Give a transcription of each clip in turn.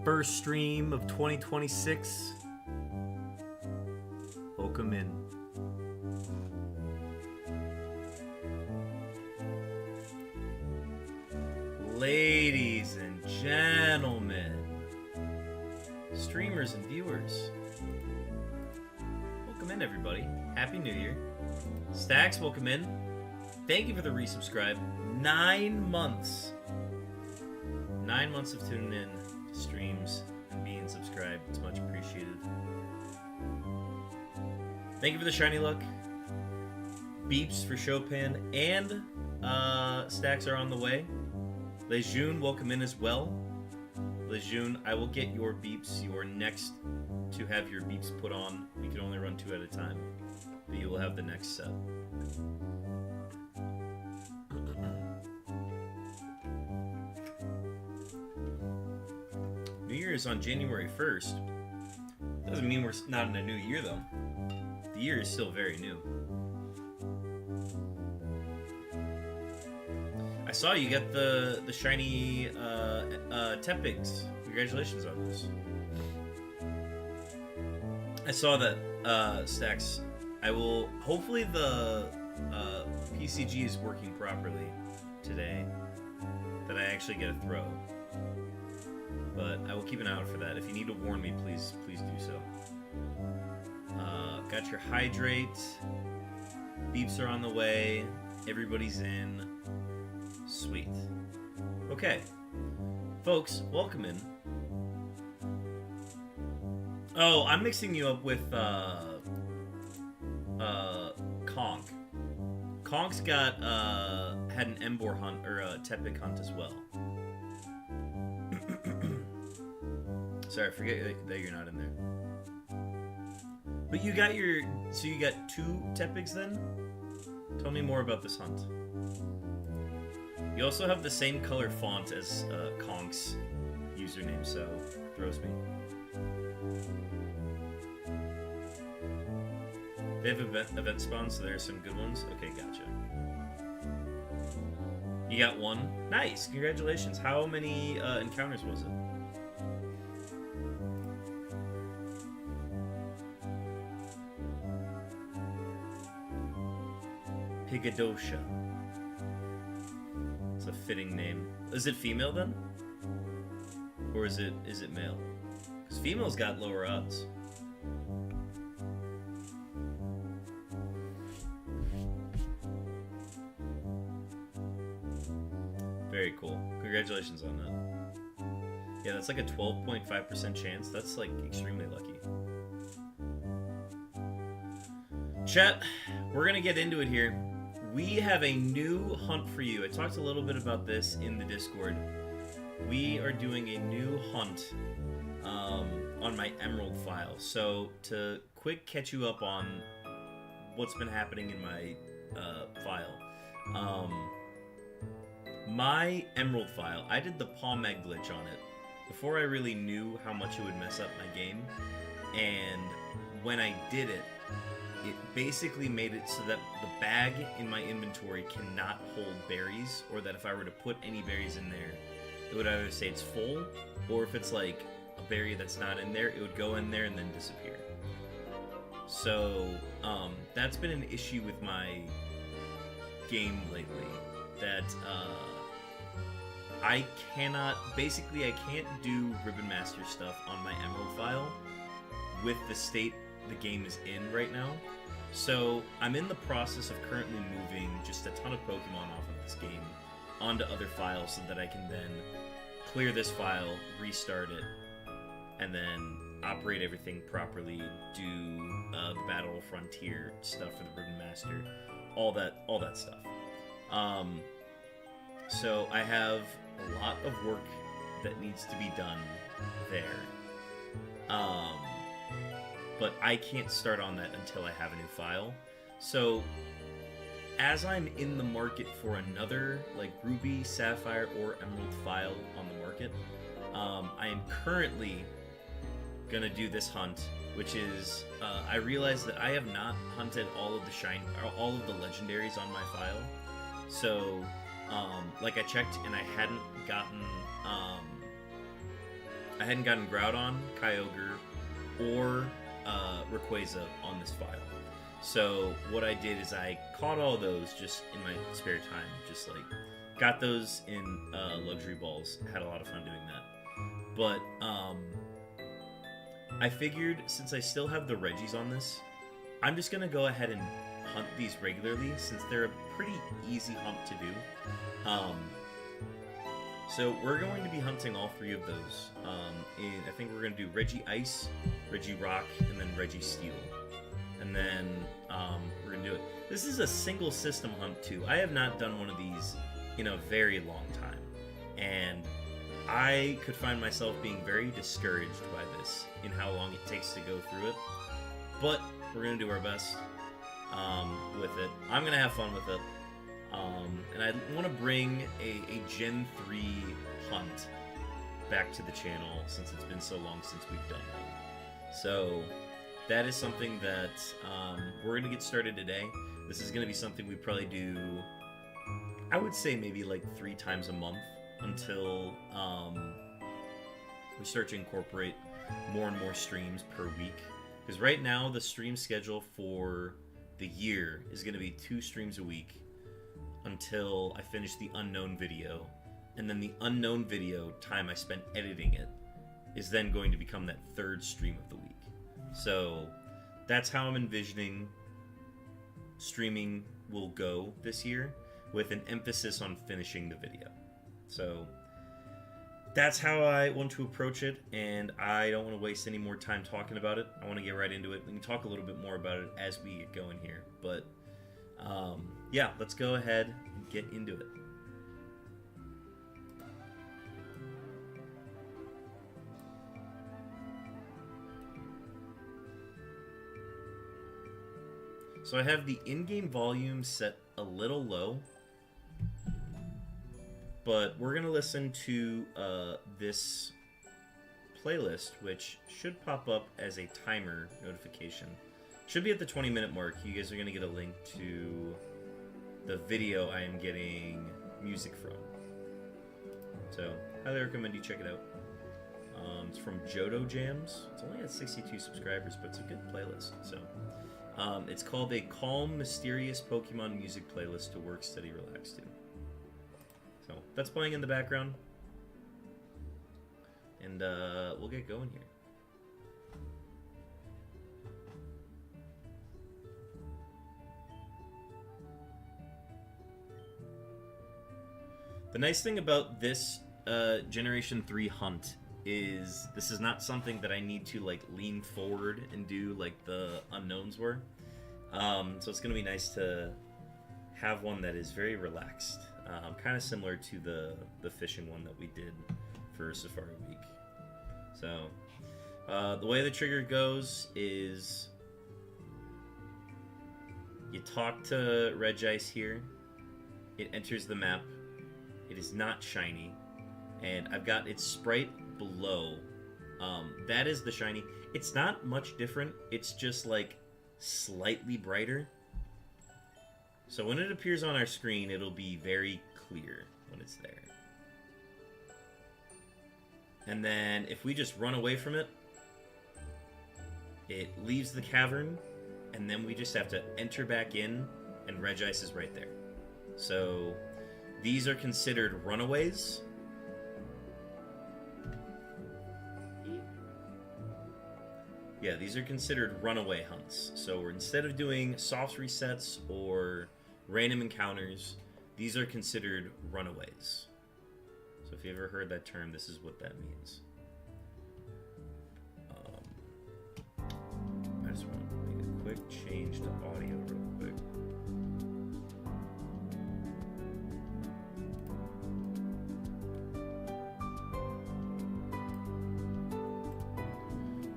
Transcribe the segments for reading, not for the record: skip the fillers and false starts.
first stream of 2026. Welcome in. Ladies and gentlemen, streamers and viewers, welcome in everybody. Happy New Year. Stacks, welcome in. Thank you for the resubscribe. 9 months. 9 months of tuning in to streams and being subscribed. It's much appreciated. Thank you for the shiny luck. Beeps for Chopin and Stacks are on the way. Lejeune, welcome in as well. Lejeune, I will get your beeps. You are next to have your beeps put on. We can only run 2 at a time, but you will have the next set. New Year is on January 1st. Doesn't mean we're not in a new year, though. The year is still very new. I saw you got the shiny Tepigs. Congratulations on this. I saw that, Stacks. I will... Hopefully the PCG is working properly today. That I actually get a throw. But I will keep an eye out for that. If you need to warn me, please do so. Got your hydrate. Beeps are on the way. Everybody's in. Sweet. Okay. Folks, welcome in. Oh, I'm mixing you up with, Conk. Conk's got, had an Embor hunt, or a Tepig hunt as well. Sorry, I forget that you're not in there. But you got your... So you got 2 Tepigs then? Tell me more about this hunt. You also have the same color font as Conk's username, so throws me. They have event spawns, so there's some good ones. Okay, gotcha. You got 1? Nice, congratulations. How many encounters was it? Pigadosha. It's a fitting name. Is it female then? Or is it male? Because female's got lower odds. Very cool. Congratulations on that. Yeah, that's like a 12.5% chance. That's like extremely lucky. Chat, we're gonna get into it here. We have a new hunt for you. I talked a little bit about this in the Discord. We are doing a new hunt on my Emerald file. So to quick catch you up on what's been happening in my file. My Emerald file, I did the palm egg glitch on it before I really knew how much it would mess up my game. And when I did it, it basically made it so that the bag in my inventory cannot hold berries, or that if I were to put any berries in there, it would either say it's full, or if it's like a berry that's not in there, it would go in there and then disappear. So, that's been an issue with my game lately, that, I can't do Ribbon Master stuff on my Emerald file with the state the game is in right now. So I'm in the process of currently moving just a ton of Pokemon off of this game onto other files so that I can then clear this file, restart it, and then operate everything properly, do the Battle Frontier stuff for the Ribbon Master, all that stuff. So I have a lot of work that needs to be done there. But I can't start on that until I have a new file. So, as I'm in the market for another, like, Ruby, Sapphire, or Emerald file on the market, I am currently gonna do this hunt, which is, I realized that I have not hunted all of the legendaries on my file. So, like, I checked and I hadn't gotten, I hadn't gotten Groudon, Kyogre, or Rayquaza on this file. So what I did is I caught all those just in my spare time, just like got those in luxury balls. Had a lot of fun doing that. But I figured since I still have the Regis on this, I'm just gonna go ahead and hunt these regularly since they're a pretty easy hunt to do. So we're going to be hunting all three of those. I think we're going to do Regi Ice, Regi Rock, and then Regi Steel. And then we're going to do it. This is a single system hunt too. I have not done one of these in a very long time. And I could find myself being very discouraged by this in how long it takes to go through it. But we're going to do our best with it. I'm going to have fun with it. And I want to bring a Gen 3 hunt back to the channel since it's been so long since we've done one. So that is something that we're going to get started today. This is going to be something we probably do, I would say maybe like 3 times a month until we start to incorporate more and more streams per week. Because right now the stream schedule for the year is going to be 2 streams a week until I finish the unknown video, and then the unknown video time I spent editing it is then going to become that 3rd stream of the week. So that's how I'm envisioning streaming will go this year, with an emphasis on finishing the video. So that's how I want to approach it, and I don't want to waste any more time talking about it. I want to get right into it. We can talk a little bit more about it as we get going here, but yeah, let's go ahead and get into it. So I have the in-game volume set a little low, but we're going to listen to this playlist, which should pop up as a timer notification. Should be at the 20-minute mark. You guys are going to get a link to the video I am getting music from. So, highly recommend you check it out. It's from Jodo Jams. It's only at 62 subscribers, but it's a good playlist. So, it's called a calm, mysterious Pokemon music playlist to work, study, relax to. So, that's playing in the background. And we'll get going here. The nice thing about this Generation 3 hunt is this is not something that I need to like lean forward and do like the unknowns were. So it's going to be nice to have one that is very relaxed. Kind of similar to the fishing one that we did for Safari Week. So the way the trigger goes is you talk to Regice here. It enters the map. It is not shiny, and I've got its sprite below. That is the shiny. It's not much different. It's just like slightly brighter. So when it appears on our screen, it'll be very clear when it's there. And then if we just run away from it, it leaves the cavern, and then we just have to enter back in, and Regice is right there. So these are considered runaways. Yeah, these are considered runaway hunts. So instead of doing soft resets or random encounters, these are considered runaways. So if you ever heard that term, this is what that means. I just want to make a quick change to audio real quick.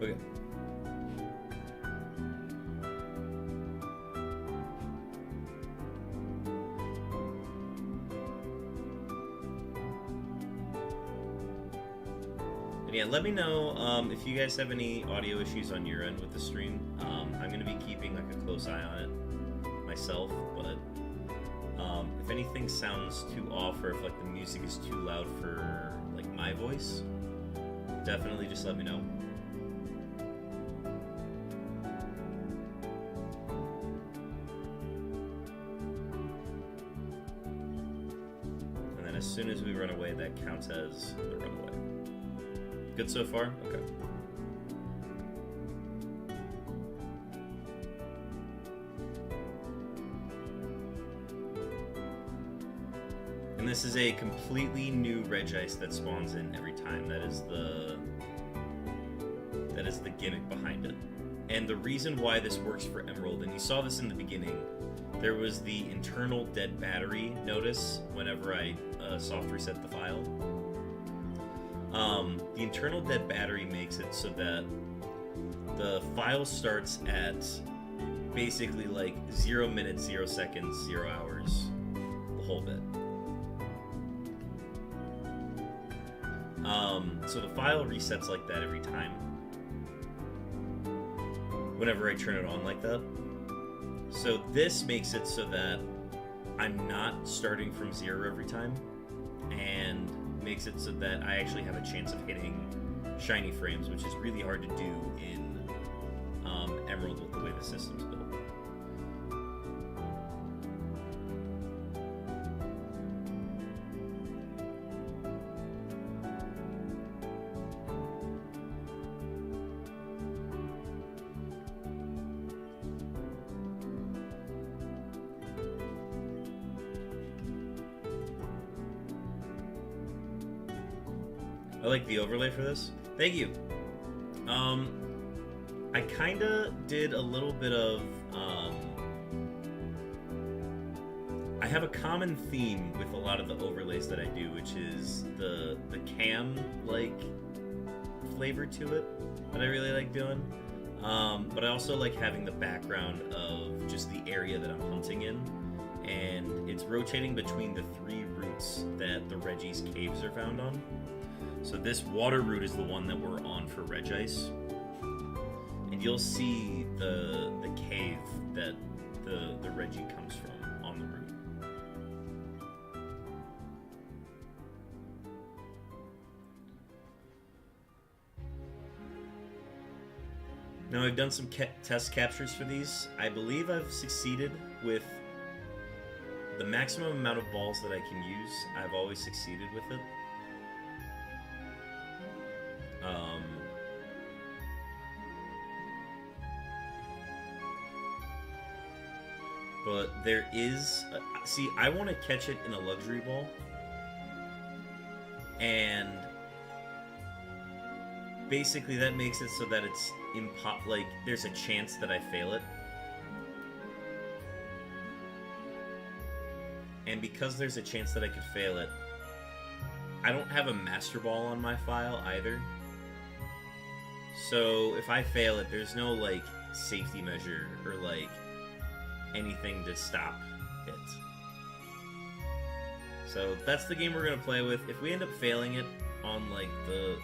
Okay. And yeah, let me know if you guys have any audio issues on your end with the stream. I'm going to be keeping like a close eye on it myself, but if anything sounds too off or if like the music is too loud for like my voice, definitely just let me know. And then as soon as we run away, that counts as the runaway. Good so far? Okay. And this is a completely new Regice that spawns in every time. That is the gimmick behind it. And the reason why this works for Emerald, and you saw this in the beginning, there was the internal dead battery notice whenever I soft reset the file. The internal dead battery makes it so that the file starts at basically like 0 minutes, 0 seconds, 0 hours, the whole bit. So the file resets like that every time whenever I turn it on like that. So this makes it so that I'm not starting from 0 every time, and makes it so that I actually have a chance of hitting shiny frames, which is really hard to do in Emerald with the way the system's built. I like the overlay for this. Thank you. I kinda did a little bit of, I have a common theme with a lot of the overlays that I do, which is the cam-like flavor to it that I really like doing. But I also like having the background of just the area that I'm hunting in, and it's rotating between the 3 routes that the Regi's caves are found on. So this water route is the one that we're on for Regice, and you'll see the cave that the Regi comes from on the route. Now I've done some test captures for these. I believe I've succeeded with the maximum amount of balls that I can use. I've always succeeded with it. But there is... see, I want to catch it in a luxury ball. And basically that makes it so that it's like, there's a chance that I fail it. And because there's a chance that I could fail it, I don't have a master ball on my file either. So if I fail it, there's no like safety measure or like anything to stop it. So that's the game we're gonna play with. If we end up failing it on like the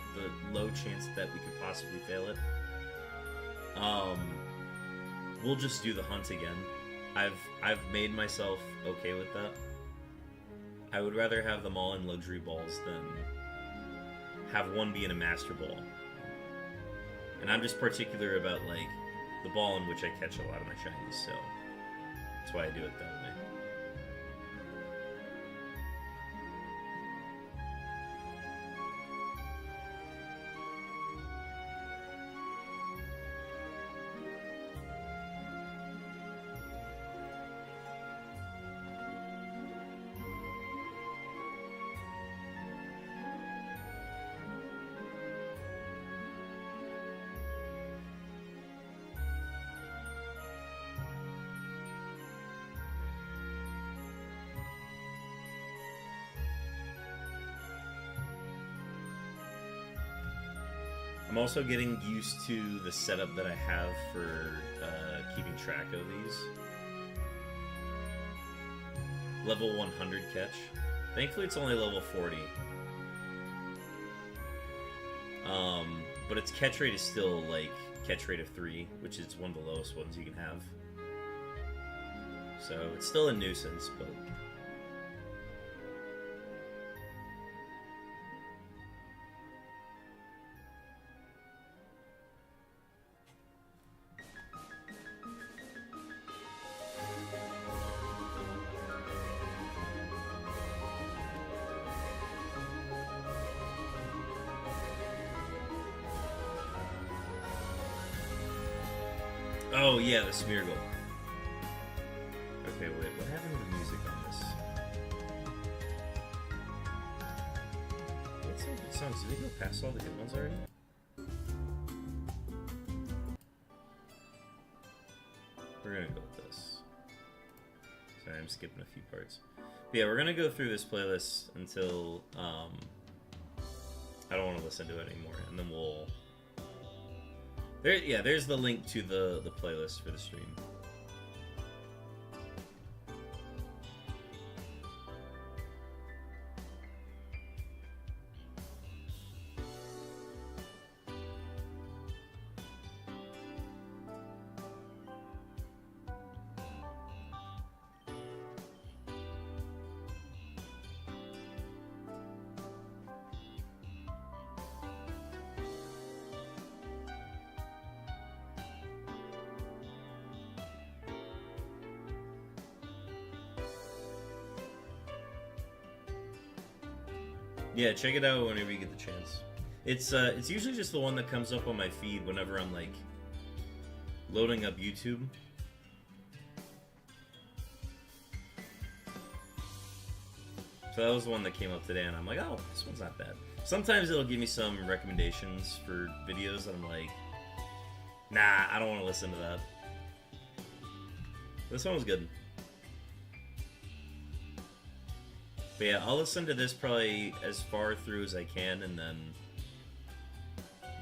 low chance that we could possibly fail it, we'll just do the hunt again. I've made myself okay with that. I would rather have them all in luxury balls than have one be in a master ball. And I'm just particular about like the ball in which I catch a lot of my shinies, so that's why I do it that way. I'm also getting used to the setup that I have for keeping track of these. Level 100 catch. Thankfully it's only level 40. But its catch rate is still like catch rate of 3, which is one of the lowest ones you can have. So it's still a nuisance, but... Oh yeah, the Smeargle. Okay, wait, what happened to the music on this? What's some good songs? Did we go past all the good ones already? We're gonna go with this. Sorry, I'm skipping a few parts. But yeah, we're gonna go through this playlist until I don't want to listen to it anymore, and then we'll. There's the link to the playlist for the stream. Yeah, check it out whenever you get the chance. It's usually just the one that comes up on my feed whenever I'm like loading up YouTube. So that was the one that came up today, and I'm like, oh, this one's not bad. Sometimes it'll give me some recommendations for videos that I'm like, nah, I don't want to listen to that. This one was good. But yeah, I'll listen to this probably as far through as I can, and then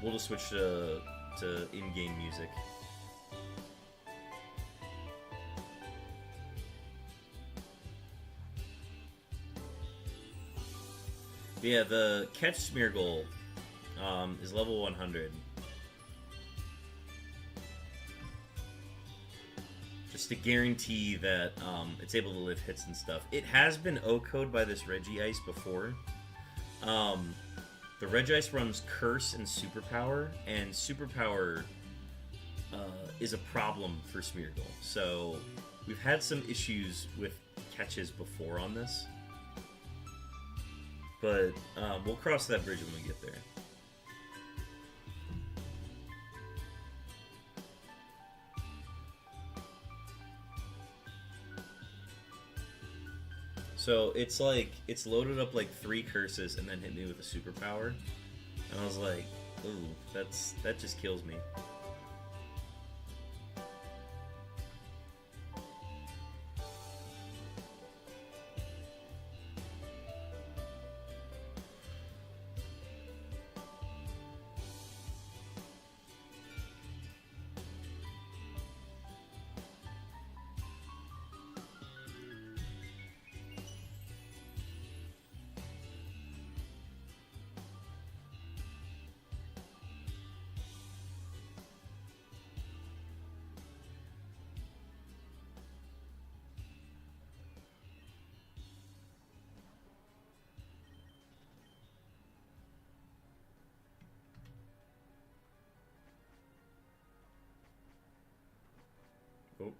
we'll just switch to in-game music. But yeah, the Catch Smeargle is level 100. Just to guarantee that it's able to live hits and stuff. It has been O-code by this REGI Ice before. The REGI Ice runs Curse and Superpower, and Superpower is a problem for Smeargle. So we've had some issues with catches before on this. But we'll cross that bridge when we get there. So it's like, it's loaded up like 3 curses and then hit me with a superpower. And I was like, ooh, that just kills me. Oh.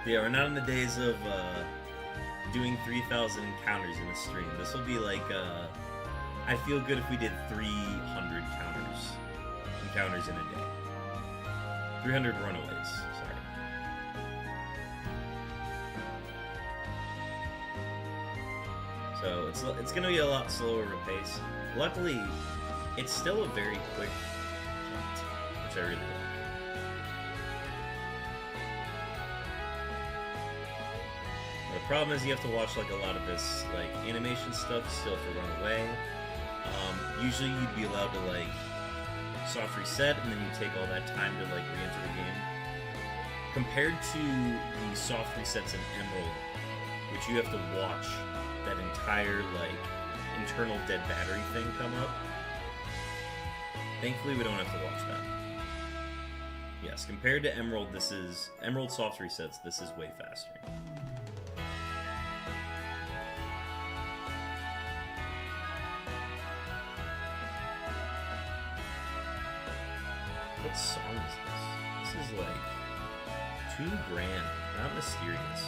Yeah, we're not in the days of doing 3,000 encounters in a stream. This will be like, I feel good if we did 300 encounters in a day. 300 runaways, sorry. So it's going to be a lot slower of a pace. Luckily, it's still a very quick hunt, which I really like. problem is you have to watch like a lot of this like animation stuff still to run away. Usually you'd be allowed to like soft reset, and then you take all that time to like re-enter the game. Compared to the soft resets in Emerald, which you have to watch that entire like internal dead battery thing come up. Thankfully, we don't have to watch that. Yes, compared to Emerald, this is Emerald soft resets. This is way faster. What song is this? This is like $2,000, not Mysterious.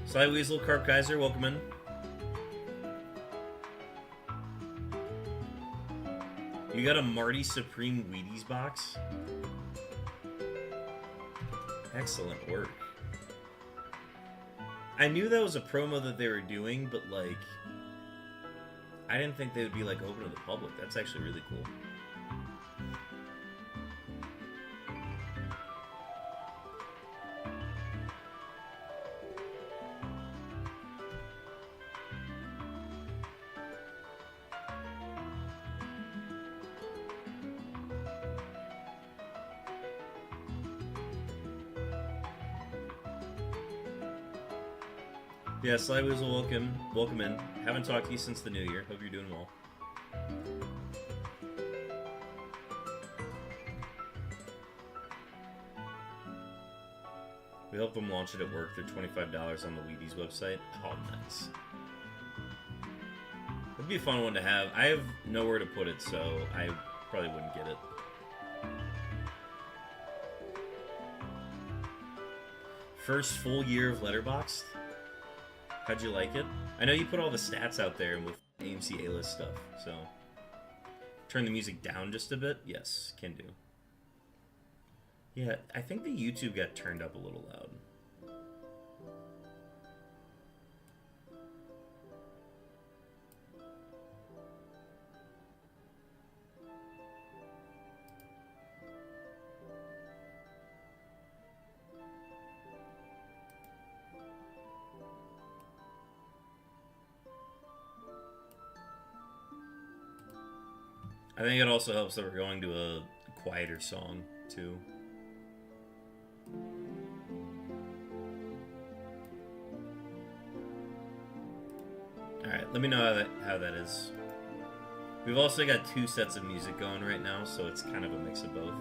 Sly Weasel, Carp Kaiser, welcome in. You got a Marty Supreme Wheaties box? Excellent work. I knew that was a promo that they were doing, but like, I didn't think they would be like open to the public. That's actually really cool. Yeah, Sly Weasel, welcome in. Haven't talked to you since the new year. Hope you're doing well. We helped them launch it at work. They're $25 on the Wheaties website. Oh, nice. It'd be a fun one to have. I have nowhere to put it, so I probably wouldn't get it. First full year of Letterboxd. How'd you like it? I know you put all the stats out there with AMC A-list stuff, so... Turn the music down just a bit? Yes, can do. Yeah, I think the YouTube got turned up a little loud. I think it also helps that we're going to a quieter song, too. Alright, let me know how that is. We've also got 2 sets of music going right now, so it's kind of a mix of both.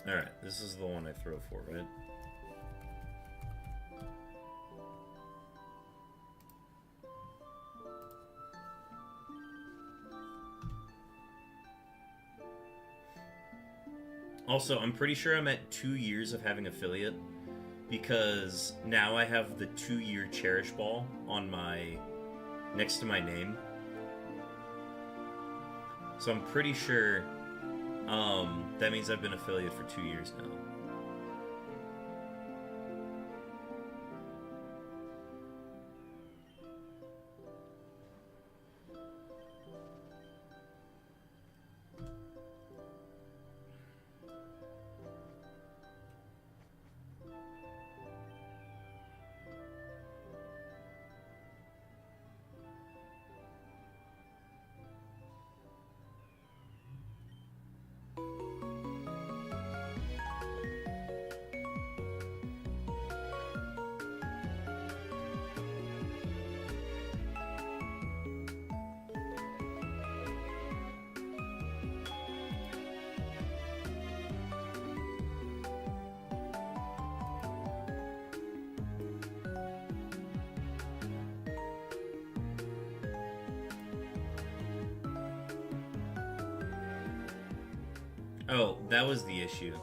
Alright, this is the one I throw for, right? Also, I'm pretty sure I'm at 2 years of having affiliate, because now I have the 2-year Cherish Ball on next to my name. So I'm pretty sure that means I've been affiliate for 2 years now. Oh, that was the issue.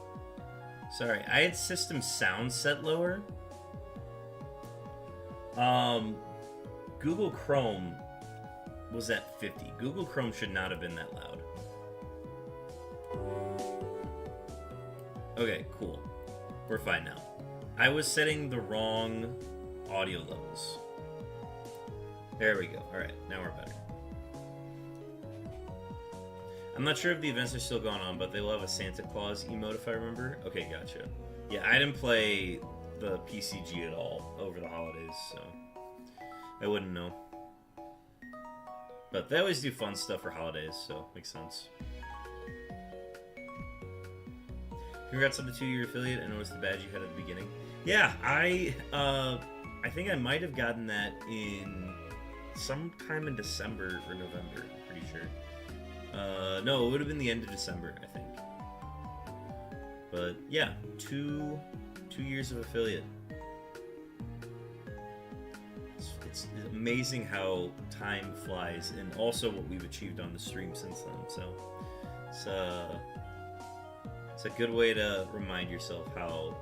Sorry, I had system sound set lower. Google Chrome was at 50. Google Chrome should not have been that loud. Okay, cool. We're fine now. I was setting the wrong audio levels. There we go. Alright, now we're better. I'm not sure if the events are still going on, but they will have a Santa Claus emote if I remember. Okay, gotcha. Yeah, I didn't play the PCG at all over the holidays, so I wouldn't know. But they always do fun stuff for holidays, so makes sense. Congrats on the 2-year affiliate. I noticed the badge you had at the beginning. Yeah, I think I might have gotten that in sometime in December or November. I'm pretty sure. No, it would have been the end of December, I think. But yeah, two years of affiliate. It's amazing how time flies, and also what we've achieved on the stream since then. So it's a good way to remind yourself how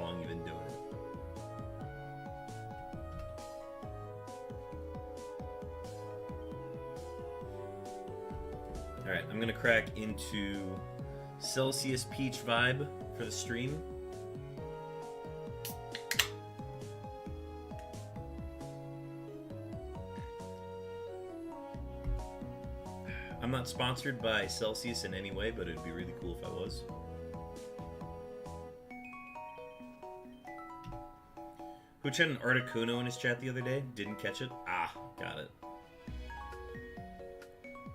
long you've been doing it. Alright, I'm gonna crack into Celsius Peach Vibe for the stream. I'm not sponsored by Celsius in any way, but it'd be really cool if I was. Who had an Articuno in his chat the other day? Didn't catch it? Ah, got it.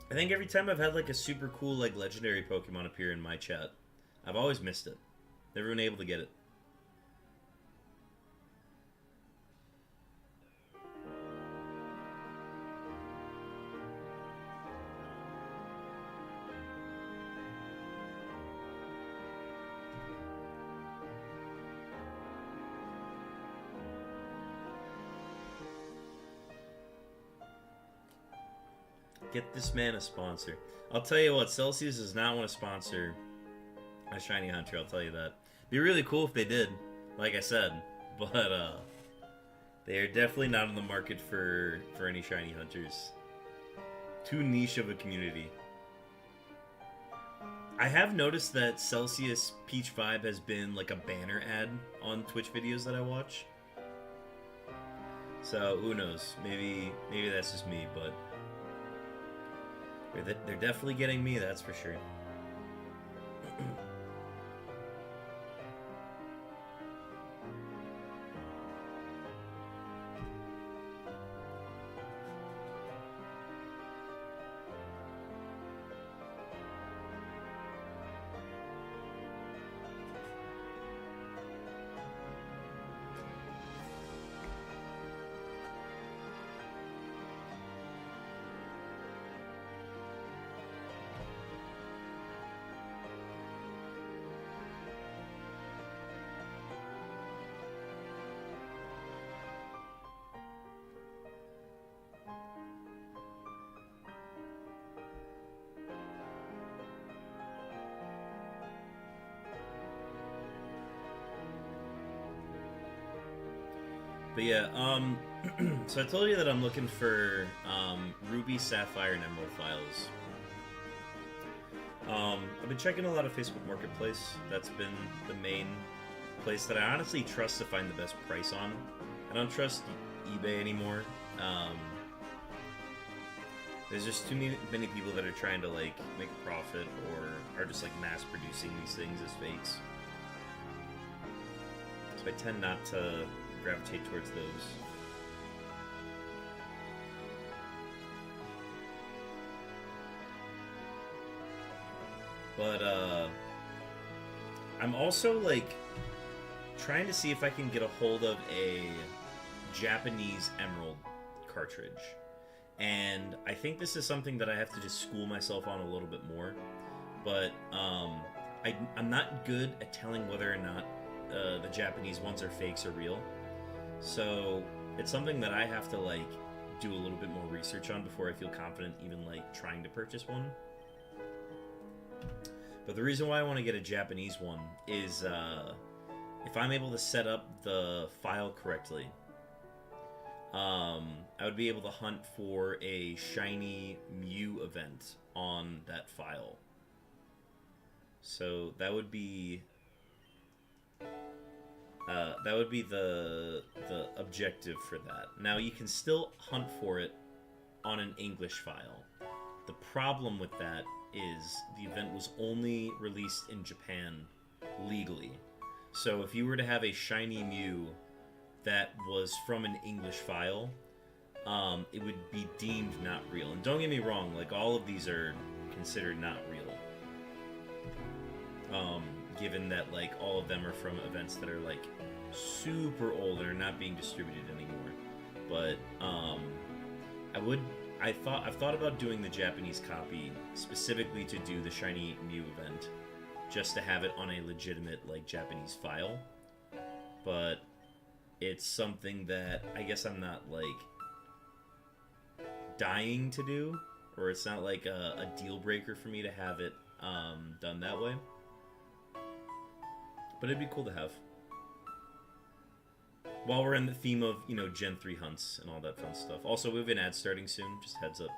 I think every time I've had like a super cool like legendary Pokemon appear in my chat, I've always missed it. Never been able to get it. Get this man a sponsor. I'll tell you what, Celsius does not want to sponsor a Shiny Hunter, I'll tell you that. Be really cool if they did, like I said, but they are definitely not on the market for any Shiny Hunters. Too niche of a community. I have noticed that Celsius Peach Vibe has been like a banner ad on Twitch videos that I watch. So who knows? Maybe that's just me, but they're definitely getting me, that's for sure. But yeah, so I told you that I'm looking for Ruby, Sapphire, and Emerald files. I've been checking a lot of Facebook Marketplace. That's been the main place that I honestly trust to find the best price on. I don't trust eBay anymore. There's just too many people that are trying to like make a profit or are just like mass producing these things as fakes. So I tend not to gravitate towards those. But I'm also like trying to see if I can get a hold of a Japanese Emerald cartridge. And I think this is something that I have to just school myself on a little bit more. But I'm not good at telling whether or not the Japanese ones are fakes or real. So it's something that I have to like do a little bit more research on before I feel confident even like trying to purchase one. But the reason why I want to get a Japanese one is if I'm able to set up the file correctly, I would be able to hunt for a shiny Mew event on that file. So that would be the objective for that. Now you can still hunt for it on an English file. The problem with that is the event was only released in Japan legally. So if you were to have a shiny Mew that was from an English file, it would be deemed not real. And don't get me wrong, like, all of these are considered not real. Given that, like, all of them are from events that are, like, super old and are not being distributed anymore. But, I've thought about doing the Japanese copy specifically to do the shiny Mew event, just to have it on a legitimate, like, Japanese file. But it's something that I guess I'm not, like, dying to do, or it's not like a deal breaker for me to have it done that way. But it'd be cool to have. While we're in the theme of, you know, Gen 3 hunts and all that fun stuff. Also, we have an ad starting soon, just heads up.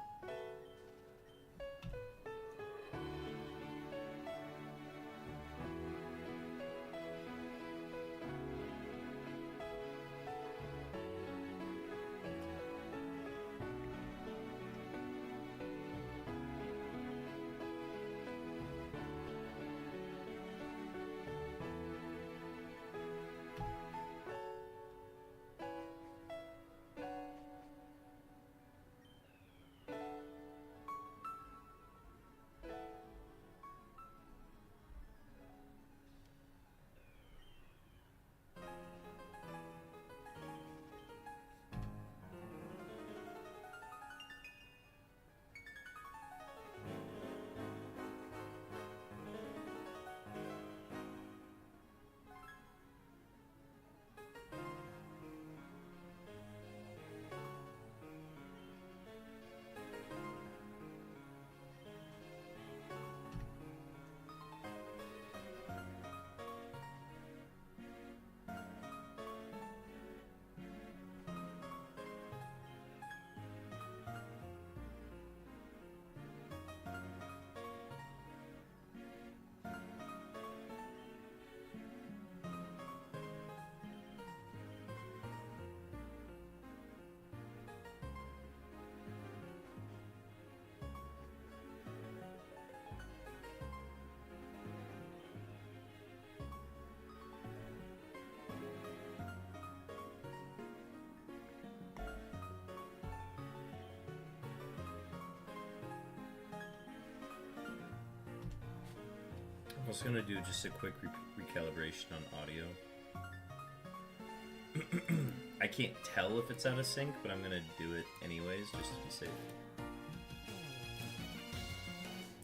I was going to do just a quick recalibration on audio. I can't tell if it's out of sync, but I'm going to do it anyways, just to be safe.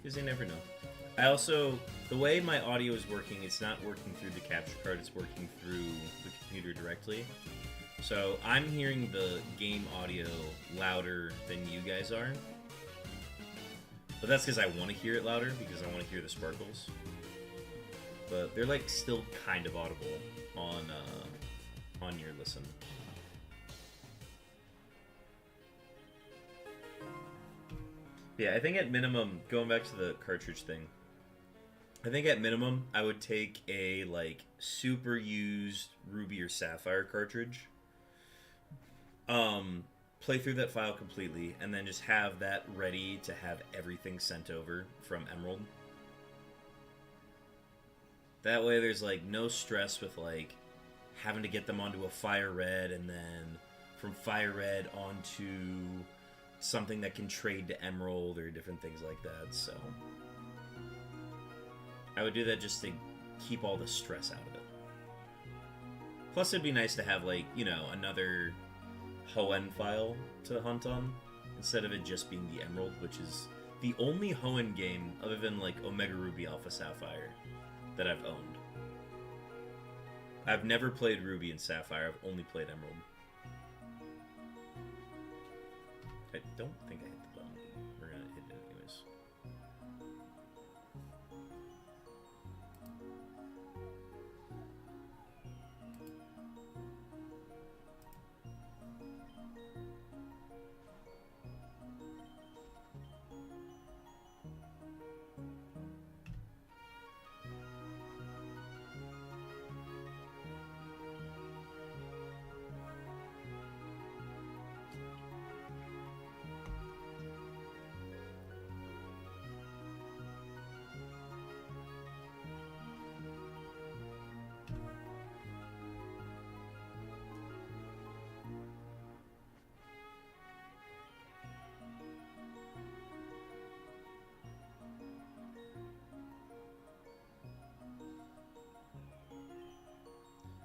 Because you never know. I also, the way my audio is working, it's not working through the capture card, it's working through the computer directly. So I'm hearing the game audio louder than you guys are. But that's because I want to hear it louder, because I want to hear the sparkles. But they're, like, still kind of audible on your listen. Yeah, I think at minimum, going back to the cartridge thing, I think at minimum I would take a, like, super used Ruby or Sapphire cartridge, play through that file completely, and then just have that ready to have everything sent over from Emerald. That way there's, like, no stress with, like, having to get them onto a Fire Red and then from Fire Red onto something that can trade to Emerald or different things like that, so I would do that just to keep all the stress out of it. Plus, it'd be nice to have, like, you know, another Hoenn file to hunt on, instead of it just being the Emerald, which is the only Hoenn game, other than, like, Omega Ruby Alpha Sapphire, that I've owned. I've never played Ruby and Sapphire, I've only played Emerald. I don't think I hit the button. We're gonna hit it anyways.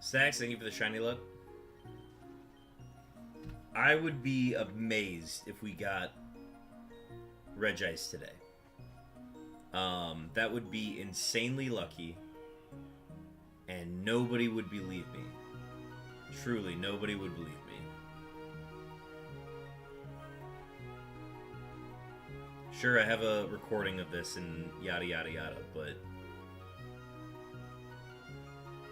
Stacks, thank you for the shiny luck. I would be amazed if we got REGI today. That would be insanely lucky, and nobody would believe me. Truly, nobody would believe me. Sure, I have a recording of this and yada yada yada, but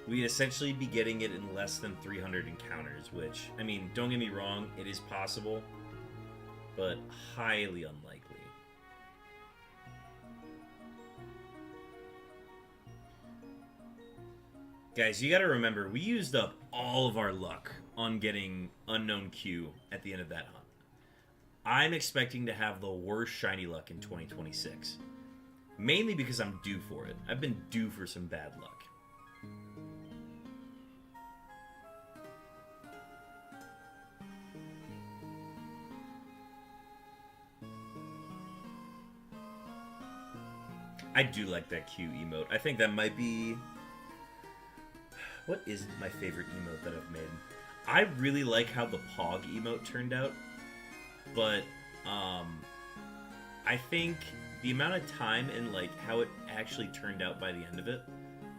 we'd essentially be getting it in less than 300 encounters, which, I mean, don't get me wrong, it is possible, but highly unlikely. Guys, you gotta remember, we used up all of our luck on getting Unknown Q at the end of that hunt. I'm expecting to have the worst shiny luck in 2026. Mainly because I'm due for it. I've been due for some bad luck. I do like that Q emote. I think that might be... What is my favorite emote that I've made? I really like how the Pog emote turned out. But, I think the amount of time and, like, how it actually turned out by the end of it,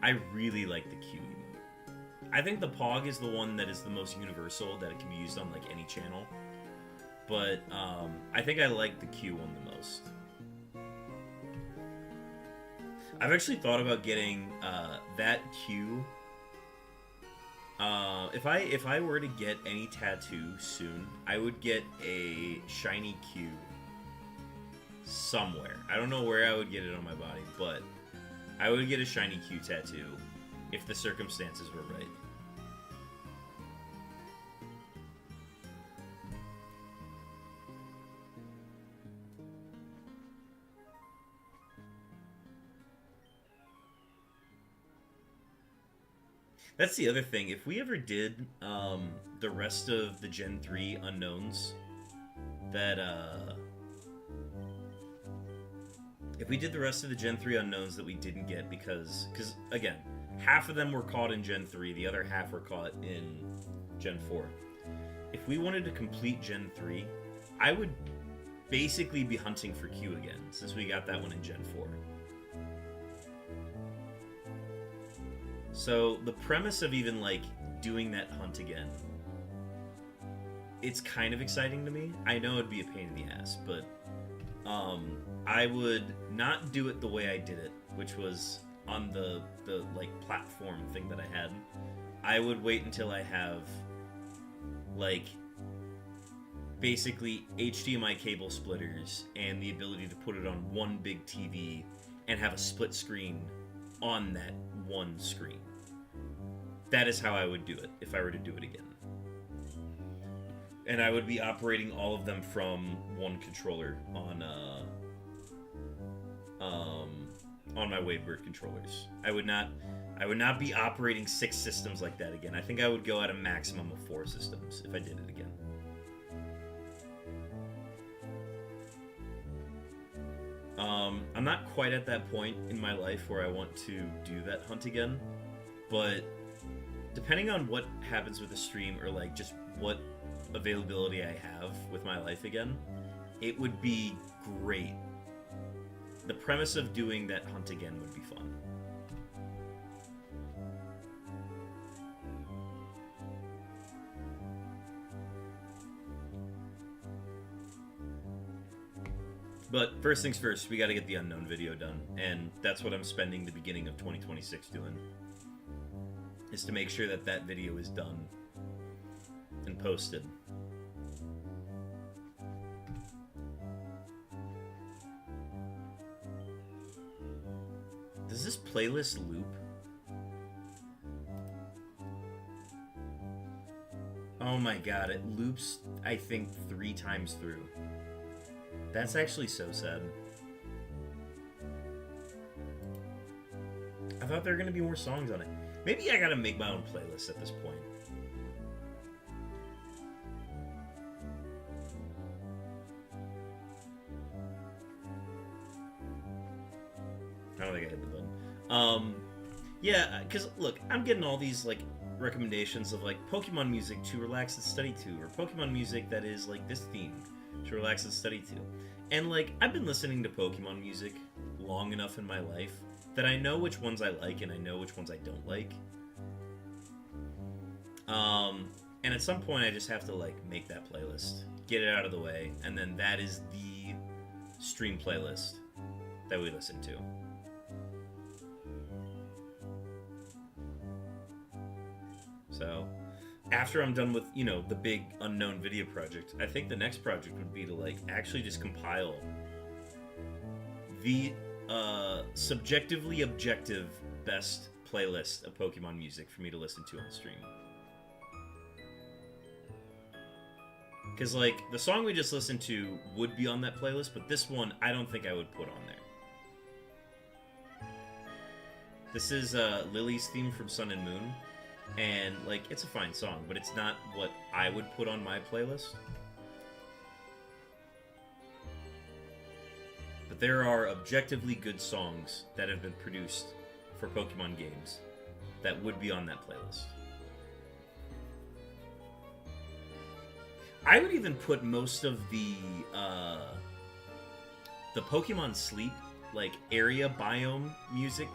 I really like the Q emote. I think the Pog is the one that is the most universal, that it can be used on, like, any channel. But, I think I like the Q one the most. I've actually thought about getting, that Q... if I were to get any tattoo soon, I would get a shiny Q somewhere. I don't know where I would get it on my body, but I would get a shiny Q tattoo if the circumstances were right. That's the other thing. If we ever did the rest of the Gen 3 unknowns, that if we did the rest of the Gen 3 unknowns that we didn't get because again, half of them were caught in Gen 3, the other half were caught in Gen 4. If we wanted to complete Gen 3, I would basically be hunting for Q again, since we got that one in Gen 4. So, the premise of even, like, doing that hunt again, it's kind of exciting to me. I know it'd be a pain in the ass, but I would not do it the way I did it, which was on the like, platform thing that I had. I would wait until I have, like, basically HDMI cable splitters and the ability to put it on one big TV and have a split screen on that one screen. That is how I would do it if I were to do it again. And I would be operating all of them from one controller on my Wavebird controllers. I would not be operating 6 systems like that again. I think I would go at a maximum of 4 systems if I did it again. I'm not quite at that point in my life where I want to do that hunt again, but depending on what happens with the stream or like just what availability I have with my life again, it would be great. The premise of doing that hunt again would be fun. But first things first, we gotta get the unknown video done, and that's what I'm spending the beginning of 2026 doing, is to make sure that that video is done and posted. Does this playlist loop? Oh my god, it loops, I think, 3 times through. That's actually so sad. I thought there were going to be more songs on it. Maybe I gotta make my own playlist at this point. I don't think I hit the button. Yeah, because, look, I'm getting all these, like, recommendations of like Pokemon music to relax and study to, or Pokemon music that is like this theme to relax and study to. And like I've been listening to Pokemon music long enough in my life that I know which ones I like and I know which ones I don't like. And at some point I just have to like make that playlist, get it out of the way, and then that is the stream playlist that we listen to. So, after I'm done with, you know, the big unknown video project, I think the next project would be to, like, actually just compile the subjectively objective best playlist of Pokemon music for me to listen to on stream. Because, like, the song we just listened to would be on that playlist, but this one I don't think I would put on there. This is Lily's theme from Sun and Moon. And, like, it's a fine song, but it's not what I would put on my playlist. But there are objectively good songs that have been produced for Pokemon games that would be on that playlist. I would even put most of the Pokemon Sleep, like, area biome music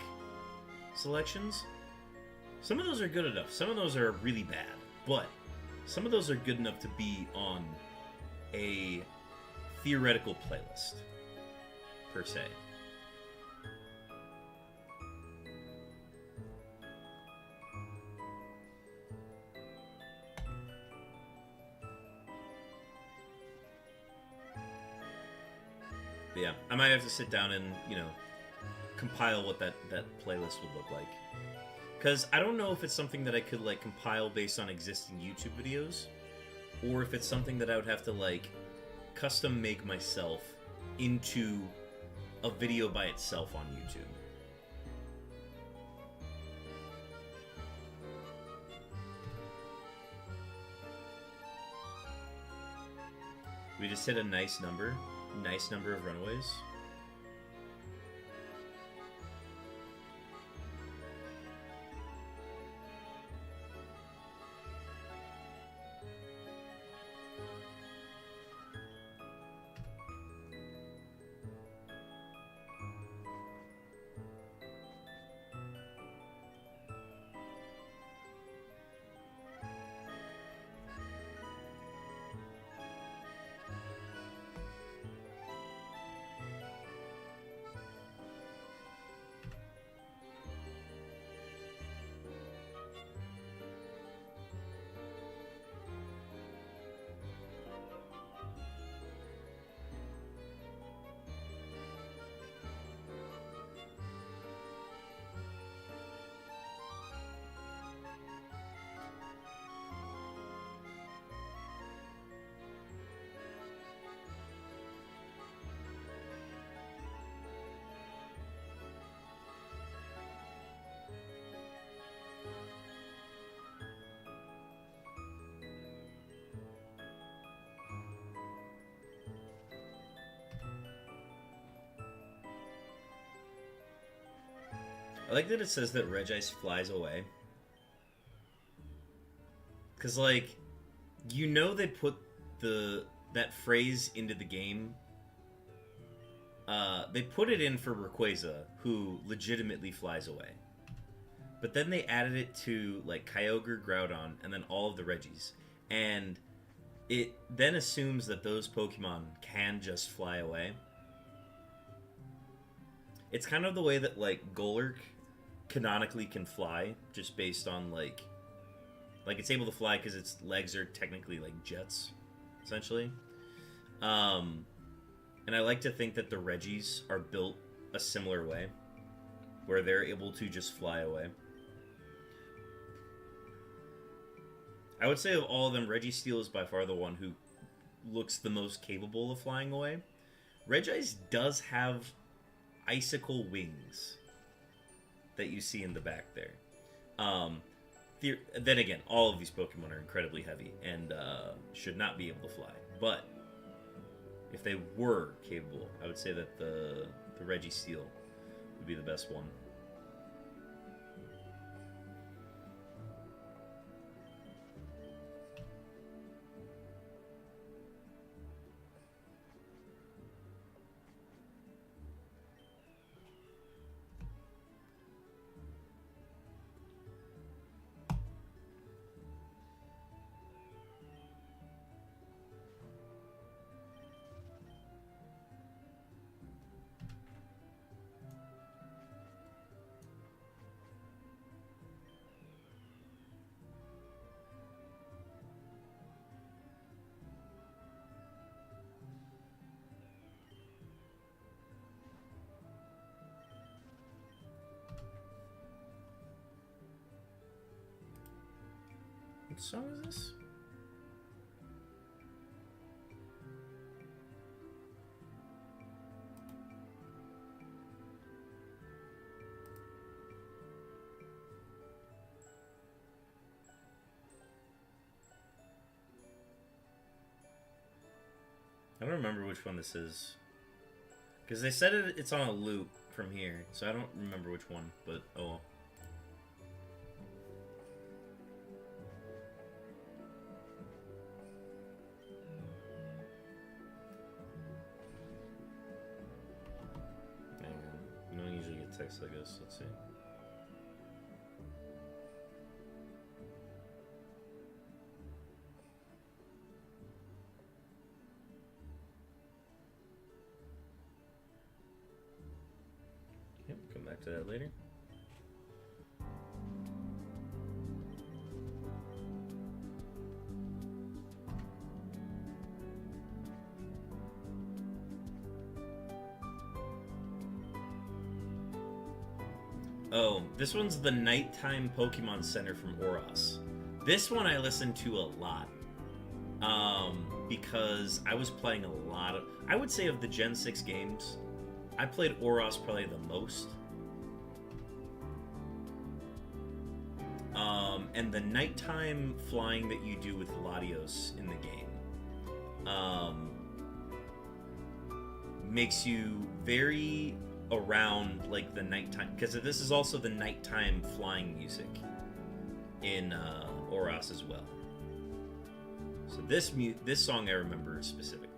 selections. Some of those are good enough. Some of those are really bad. But some of those are good enough to be on a theoretical playlist, per se. But yeah, I might have to sit down and, you know, compile what that playlist would look like. Because I don't know if it's something that I could, like, compile based on existing YouTube videos, or if it's something that I would have to, like, custom make myself into a video by itself on YouTube. We just hit a nice number of runaways. I like that it says that REGI flies away. Because, like, you know they put that phrase into the game. They put it in for Rayquaza, who legitimately flies away. But then they added it to, like, Kyogre, Groudon, and then all of the Regis. And it then assumes that those Pokemon can just fly away. It's kind of the way that, like, Golurk canonically can fly, just based on, like it's able to fly because its legs are technically like jets, essentially. And I like to think that the Regis are built a similar way, where they're able to just fly away. I would say of all of them, Registeel is by far the one who looks the most capable of flying away. Regis does have icicle wings that you see in the back there. Then again, all of these Pokemon are incredibly heavy and should not be able to fly. But if they were capable, I would say that the Registeel would be the best one. What song is this? I don't remember which one this is. Because they said it's on a loop from here, so I don't remember which one, but oh well. Hang on. You don't usually get text like this. Let's see. Come back to that later. Oh, this one's the Nighttime Pokemon Center from Oros. This one I listened to a lot. Because I was playing a lot of... I would say of the Gen 6 games, I played Oros probably the most. And the nighttime flying that you do with Latios in the game makes you very around like the nighttime, because this is also the nighttime flying music in Oros as well. So this song I remember specifically.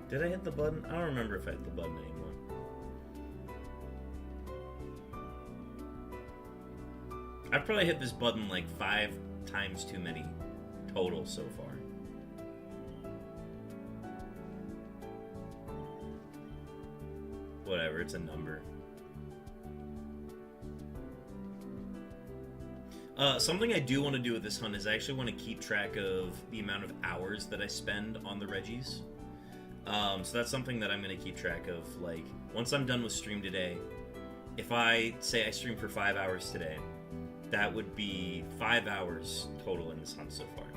Did I hit the button? I don't remember if I hit the button anymore. I've probably hit this button like 5 times too many total so far. Whatever, it's a number. Something I do want to do with this hunt is I actually want to keep track of the amount of hours that I spend on the Regis. So that's something that I'm going to keep track of. Like, once I'm done with stream today, if I say I stream for 5 hours today, that would be 5 hours total in this hunt so far.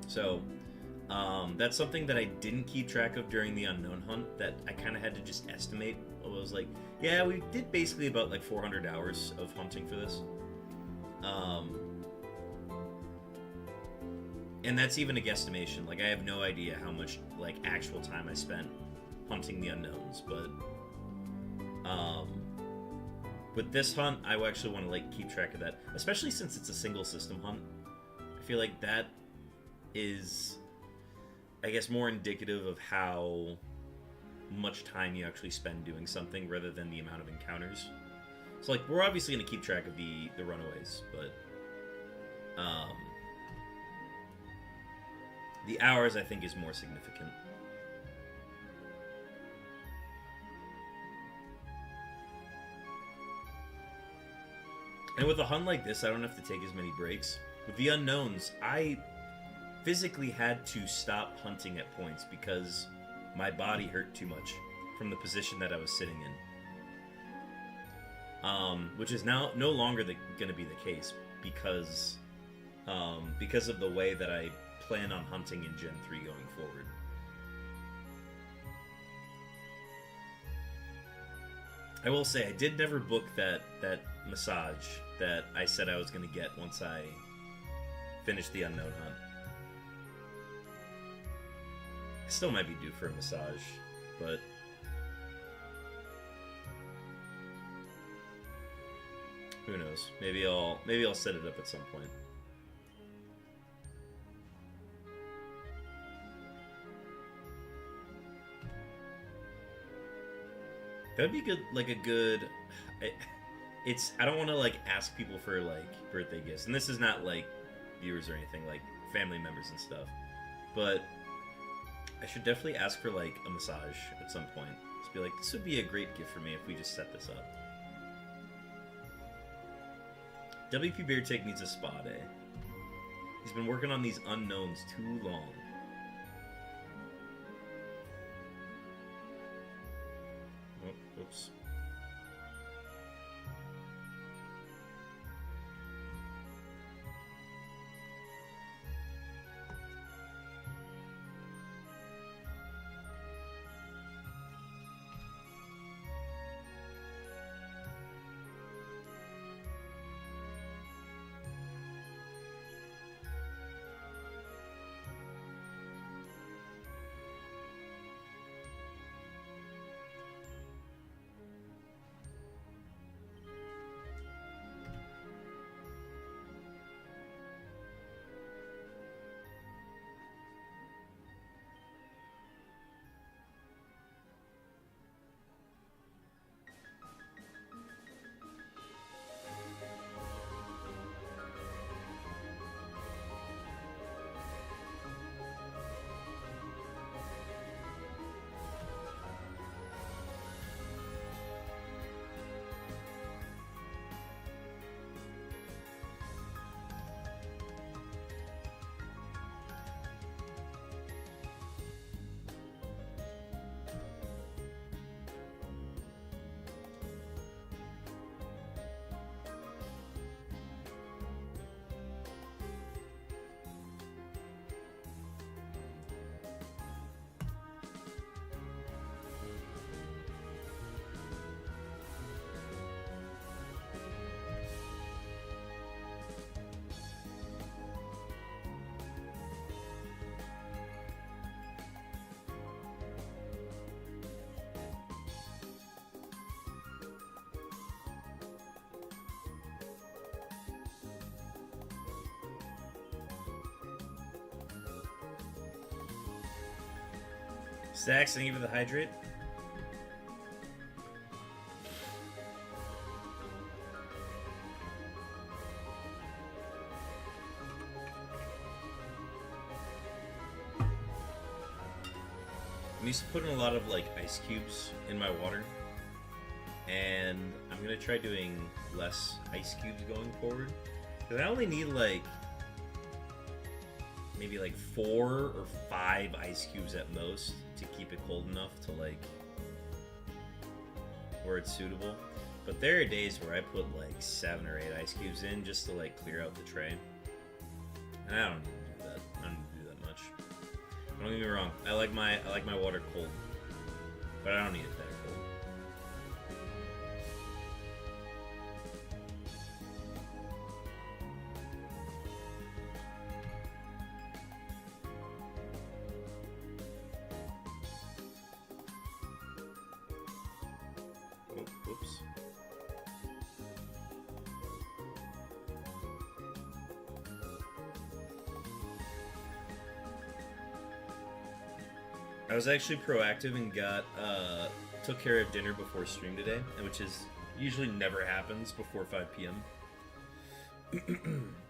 So, that's something that I didn't keep track of during the unknown hunt, that I kind of had to just estimate. I was like, yeah, we did basically about like 400 hours of hunting for this. And that's even a guesstimation. Like, I have no idea how much, like, actual time I spent hunting the unknowns, but, with this hunt, I actually want to, like, keep track of that, especially since it's a single system hunt. I feel like that is, I guess, more indicative of how much time you actually spend doing something rather than the amount of encounters. So, like, we're obviously going to keep track of the runaways, but, the hours, I think, is more significant. And with a hunt like this, I don't have to take as many breaks. With the unknowns, I physically had to stop hunting at points because my body hurt too much from the position that I was sitting in. Which is now no longer going to be the case because of the way that I plan on hunting in Gen 3 going forward. I will say I did never book that massage that I said I was going to get once I finished the unknown hunt. I still might be due for a massage, but who knows? Maybe I'll set it up at some point. That would be good, like a good. I don't want to like ask people for like birthday gifts, and this is not like viewers or anything, like family members and stuff. But I should definitely ask for like a massage at some point. Just be like, this would be a great gift for me if we just set this up. WP Beartake needs a spa day. He's been working on these unknowns too long. Oh, oops. Stacks, thank you for the hydrate. I'm used to putting a lot of like ice cubes in my water, and I'm gonna try doing less ice cubes going forward. Because I only need like maybe like 4 or 5 ice cubes at most to keep it cold enough to like where it's suitable. But there are days where I put like 7 or 8 ice cubes in just to like clear out the tray. And I don't need to do that. I don't need to do that much. Don't get me wrong. I like my water cold, but I don't need it that cold. Oops. I was actually proactive and took care of dinner before stream today, which is usually never happens before 5 p.m.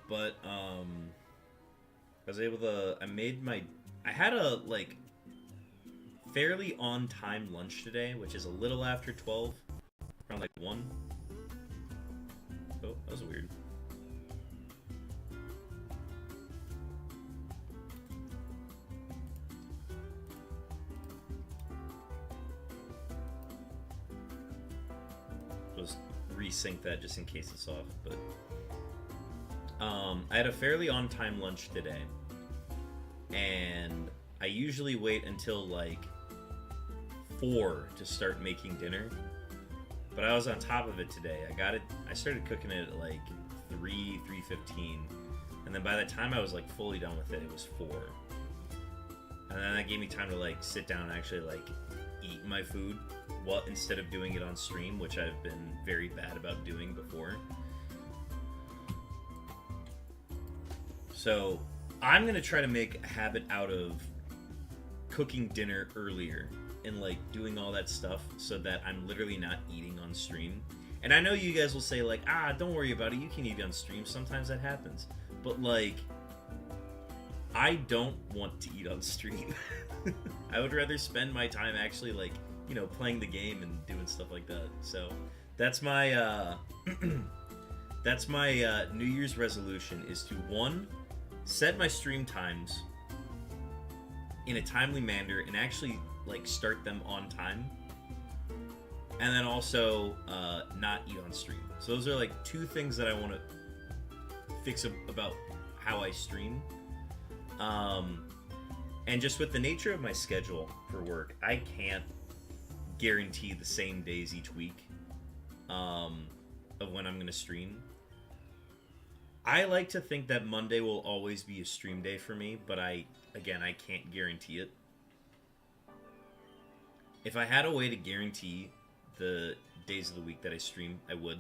But I was able to. I had a like fairly on time lunch today, which is a little after 12, around like 1. Oh, that was weird. Just resync that just in case it's off, but I had a fairly on time lunch today, and I usually wait until like 4 to start making dinner, But I was on top of it today. I started cooking it at like 3:15. And then by the time I was like fully done with it, it was 4. And then that gave me time to like sit down and actually like eat my food, instead of doing it on stream, which I've been very bad about doing before. So I'm gonna try to make a habit out of cooking dinner earlier and like doing all that stuff so that I'm literally not eating on stream. And I know you guys will say like, don't worry about it, you can eat on stream, sometimes that happens. But like, I don't want to eat on stream. I would rather spend my time actually like, playing the game and doing stuff like that. So that's my that's my New Year's resolution, is to, 1, set my stream times in a timely manner and actually like start them on time, and then also not eat on stream. So those are like 2 things that I want to fix about how I stream. And just with the nature of my schedule for work, I can't guarantee the same days each week of when I'm going to stream. I like to think that Monday will always be a stream day for me, but I can't guarantee it. If I had a way to guarantee the days of the week that I stream, I would.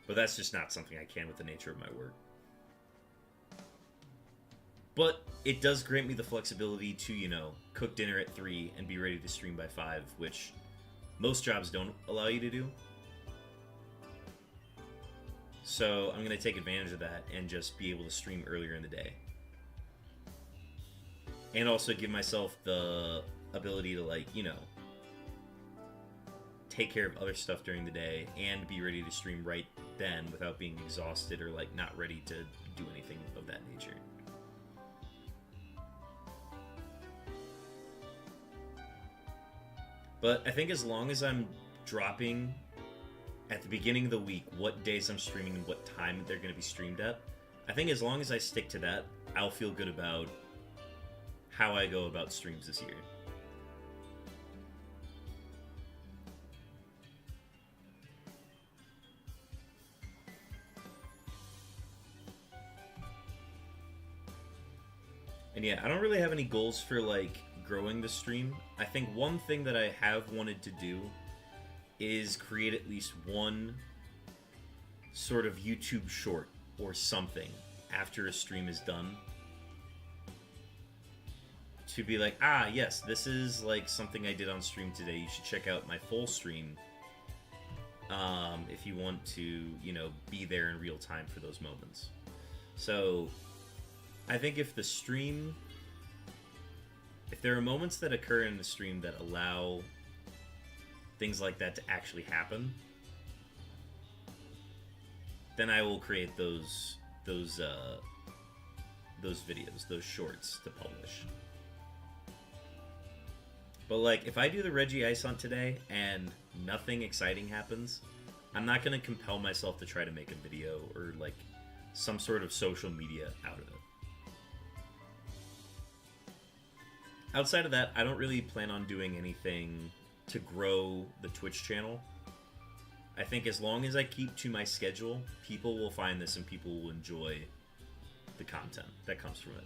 But that's just not something I can with the nature of my work. But it does grant me the flexibility to, cook dinner at 3 and be ready to stream by 5, which most jobs don't allow you to do. So I'm going to take advantage of that and just be able to stream earlier in the day. And also give myself the ability to, like, take care of other stuff during the day and be ready to stream right then without being exhausted or, like, not ready to do anything of that nature. But I think as long as I'm dropping at the beginning of the week what days I'm streaming and what time they're going to be streamed at, I think as long as I stick to that, I'll feel good about how I go about streams this year. And yeah, I don't really have any goals for like growing the stream. I think one thing that I have wanted to do is create at least one sort of YouTube short or something after a stream is done, to be like, yes, this is like something I did on stream today. You should check out my full stream if you want to, be there in real time for those moments. So I think if there are moments that occur in the stream that allow things like that to actually happen, then I will create those videos, those shorts to publish. But like, if I do the REGI ice hunt today and nothing exciting happens, I'm not going to compel myself to try to make a video or like some sort of social media out of it. Outside of that, I don't really plan on doing anything to grow the Twitch channel. I think as long as I keep to my schedule, people will find this and people will enjoy the content that comes from it.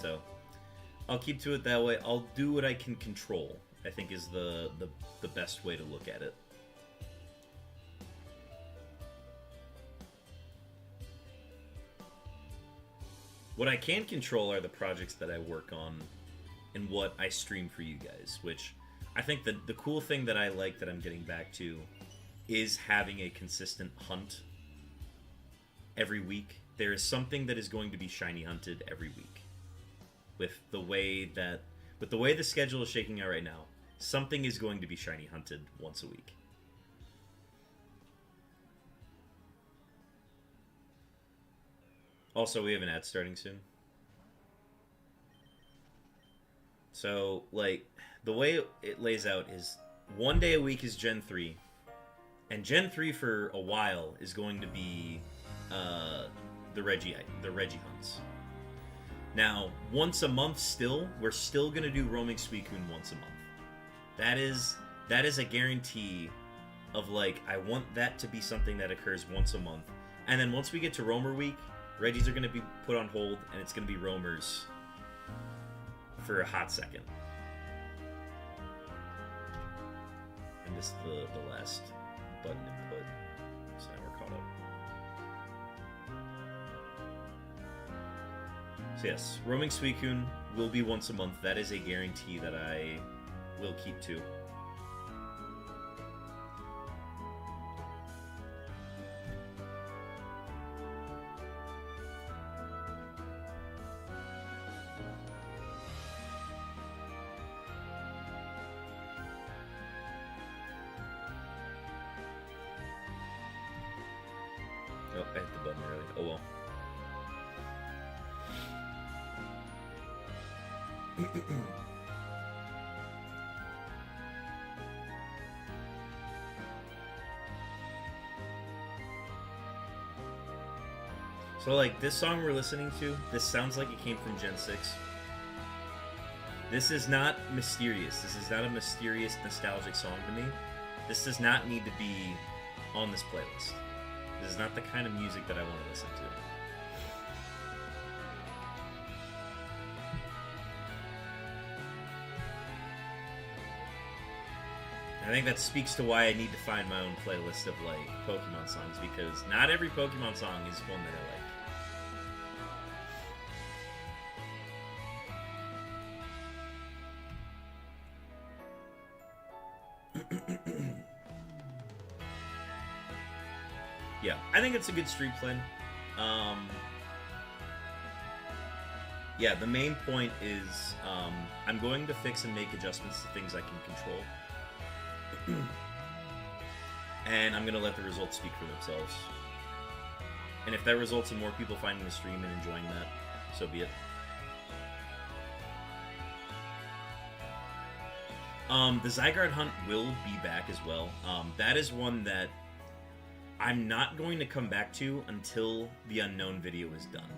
So I'll keep to it that way. I'll do what I can control, I think is the best way to look at it. What I can control are the projects that I work on and what I stream for you guys, which I think the cool thing that I like that I'm getting back to is having a consistent hunt every week. There is something that is going to be shiny hunted every week. With the way the schedule is shaking out right now, something is going to be shiny hunted once a week. Also, we have an ad starting soon. So, like, the way it lays out is 1 day a week is Gen 3. And Gen 3 for a while is going to be the REGI hunts. Now, once a month still, we're still going to do Roaming Suicune once a month. That is a guarantee of, like, I want that to be something that occurs once a month. And then once we get to Roamer Week, Regis are going to be put on hold, and it's going to be Roamers for a hot second. And this is the last button input, so now we're caught up. So yes, Roaming Suicune will be once a month. That is a guarantee that I will keep to. Oh, I hit the button early. Oh well. So, like, this song we're listening to, this sounds like it came from Gen 6. This is not mysterious. This is not a mysterious, nostalgic song to me. This does not need to be on this playlist. This is not the kind of music that I want to listen to. I think that speaks to why I need to find my own playlist of, like, Pokemon songs, because not every Pokemon song is one that I like. Yeah, I think it's a good stream plan. Yeah, the main point is I'm going to fix and make adjustments to things I can control. And I'm going to let the results speak for themselves. And if that results in more people finding the stream and enjoying that, so be it. The Zygarde hunt will be back as well. That is one that I'm not going to come back to until the Unknown video is done.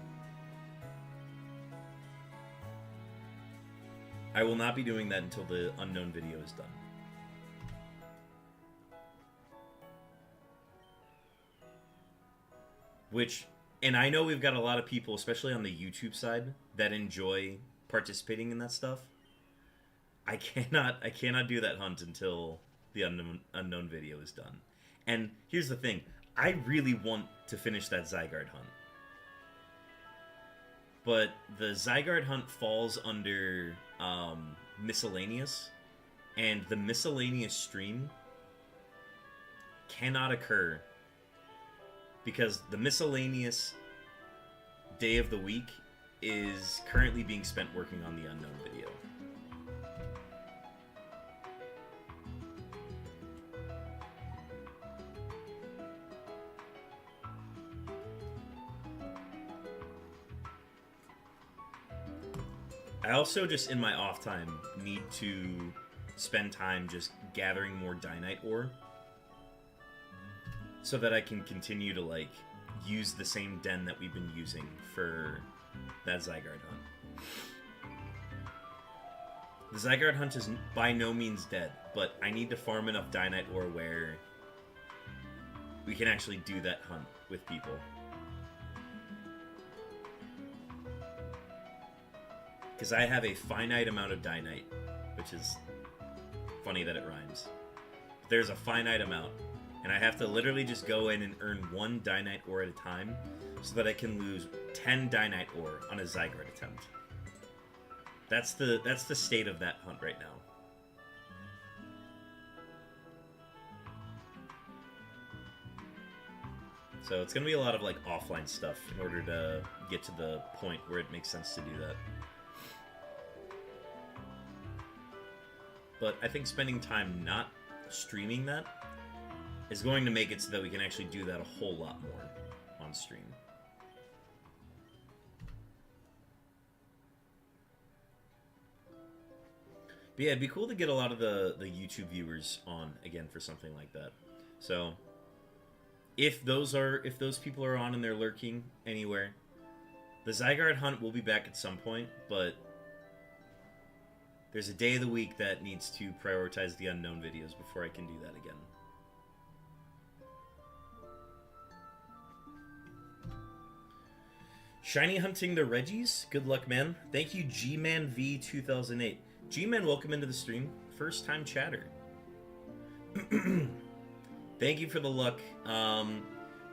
I will not be doing that until the Unknown video is done. Which, and I know we've got a lot of people, especially on the YouTube side, that enjoy participating in that stuff. I cannot do that hunt until the unknown video is done. And here's the thing, I really want to finish that Zygarde hunt. But the Zygarde hunt falls under miscellaneous, and the miscellaneous stream cannot occur because the miscellaneous day of the week is currently being spent working on the unknown video. I also just, in my off time, need to spend time just gathering more Dynite ore so that I can continue to, like, use the same den that we've been using for that Zygarde hunt. The Zygarde hunt is by no means dead, but I need to farm enough Dynite ore where we can actually do that hunt with people. Because I have a finite amount of Dynite, which is funny that it rhymes. But there's a finite amount, and I have to literally just go in and earn 1 Dynite ore at a time so that I can lose 10 Dynite ore on a Zygarde attempt. That's the state of that hunt right now. So it's going to be a lot of, like, offline stuff in order to get to the point where it makes sense to do that. But I think spending time not streaming that is going to make it so that we can actually do that a whole lot more on stream. But yeah, it'd be cool to get a lot of the YouTube viewers on again for something like that. So if those people are on and they're lurking anywhere, The Zygarde hunt will be back at some point, but there's a day of the week that needs to prioritize the unknown videos before I can do that again. Shiny hunting the Regis? Good luck, man. Thank you, G-Man V2008. G-Man, welcome into the stream. First time chatter. Thank you for the luck.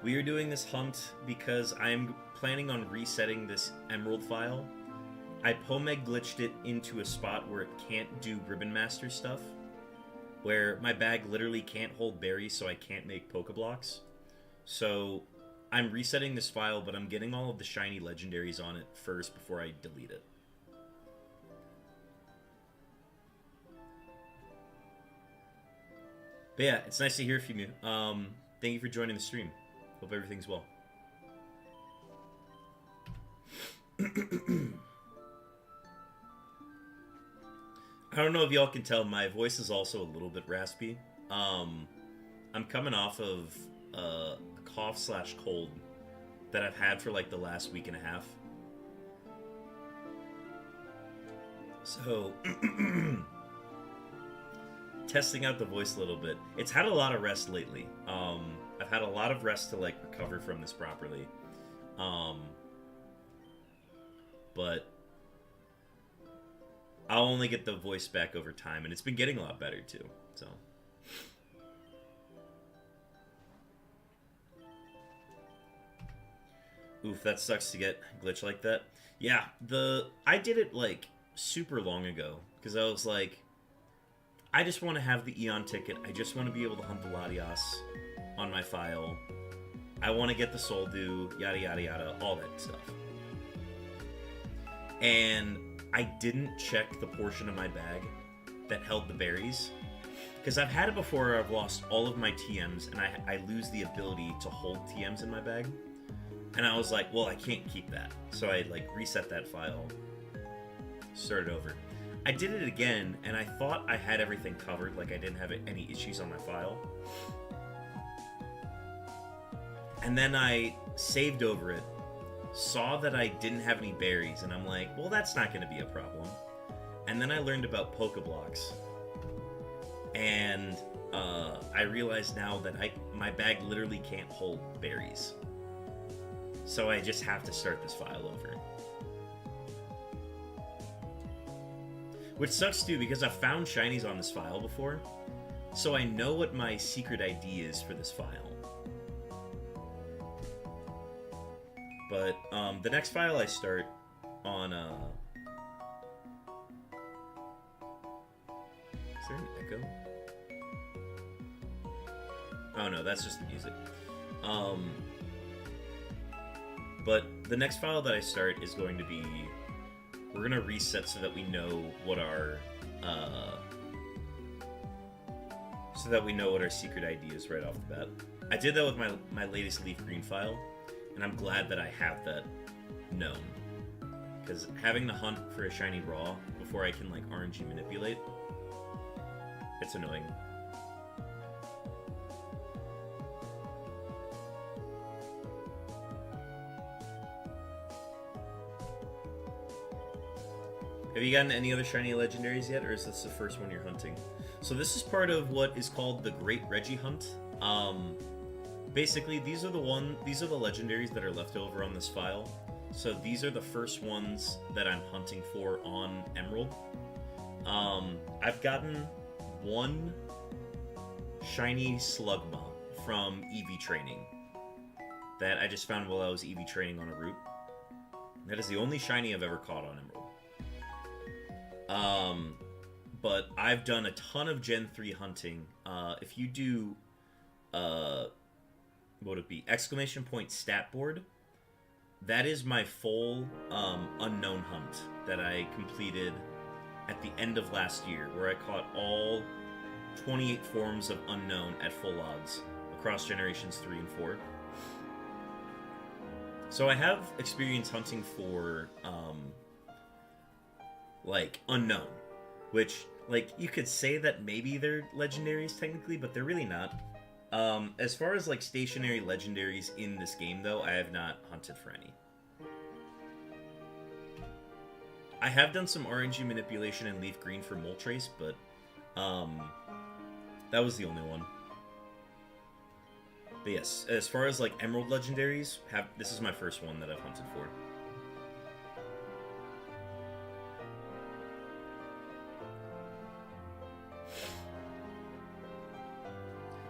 We are doing this hunt because I'm planning on resetting this Emerald file. I Pomeg glitched it into a spot where it can't do Ribbon Master stuff, where my bag literally can't hold berries, so I can't make Pokeblocks. So I'm resetting this file, but I'm getting all of the shiny legendaries on it first before I delete it. But yeah, it's nice to hear from you. Thank you for joining the stream. Hope everything's well. I don't know if y'all can tell, my voice is also a little bit raspy. I'm coming off of a cough/cold that I've had for like the last week and a half. So, testing out the voice a little bit. It's had a lot of rest lately. I've had a lot of rest to like recover from this properly. But I'll only get the voice back over time, and it's been getting a lot better too. So. Oof, that sucks to get a glitch like that. Yeah, I did it like super long ago because I was like, I just want to have the Eon ticket. I just want to be able to hunt the Latias on my file. I want to get the Soul Dew, yada yada yada, all that stuff. And I didn't check the portion of my bag that held the berries. Because I've had it before where I've lost all of my TMs and I lose the ability to hold TMs in my bag. And I was like, well, I can't keep that. So I like reset that file, started over. I did it again, and I thought I had everything covered, like I didn't have any issues on my file. And then I saved over it, saw that I didn't have any berries, and I'm like, well, that's not going to be a problem. And then I learned about Pokeblocks, and I realized now that my bag literally can't hold berries. So I just have to start this file over. Which sucks too, because I've found shinies on this file before, so I know what my secret ID is for this file. But the next file I start on, is there an echo? Oh no, that's just the music. But the next file that I start is going to be, we're gonna reset so that we know what our secret ID is right off the bat. I did that with my latest Leaf Green file, and I'm glad that I have that known. Because having to hunt for a shiny raw before I can like RNG manipulate, it's annoying. Have you gotten any other shiny legendaries yet, or is this the first one you're hunting? So this is part of what is called the Great REGI Hunt. Basically, these are the legendaries that are left over on this file. So these are the first ones that I'm hunting for on Emerald. I've gotten one shiny Slugma from EV training that I just found while I was EV training on a route. That is the only shiny I've ever caught on Emerald. But I've done a ton of Gen 3 hunting. If you do, what would it be? Exclamation point stat board. That is my full unknown hunt that I completed at the end of last year, where I caught all 28 forms of unknown at full odds across generations 3 and 4. So I have experience hunting for, like, unknown, which, like, you could say that maybe they're legendaries technically, but they're really not. As far as, like, stationary legendaries in this game, though, I have not hunted for any. I have done some RNG manipulation in Leaf Green for Moltres, but that was the only one. But yes, as far as like Emerald Legendaries, this is my first one that I've hunted for.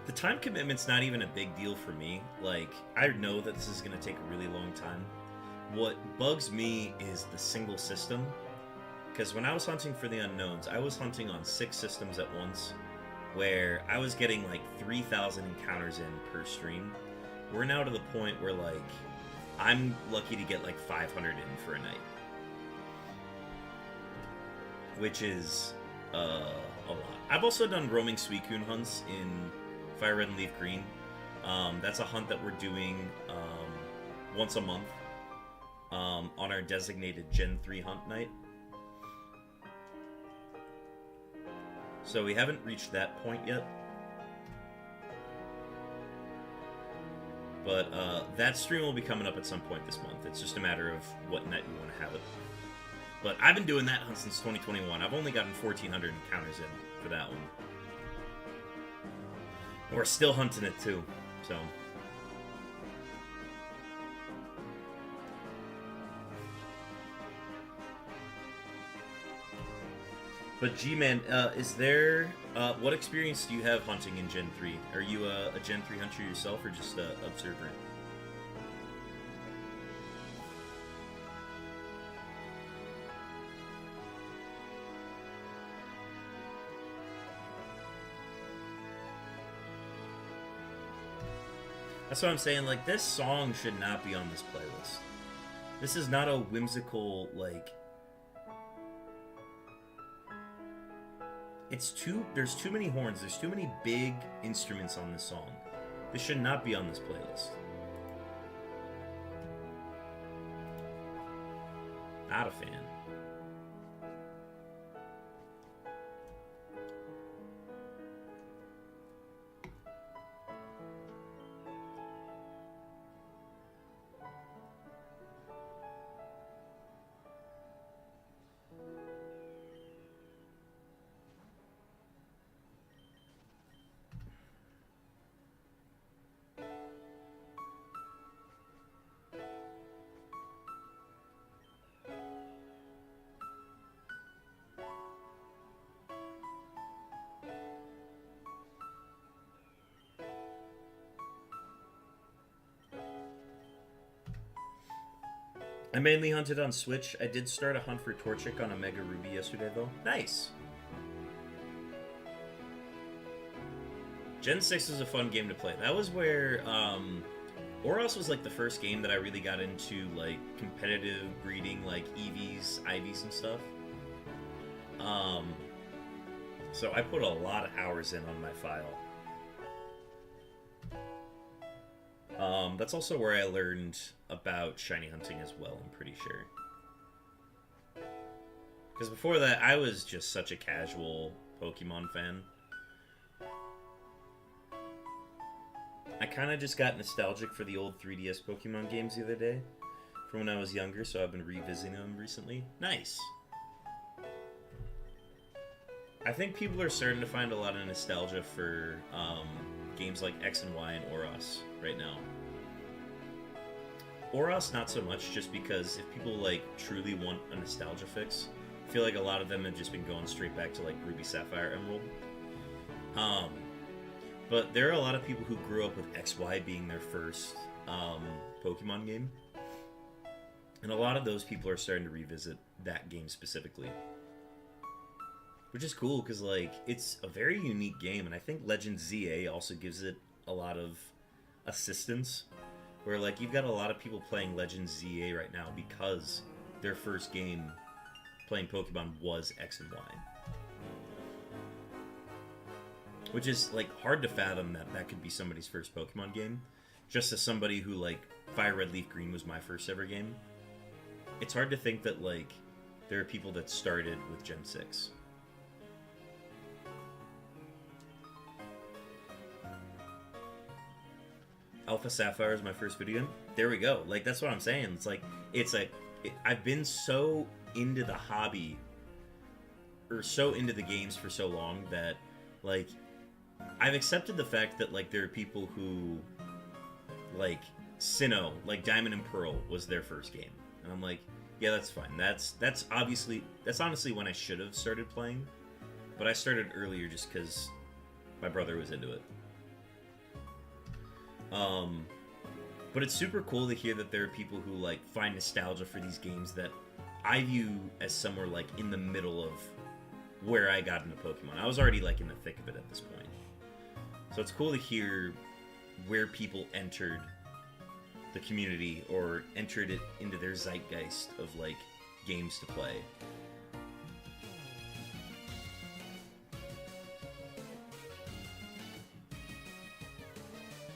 The time commitment's not even a big deal for me. Like, I know that this is going to take a really long time. What bugs me is the single system. Because when I was hunting for the unknowns, I was hunting on 6 systems at once, where I was getting like 3,000 encounters in per stream. We're now to the point where like I'm lucky to get like 500 in for a night, which is a lot. I've also done roaming Suicune hunts in Fire Red and Leaf Green. That's a hunt that we're doing once a month on our designated Gen 3 hunt night. So we haven't reached that point yet. But that stream will be coming up at some point this month. It's just a matter of what night we want to have it. But I've been doing that hunt since 2021. I've only gotten 1,400 encounters in for that one. We're still hunting it too, so. But G-Man, is there, what experience do you have hunting in Gen 3? Are you a Gen 3 hunter yourself, or just an observer? That's what I'm saying, like, this song should not be on this playlist. This is not a whimsical, like... There's too many horns, there's too many big instruments on this song. This should not be on this playlist. Not a fan. I mainly hunted on Switch. I did start a hunt for Torchic on a Mega Ruby yesterday, though. Nice! Gen 6 was a fun game to play. That was where, Oros was, like, the first game that I really got into, like, competitive breeding, like, EVs, IVs, and stuff. So I put a lot of hours in on my file. That's also where I learned about shiny hunting as well, I'm pretty sure. Because before that, I was just such a casual Pokemon fan. I kind of just got nostalgic for the old 3DS Pokemon games the other day, from when I was younger, so I've been revisiting them recently. Nice! I think people are starting to find a lot of nostalgia for games like X and Y and Oros right now. Oros, not so much, just because if people, like, truly want a nostalgia fix, I feel like a lot of them have just been going straight back to, like, Ruby, Sapphire, Emerald. But there are a lot of people who grew up with XY being their first Pokemon game. And a lot of those people are starting to revisit that game specifically. Which is cool, because, like, it's a very unique game, and I think Legend ZA also gives it a lot of assistance. Where, like, you've got a lot of people playing Legend ZA right now because their first game playing Pokemon was X and Y. Which is, like, hard to fathom that that could be somebody's first Pokemon game. Just as somebody who, like, Fire Red Leaf Green was my first ever game. It's hard to think that, like, there are people that started with Gen 6. Alpha Sapphire is my first video game. There we go. Like, that's what I'm saying. It's like, I've been so into the hobby or so into the games for so long that, like, I've accepted the fact that, like, there are people who, like, Sinnoh, like Diamond and Pearl was their first game. And I'm like, yeah, that's fine. That's honestly when I should have started playing. But I started earlier just because my brother was into it. But it's super cool to hear that there are people who, like, find nostalgia for these games that I view as somewhere, like, in the middle of where I got into Pokemon. I was already, like, in the thick of it at this point. So it's cool to hear where people entered the community or entered it into their zeitgeist of, like, games to play.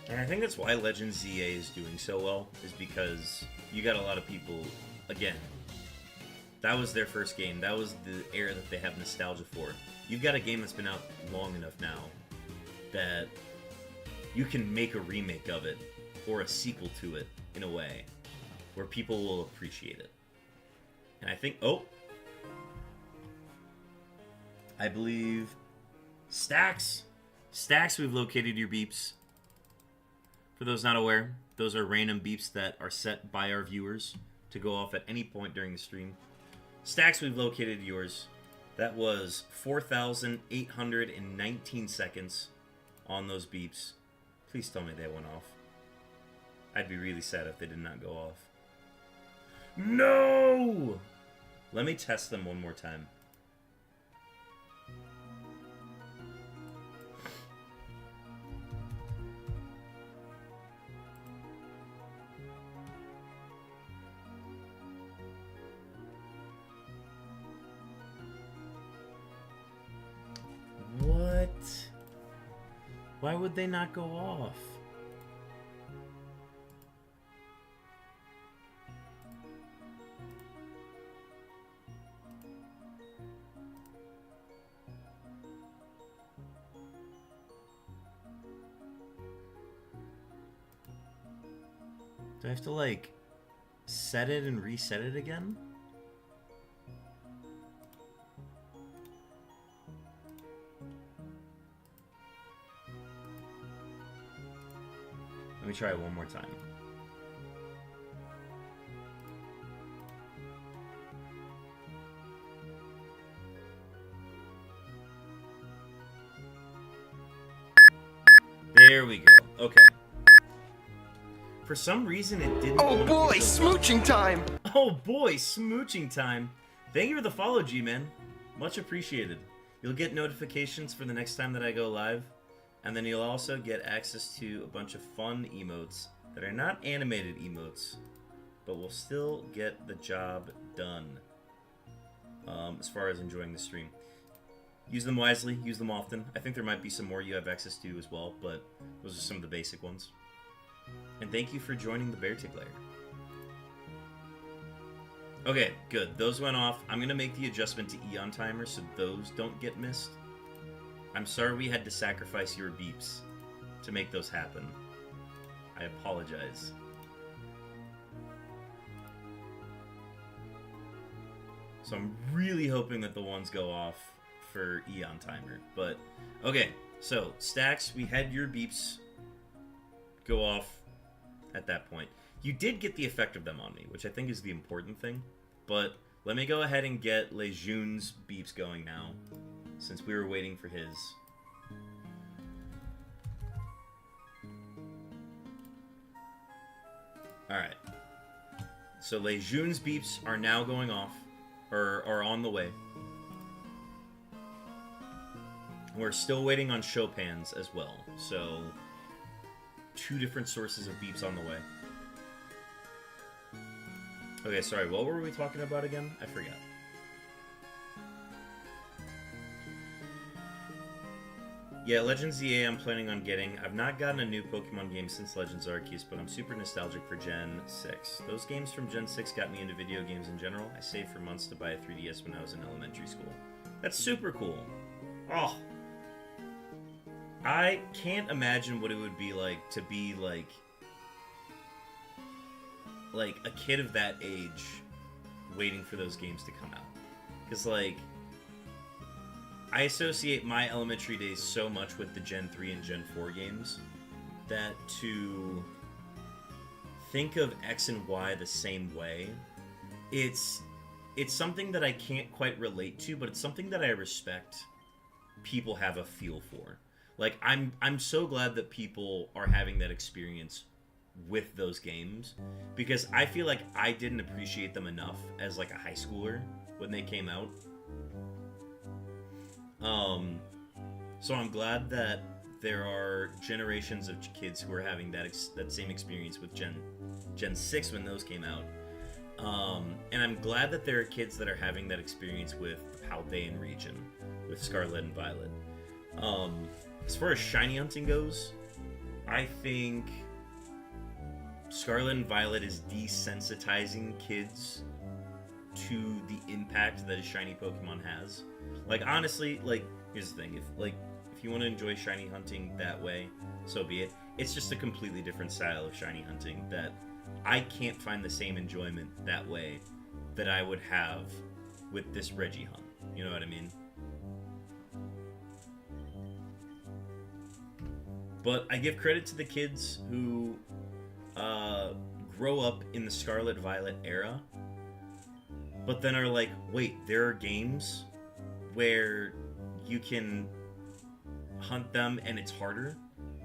And I think that's why Legends ZA is doing so well, is because you got a lot of people, again, that was their first game. That was the era that they have nostalgia for. You've got a game that's been out long enough now that you can make a remake of it or a sequel to it in a way where people will appreciate it. And I think, I believe Stacks, we've located your beeps. For those not aware, those are random beeps that are set by our viewers to go off at any point during the stream. Stacks, we've located yours. That was 4,819 seconds on those beeps. Please tell me they went off. I'd be really sad if they did not go off. No! Let me test them one more time. What? Why would they not go off? Do I have to, like, set it and reset it again? Let me try it one more time. There we go. Okay. For some reason, it didn't. Oh boy, smooching time! Oh boy, smooching time. Thank you for the follow, G-Man. Much appreciated. You'll get notifications for the next time that I go live. And then you'll also get access to a bunch of fun emotes that are not animated emotes, but will still get the job done as far as enjoying the stream. Use them wisely, use them often. I think there might be some more you have access to as well, but those are some of the basic ones. And thank you for joining the Bear Tick Lair. Okay, good. Those went off. I'm going to make the adjustment to Eon Timer so those don't get missed. I'm sorry we had to sacrifice your beeps to make those happen. I apologize. So I'm really hoping that the ones go off for Eon Timer. But, okay. So, Stacks, we had your beeps go off at that point. You did get the effect of them on me, which I think is the important thing. But let me go ahead and get Lejun's beeps going now, since we were waiting for his. Alright. So Lejun's beeps are now going off, or are on the way. We're still waiting on Chopin's as well, so 2 different sources of beeps on the way. Okay, sorry, what were we talking about again? I forgot. Yeah, Legends ZA I'm planning on getting. I've not gotten a new Pokemon game since Legends Arceus, but I'm super nostalgic for Gen 6. Those games from Gen 6 got me into video games in general. I saved for months to buy a 3DS when I was in elementary school. That's super cool. Oh! I can't imagine what it would be like to be, like a kid of that age waiting for those games to come out. Because, like, I associate my elementary days so much with the Gen 3 and Gen 4 games that to think of X and Y the same way, it's something that I can't quite relate to, but it's something that I respect people have a feel for. Like, I'm so glad that people are having that experience with those games, because I feel like I didn't appreciate them enough as like a high schooler when they came out. So I'm glad that there are generations of kids who are having that same experience with Gen 6 when those came out. And I'm glad that there are kids that are having that experience with the Paldean region, with Scarlet and Violet. As far as shiny hunting goes, I think Scarlet and Violet is desensitizing kids to the impact that a shiny Pokemon has. Like, honestly, like, here's the thing. If you want to enjoy shiny hunting that way, so be it. It's just a completely different style of shiny hunting that I can't find the same enjoyment that way that I would have with this REGI hunt. You know what I mean? But I give credit to the kids who grow up in the Scarlet Violet era, but then are like, wait, there are games where you can hunt them and it's harder?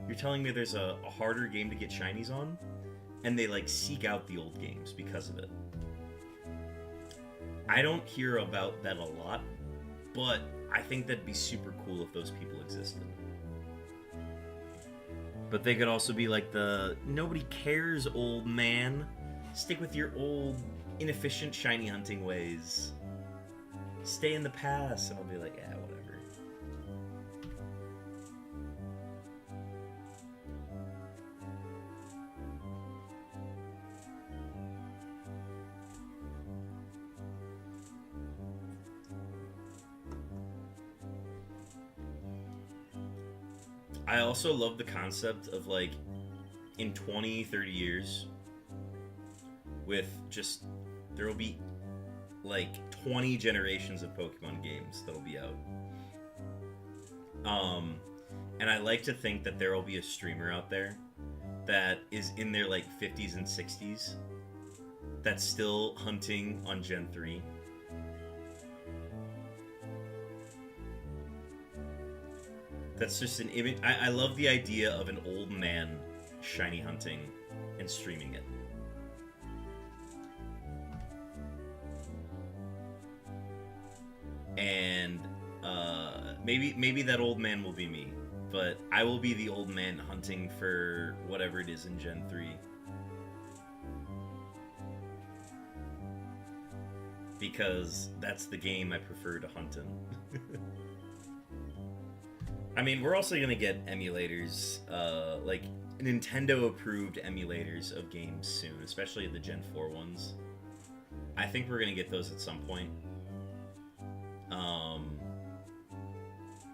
You're telling me there's a harder game to get shinies on? And they like seek out the old games because of it. I don't hear about that a lot, but I think that'd be super cool if those people existed. But they could also be like the nobody cares, old man. Stick with your old, inefficient shiny hunting ways. Stay in the past. And I'll be like, yeah, whatever. I also love the concept of, like, in 20, 30 years, with just, there will be, like, 20 generations of Pokemon games that'll be out. And I like to think that there will be a streamer out there that is in their, like, 50s and 60s that's still hunting on Gen 3. That's just an image. I love the idea of an old man shiny hunting and streaming it. And maybe that old man will be me, but I will be the old man hunting for whatever it is in Gen 3. Because that's the game I prefer to hunt in. I mean, we're also going to get emulators, like Nintendo-approved emulators of games soon, especially the Gen 4 ones. I think we're going to get those at some point.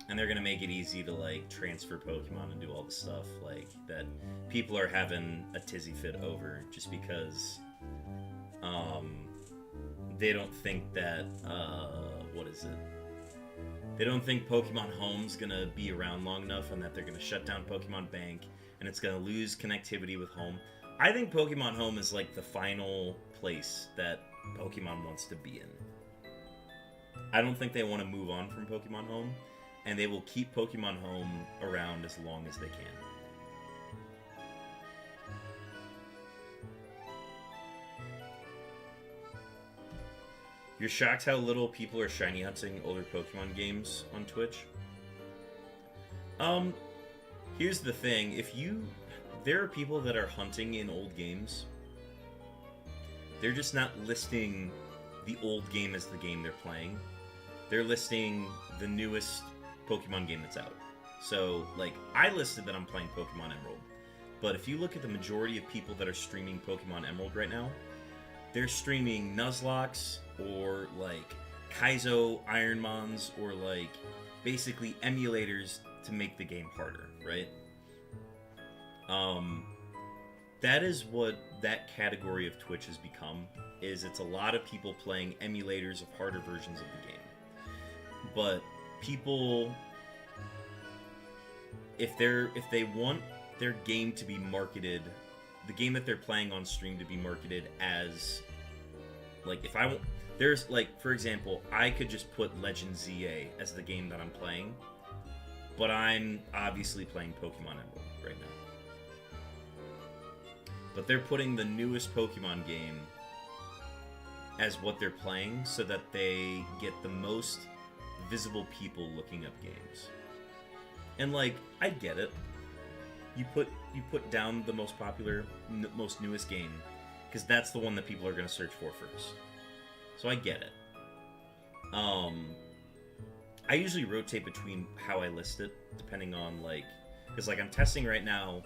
And they're going to make it easy to, like, transfer Pokemon and do all the stuff, like, that people are having a tizzy fit over just because, they don't think that, what is it? They don't think Pokemon Home's gonna be around long enough and that they're gonna shut down Pokemon Bank and it's gonna lose connectivity with Home. I think Pokemon Home is like the final place that Pokemon wants to be in. I don't think they want to move on from Pokemon Home, and they will keep Pokemon Home around as long as they can. You're shocked how little people are shiny hunting older Pokemon games on Twitch? Here's the thing. There are people that are hunting in old games. They're just not listing the old game as the game they're playing. They're listing the newest Pokemon game that's out. So, like, I listed that I'm playing Pokemon Emerald. But if you look at the majority of people that are streaming Pokemon Emerald right now, they're streaming Nuzlocke or, like, Kaizo Ironmons or, like, basically emulators to make the game harder, right? that is what that category of Twitch has become. Is it's a lot of people playing emulators of harder versions of the game. But people, if they want their game to be marketed, the game that they're playing on stream to be marketed as, like, if I want, there's, like, for example, I could just put Legend ZA as the game that I'm playing, but I'm obviously playing Pokemon Emerald right now. But they're putting the newest Pokemon game as what they're playing so that they get the most visible people looking up games. And, like, I get it. You put down the most popular, most newest game, because that's the one that people are going to search for first. So I get it. I usually rotate between how I list it, depending on, like, because, like, I'm testing right now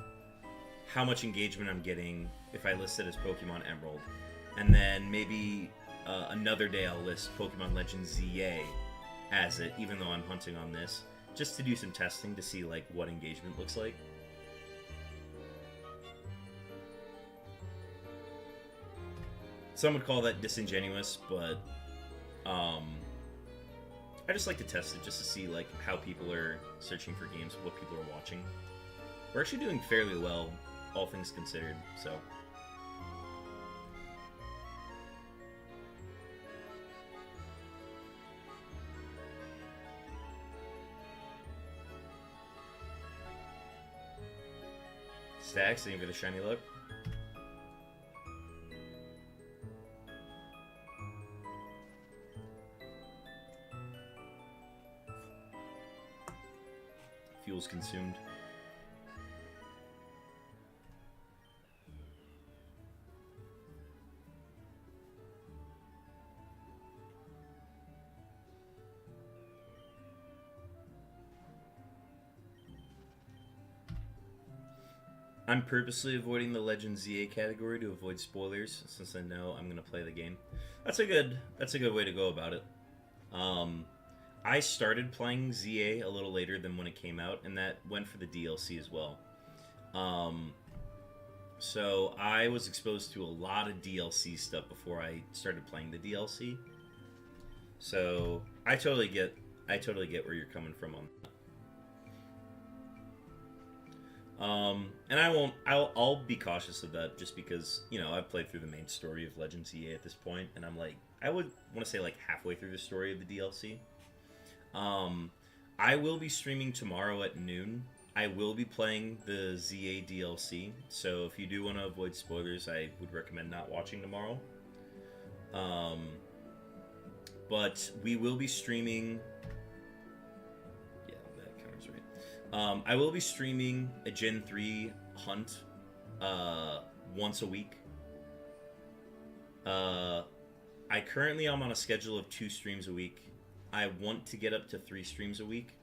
how much engagement I'm getting if I list it as Pokemon Emerald, and then maybe another day I'll list Pokemon Legends ZA as it, even though I'm hunting on this, just to do some testing to see, like, what engagement looks like. Some would call that disingenuous, but I just like to test it just to see, like, how people are searching for games, what people are watching. We're actually doing fairly well, all things considered, so. Stacks, thank you for the shiny look. Fuel's consumed. I'm purposely avoiding the Legend ZA category to avoid spoilers, since I know I'm gonna play the game. That's a good way to go about it. I started playing ZA a little later than when it came out, and that went for the DLC as well. So I was exposed to a lot of DLC stuff before I started playing the DLC. So I totally get where you're coming from on that. And I'll be cautious of that just because, you know, I've played through the main story of Legends EA at this point, and I'm like, I would want to say like halfway through the story of the DLC. I will be streaming tomorrow at noon. I will be playing the ZA DLC, so if you do want to avoid spoilers, I would recommend not watching tomorrow. But we will be streaming. Yeah, that counts, right? I will be streaming a Gen 3 hunt once a week. I currently am on a schedule of 2 streams a week. I want to get up to 3 streams a week,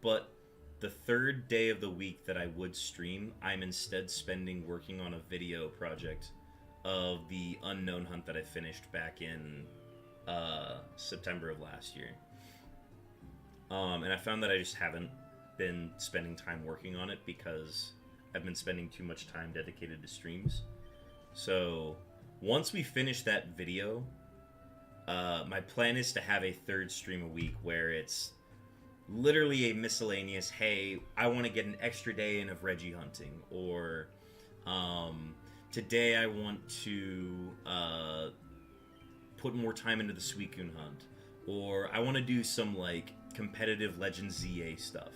but the third day of the week that I would stream, I'm instead spending working on a video project of the unknown hunt that I finished back in September of last year. And I found that I just haven't been spending time working on it because I've been spending too much time dedicated to streams. So once we finish that video, my plan is to have a 3rd stream a week where it's literally a miscellaneous, hey, I want to get an extra day in of REGI hunting, or today I want to put more time into the Suicune hunt, or I want to do some like competitive Legends ZA stuff.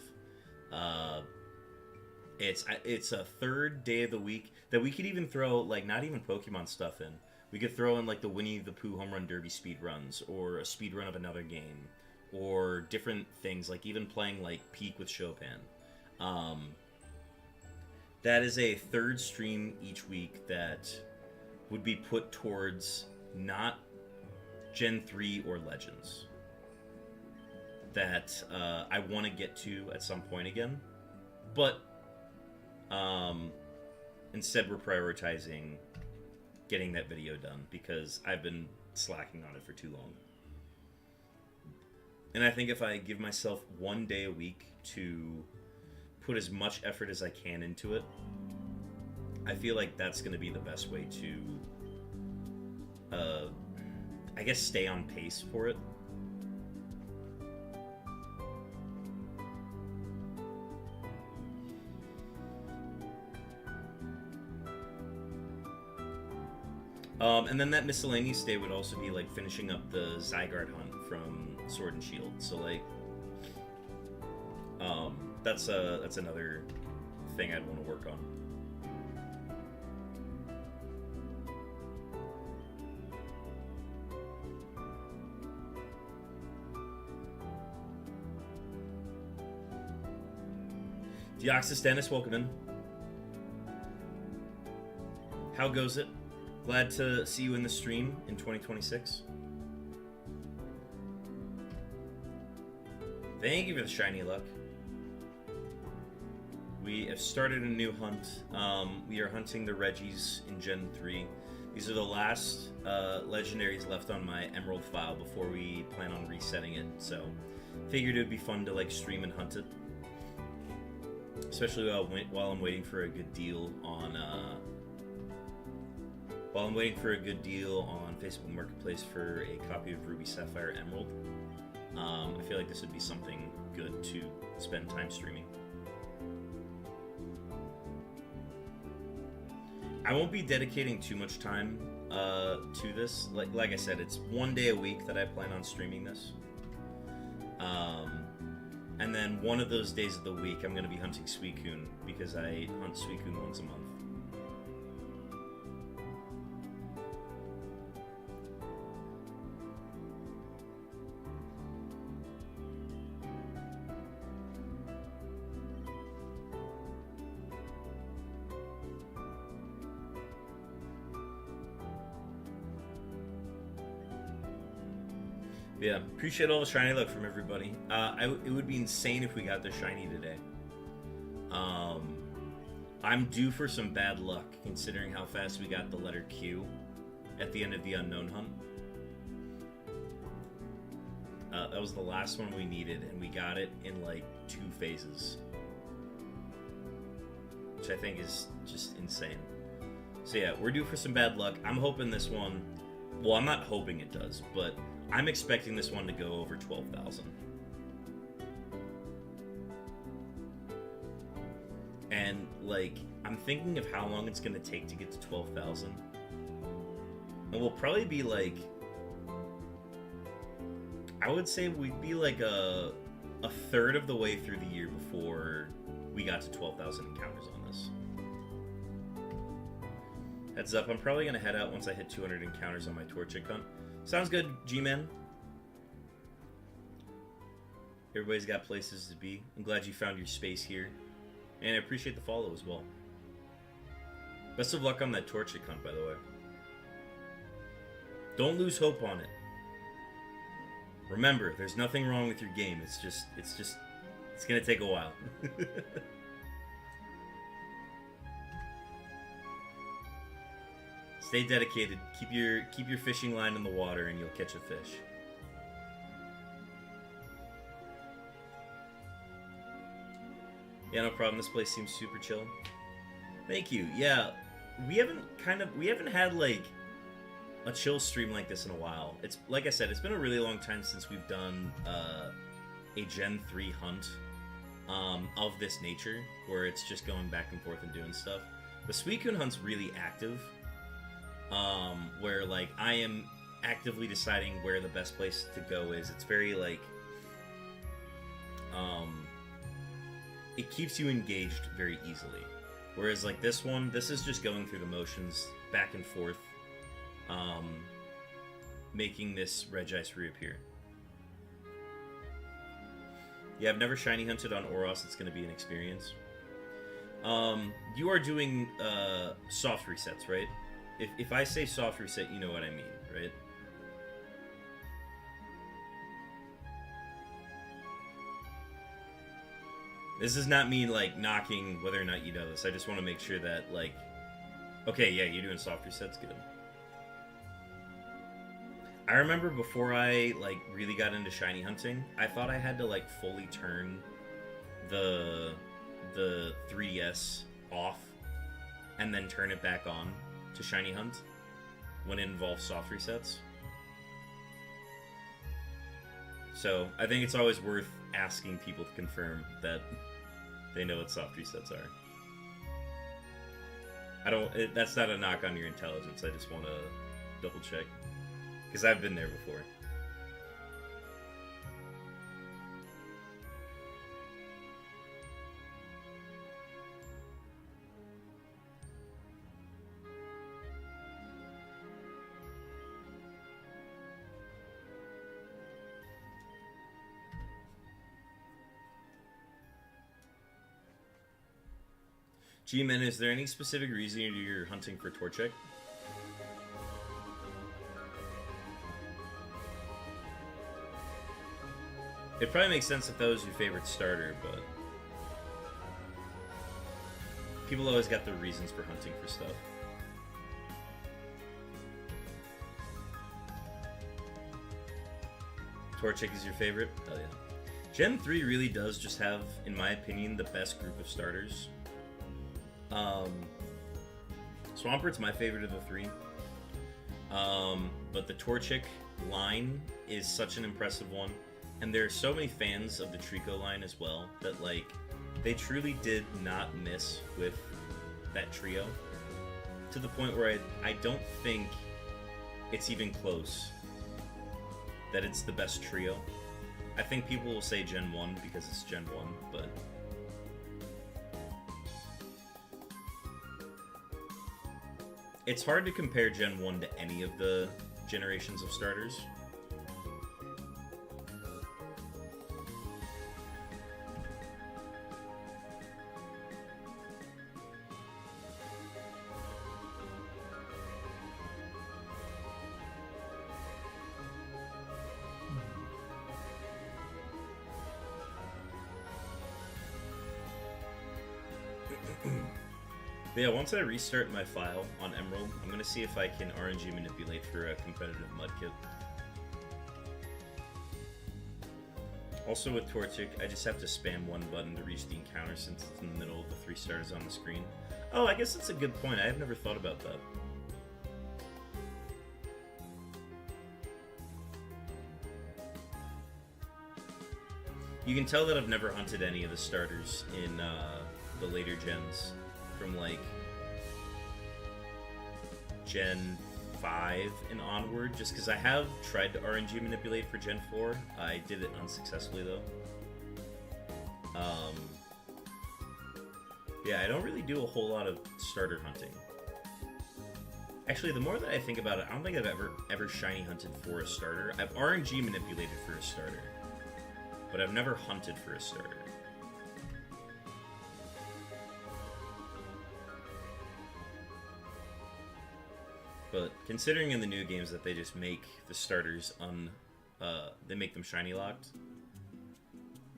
It's a 3rd day of the week that we could even throw like not even Pokemon stuff in. We could throw in like the Winnie the Pooh Home Run Derby speed runs, or a speed run of another game, or different things, like even playing like Peak with Chopin. That is a 3rd stream each week that would be put towards not Gen 3 or Legends. That I want to get to at some point again. But instead we're prioritizing getting that video done because I've been slacking on it for too long. And I think if I give myself 1 day a week to put as much effort as I can into it, I feel like that's going to be the best way to, I guess, stay on pace for it. And then that miscellaneous day would also be like finishing up the Zygarde hunt from Sword and Shield. So like, that's another thing I'd want to work on. Deoxys Dennis, welcome in. How goes it? Glad to see you in the stream in 2026. Thank you for the shiny luck. We have started a new hunt. We are hunting the Regis in Gen 3. These are the last legendaries left on my Emerald file before we plan on resetting it. So, figured it would be fun to like stream and hunt it. Especially while I'm waiting for a good deal on Facebook Marketplace for a copy of Ruby Sapphire Emerald. I feel like this would be something good to spend time streaming. I won't be dedicating too much time to this. Like I said, it's one day a week that I plan on streaming this. And then one of those days of the week, I'm going to be hunting Suicune, because I hunt Suicune once a month. Yeah, appreciate all the shiny luck from everybody. It would be insane if we got the shiny today. I'm due for some bad luck, considering how fast we got the letter Q at the end of the Unknown hunt. That was the last one we needed, and we got it in like 2 phases. Which I think is just insane. So yeah, we're due for some bad luck. I'm hoping this one... Well, I'm not hoping it does, but I'm expecting this one to go over 12,000. And, like, I'm thinking of how long it's going to take to get to 12,000. And we'll probably be, like... I would say we'd be, like, a third of the way through the year before we got to 12,000 encounters on this. Heads up, I'm probably going to head out once I hit 200 encounters on my Torchic hunt. Sounds good, G-Man. Everybody's got places to be. I'm glad you found your space here. And I appreciate the follow as well. Best of luck on that Torchic hunt, by the way. Don't lose hope on it. Remember, there's nothing wrong with your game. It's going to take a while. Stay dedicated. Keep your fishing line in the water, and you'll catch a fish. Yeah, no problem. This place seems super chill. Thank you. Yeah, we haven't had like a chill stream like this in a while. It's like I said, it's been a really long time since we've done a Gen 3 hunt of this nature, where it's just going back and forth and doing stuff. The Suicune hunt's really active. Where like I am actively deciding where the best place to go is. It's very like it keeps you engaged very easily. Whereas like this is just going through the motions back and forth, making this Regis reappear. Yeah, I've never shiny hunted on Oros. It's going to be an experience. You are doing soft resets, right? If I say soft reset, you know what I mean, right? This does not mean, like, knocking whether or not you know this. I just want to make sure that, like... Okay, yeah, you're doing soft resets, good. I remember before I, like, really got into shiny hunting, I thought I had to, like, fully turn the 3DS off and then turn it back on to shiny hunt when it involves soft resets. So I think it's always worth asking people to confirm that they know what soft resets are. That's not a knock on your intelligence. I just want to double check because I've been there before. G-Men, is there any specific reason you're hunting for Torchic? It probably makes sense if that was your favorite starter, but people always got their reasons for hunting for stuff. Torchic is your favorite? Hell yeah. Gen 3 really does just have, in my opinion, the best group of starters. Swampert's my favorite of the three. But the Torchic line is such an impressive one. And there are so many fans of the Trico line as well that, like, they truly did not miss with that trio. To the point where I don't think it's even close that it's the best trio. I think people will say Gen 1 because it's Gen 1, but it's hard to compare Gen 1 to any of the generations of starters. But yeah, once I restart my file on Emerald, I'm going to see if I can RNG manipulate for a competitive Mudkip. Also with Torchic, I just have to spam one button to reach the encounter since it's in the middle of the 3 stars on the screen. Oh, I guess that's a good point. I have never thought about that. You can tell that I've never hunted any of the starters in the later gens. From like Gen 5 and onward, just because I have tried to RNG manipulate for Gen 4. I did it unsuccessfully though. Yeah, I don't really do a whole lot of starter hunting. Actually, the more that I think about it, I don't think I've ever shiny hunted for a starter. I've RNG manipulated for a starter, but I've never hunted for a starter. But considering in the new games that they just make the starters they make them shiny locked,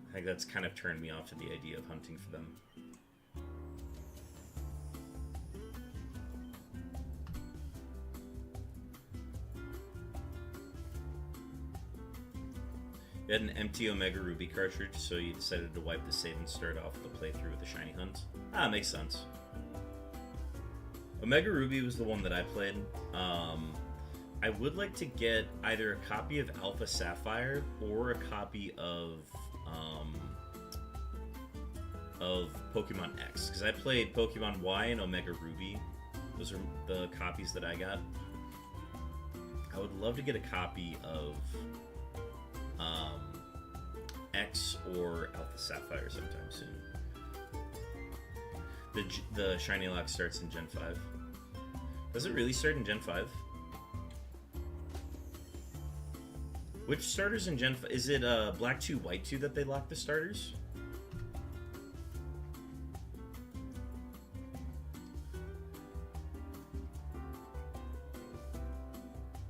I think that's kind of turned me off to the idea of hunting for them. You had an empty Omega Ruby cartridge, so you decided to wipe the save and start off the playthrough with a shiny hunt. Ah, makes sense. Omega Ruby was the one that I played. I would like to get either a copy of Alpha Sapphire or a copy of Pokemon X, because I played Pokemon Y and Omega Ruby. Those are the copies that I got. I would love to get a copy of X or Alpha Sapphire sometime soon. The Shiny Lock starts in Gen 5. Does it really start in Gen 5? Which starters in Gen 5? Is it Black 2, White 2 that they lock the starters?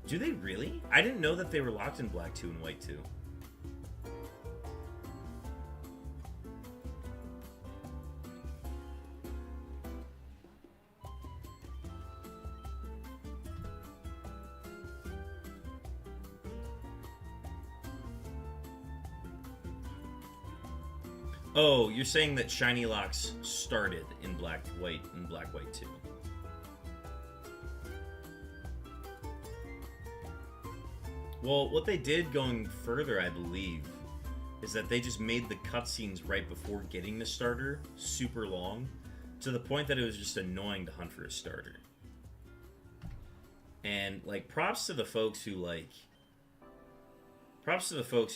Do they really? I didn't know that they were locked in Black 2 and White 2. Oh, you're saying that shiny locks started in Black White and Black White 2. Well, what they did going further, I believe, is that they just made the cutscenes right before getting the starter super long, to the point that it was just annoying to hunt for a starter. And, like, props to the folks who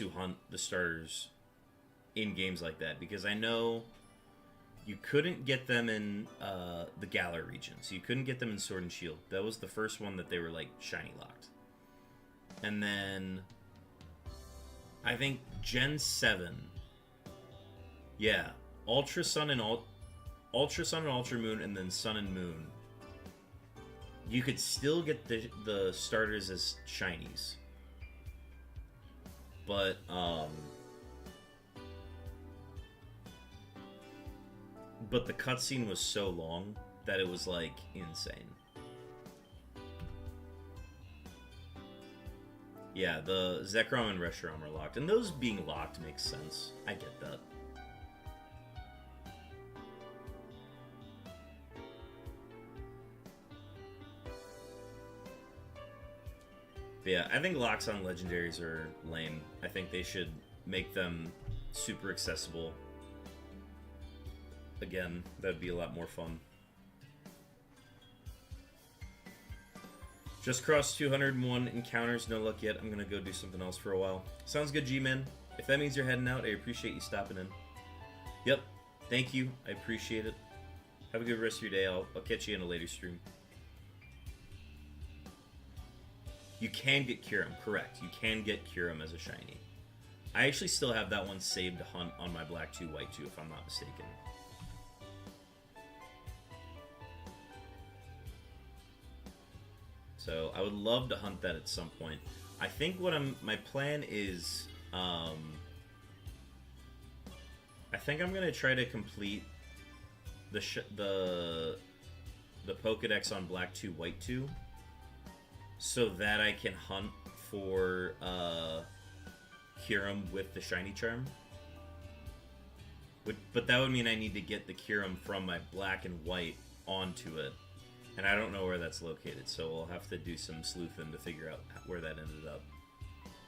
hunt the starters in games like that, because I know you couldn't get them in the Galar regions. You couldn't get them in Sword and Shield. That was the first one that they were, like, shiny locked. And then I think Gen 7. Yeah. Ultra Sun and Ultra Moon, and then Sun and Moon. You could still get the starters as shinies. But the cutscene was so long that it was like insane. Yeah, the Zekrom and Reshiram are locked. And those being locked makes sense. I get that. But yeah, I think locks on legendaries are lame. I think they should make them super accessible. Again, that'd be a lot more fun. Just crossed 201 encounters, no luck yet. I'm gonna go do something else for a while. Sounds good, G-Man. If that means you're heading out, I appreciate you stopping in. Yep, thank you. I appreciate it. Have a good rest of your day. I'll catch you in a later stream. You can get Kyurem, correct. You can get Kyurem as a shiny. I actually still have that one saved to hunt on my Black 2, White 2, if I'm not mistaken. So I would love to hunt that at some point. I think my plan is, I think I'm gonna try to complete the Pokedex on Black 2, White 2, so that I can hunt for Kyurem with the shiny charm. But that would mean I need to get the Kyurem from my Black and White onto it. And I don't know where that's located, so we'll have to do some sleuthing to figure out where that ended up.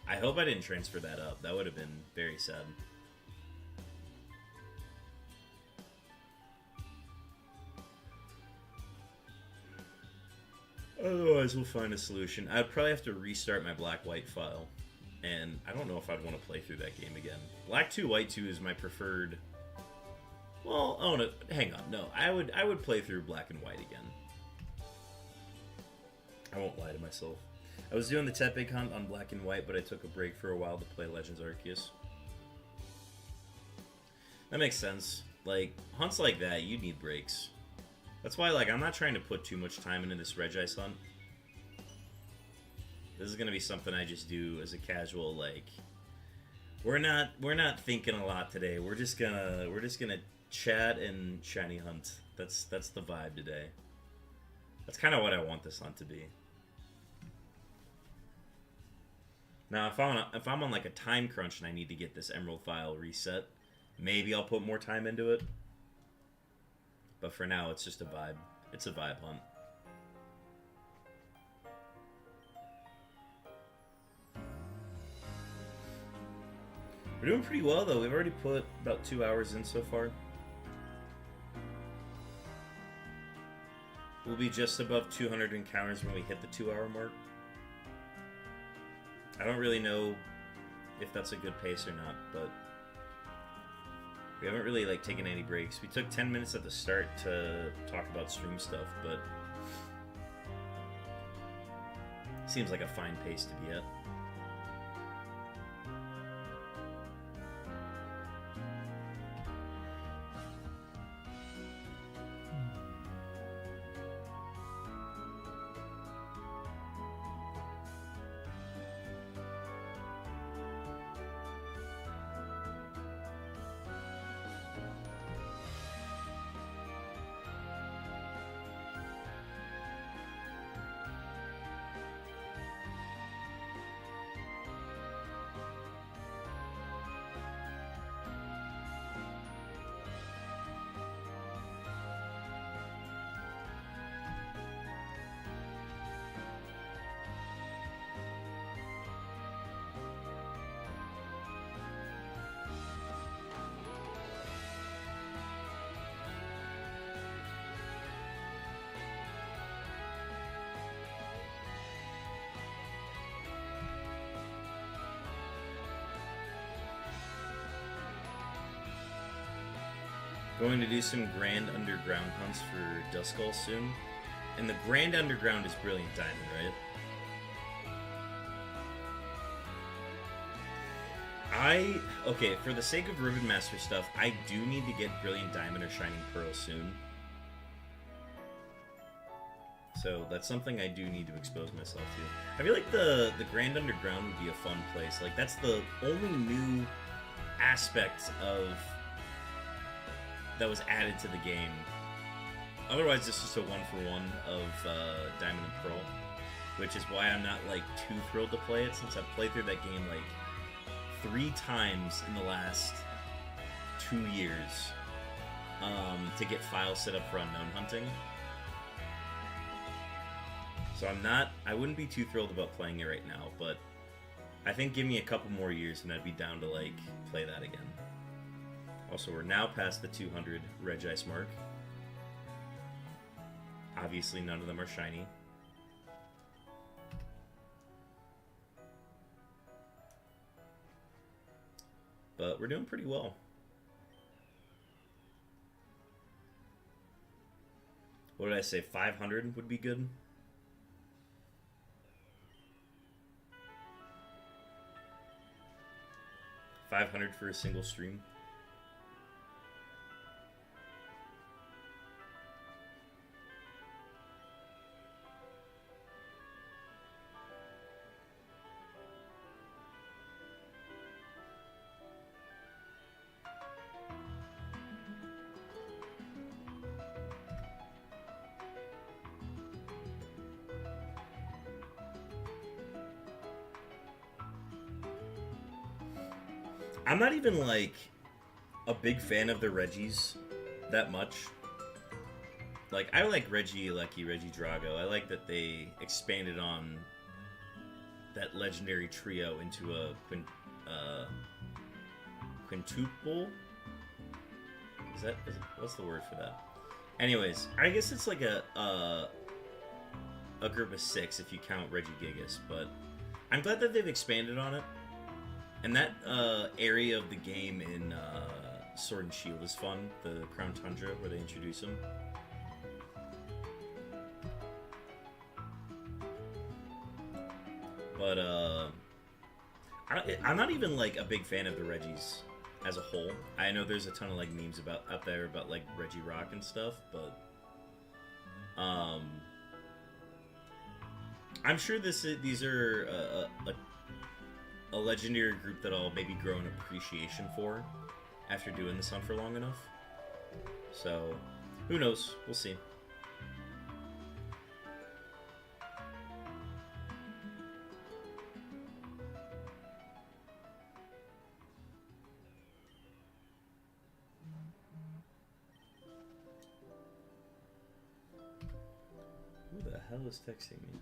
I hope I didn't transfer that up. That would have been very sad. Otherwise, we'll find a solution. I'd probably have to restart my Black-White file. And I don't know if I'd want to play through that game again. Black 2, White 2 is my preferred... Well, oh no, hang on. No, I would play through Black and White again. I won't lie to myself. I was doing the Tepig hunt on Black and White, but I took a break for a while to play Legends Arceus. That makes sense. Like, hunts like that, you need breaks. That's why, like, I'm not trying to put too much time into this REGI hunt. This is gonna be something I just do as a casual, like, we're not thinking a lot today. We're just gonna chat and shiny hunt. That's the vibe today. That's kind of what I want this hunt to be. Now, if I'm on like a time crunch and I need to get this Emerald file reset, maybe I'll put more time into it. But for now, it's just a vibe. It's a vibe hunt. We're doing pretty well, though. We've already put about 2 hours in so far. We'll be just above 200 encounters when we hit the 2-hour mark. I don't really know if that's a good pace or not, but we haven't really like taken any breaks. We took 10 minutes at the start to talk about stream stuff, but seems like a fine pace to be at. Going to do some Grand Underground hunts for Duskull soon. And the Grand Underground is Brilliant Diamond, right? Okay, for the sake of Ribbon Master stuff, I do need to get Brilliant Diamond or Shining Pearl soon. So that's something I do need to expose myself to. I feel like the Grand Underground would be a fun place. Like, that's the only new aspect that was added to the game. Otherwise, it's just a one-for-one of Diamond and Pearl, which is why I'm not, like, too thrilled to play it, since I've played through that game, like, 3 times in the last 2 years to get files set up for unknown hunting. So I wouldn't be too thrilled about playing it right now, but I think give me a couple more years and I'd be down to, like, play that again. Also, we're now past the 200 Regice mark. Obviously, none of them are shiny. But we're doing pretty well. What did I say? 500 would be good? $500 for a single stream. I'm not even, like, a big fan of the Regis that much. Like, I like Regieleki, Regidrago. I like that they expanded on that legendary trio into a quintuple? What's the word for that? Anyways, I guess it's like a group of 6 if you count Regigigas, but I'm glad that they've expanded on it. And that area of the game in Sword and Shield is fun, the Crown Tundra, where they introduce him. But I'm not even, like, a big fan of the Regis as a whole. I know there's a ton of, like, memes out there about, like, Regirock and stuff, but I'm sure these are a legendary group that I'll maybe grow an appreciation for after doing this hunt for long enough. So, who knows? We'll see. Who the hell is texting me?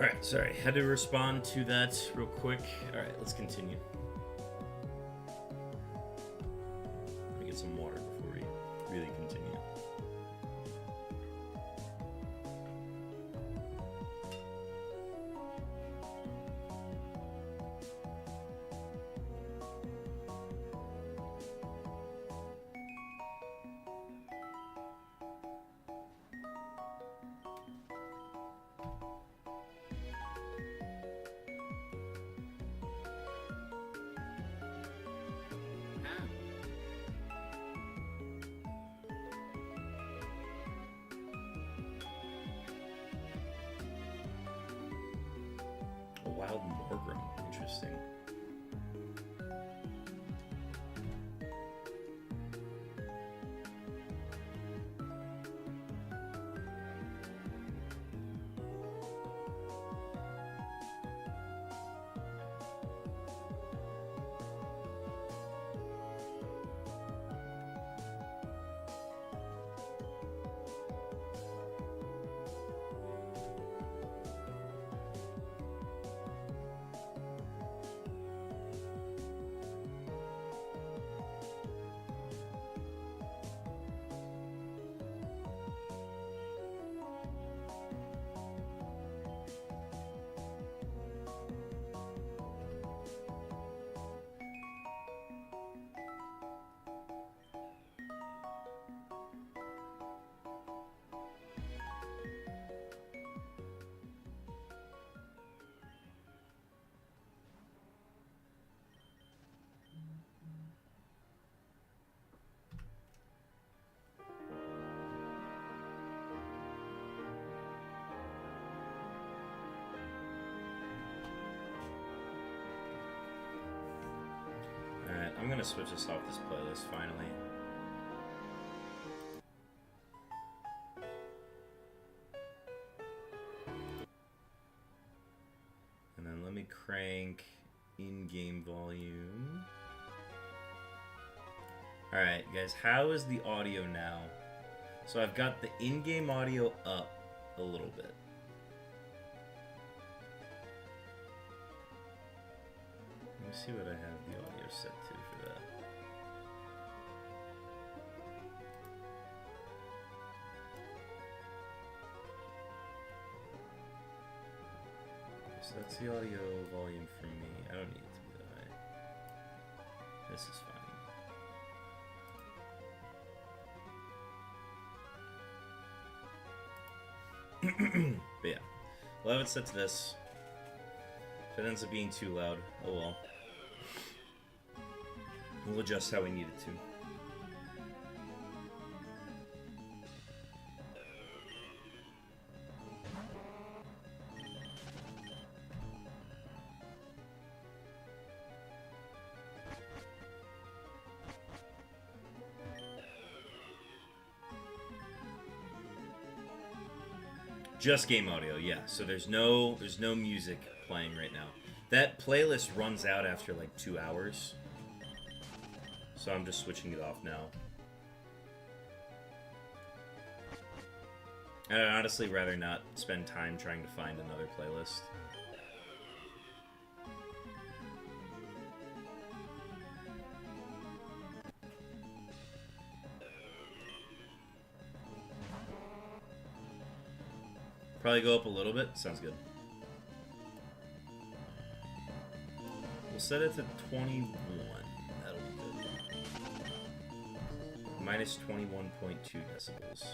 Alright, sorry. Had to respond to that real quick. Alright, let's continue. Let me get some water before we really continue. A wild Morgrim. Interesting. I'm gonna switch this off this playlist finally. And then let me crank in-game volume. Alright guys, how is the audio now? So I've got the in-game audio up a little bit. Let me see what I have the audio set to for that. So that's the audio volume for me. I don't need it to be that high. This is fine. But yeah, we'll have it set to this. If it ends up being too loud, oh well. We'll adjust how we need it to. Just game audio, yeah. So there's no music playing right now. That playlist runs out after like 2 hours. So I'm just switching it off now. And I'd honestly rather not spend time trying to find another playlist. Probably go up a little bit. Sounds good. We'll set it to 21. That'll be good. Minus 21.2 decibels.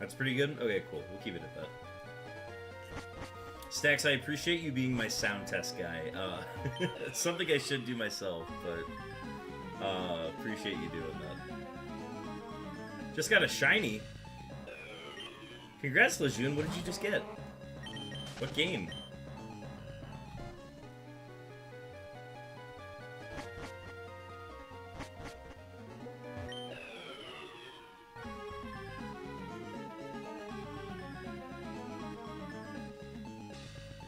That's pretty good? Okay, cool. We'll keep it at that. Stacks, I appreciate you being my sound test guy. It's something I should do myself, but appreciate you doing that. Just got a shiny. Congrats, Lejeune. What did you just get? What game?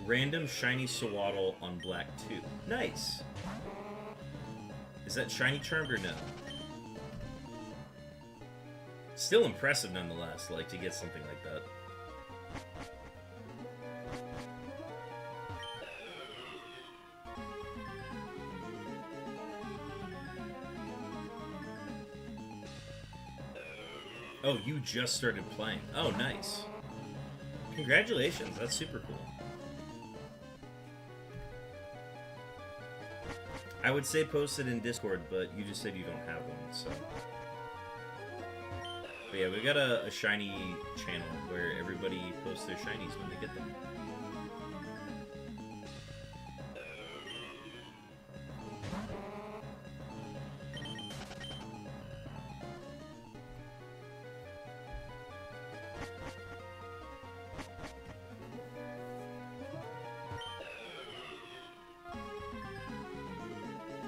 Random shiny Swaddle on black 2. Nice. Is that shiny charmed or no? Still impressive nonetheless, like, to get something like that. Oh, you just started playing. Oh, nice. Congratulations, that's super cool. I would say post it in Discord, but you just said you don't have one, so... But yeah, we got a shiny channel where everybody posts their shinies when they get them.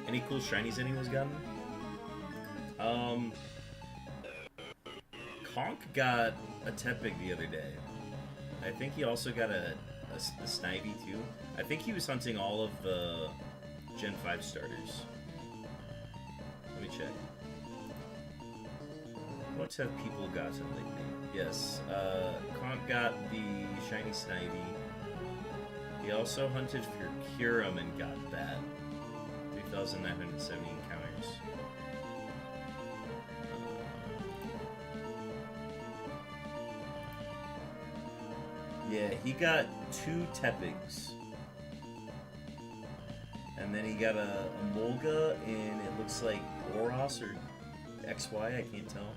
Any cool shinies anyone's gotten? Conk got a Tepig the other day. I think he also got a Snivy too. I think he was hunting all of the Gen 5 starters. Let me check. What have people gotten lately? Yes, Conk got the shiny Snivy. He also hunted for Kyurem and got that. 3,970 encounters. Yeah, he got 2 Tepigs. And then he got a Molga in, it looks like Oros or XY, I can't tell.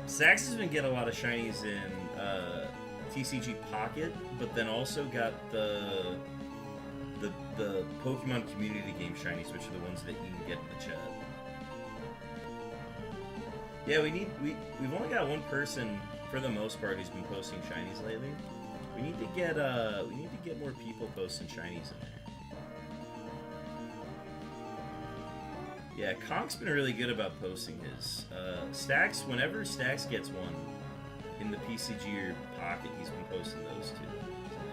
Sax has been getting a lot of shinies in TCG Pocket, but then also got the Pokemon community game shinies, which are the ones that you can get in the chat. Yeah, we've only got one person for the most part who's been posting shinies lately. We need to get more people posting shinies in there. Yeah, Conk's been really good about posting his. Stax, whenever Stax gets one in the PCG or Pocket, he's been posting those too.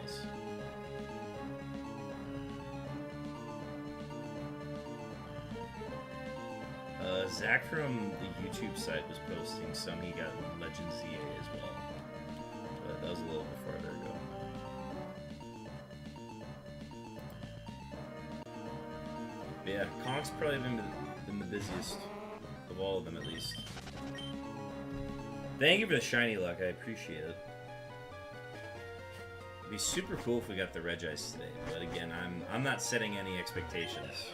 It's nice. Zach from the YouTube site was posting some he got in Legends ZA as well. But that was a little bit farther ago. But yeah, Conk's probably been the busiest of all of them, at least. Thank you for the shiny luck, I appreciate it. It'd be super cool if we got the REGIs today, but again, I'm not setting any expectations.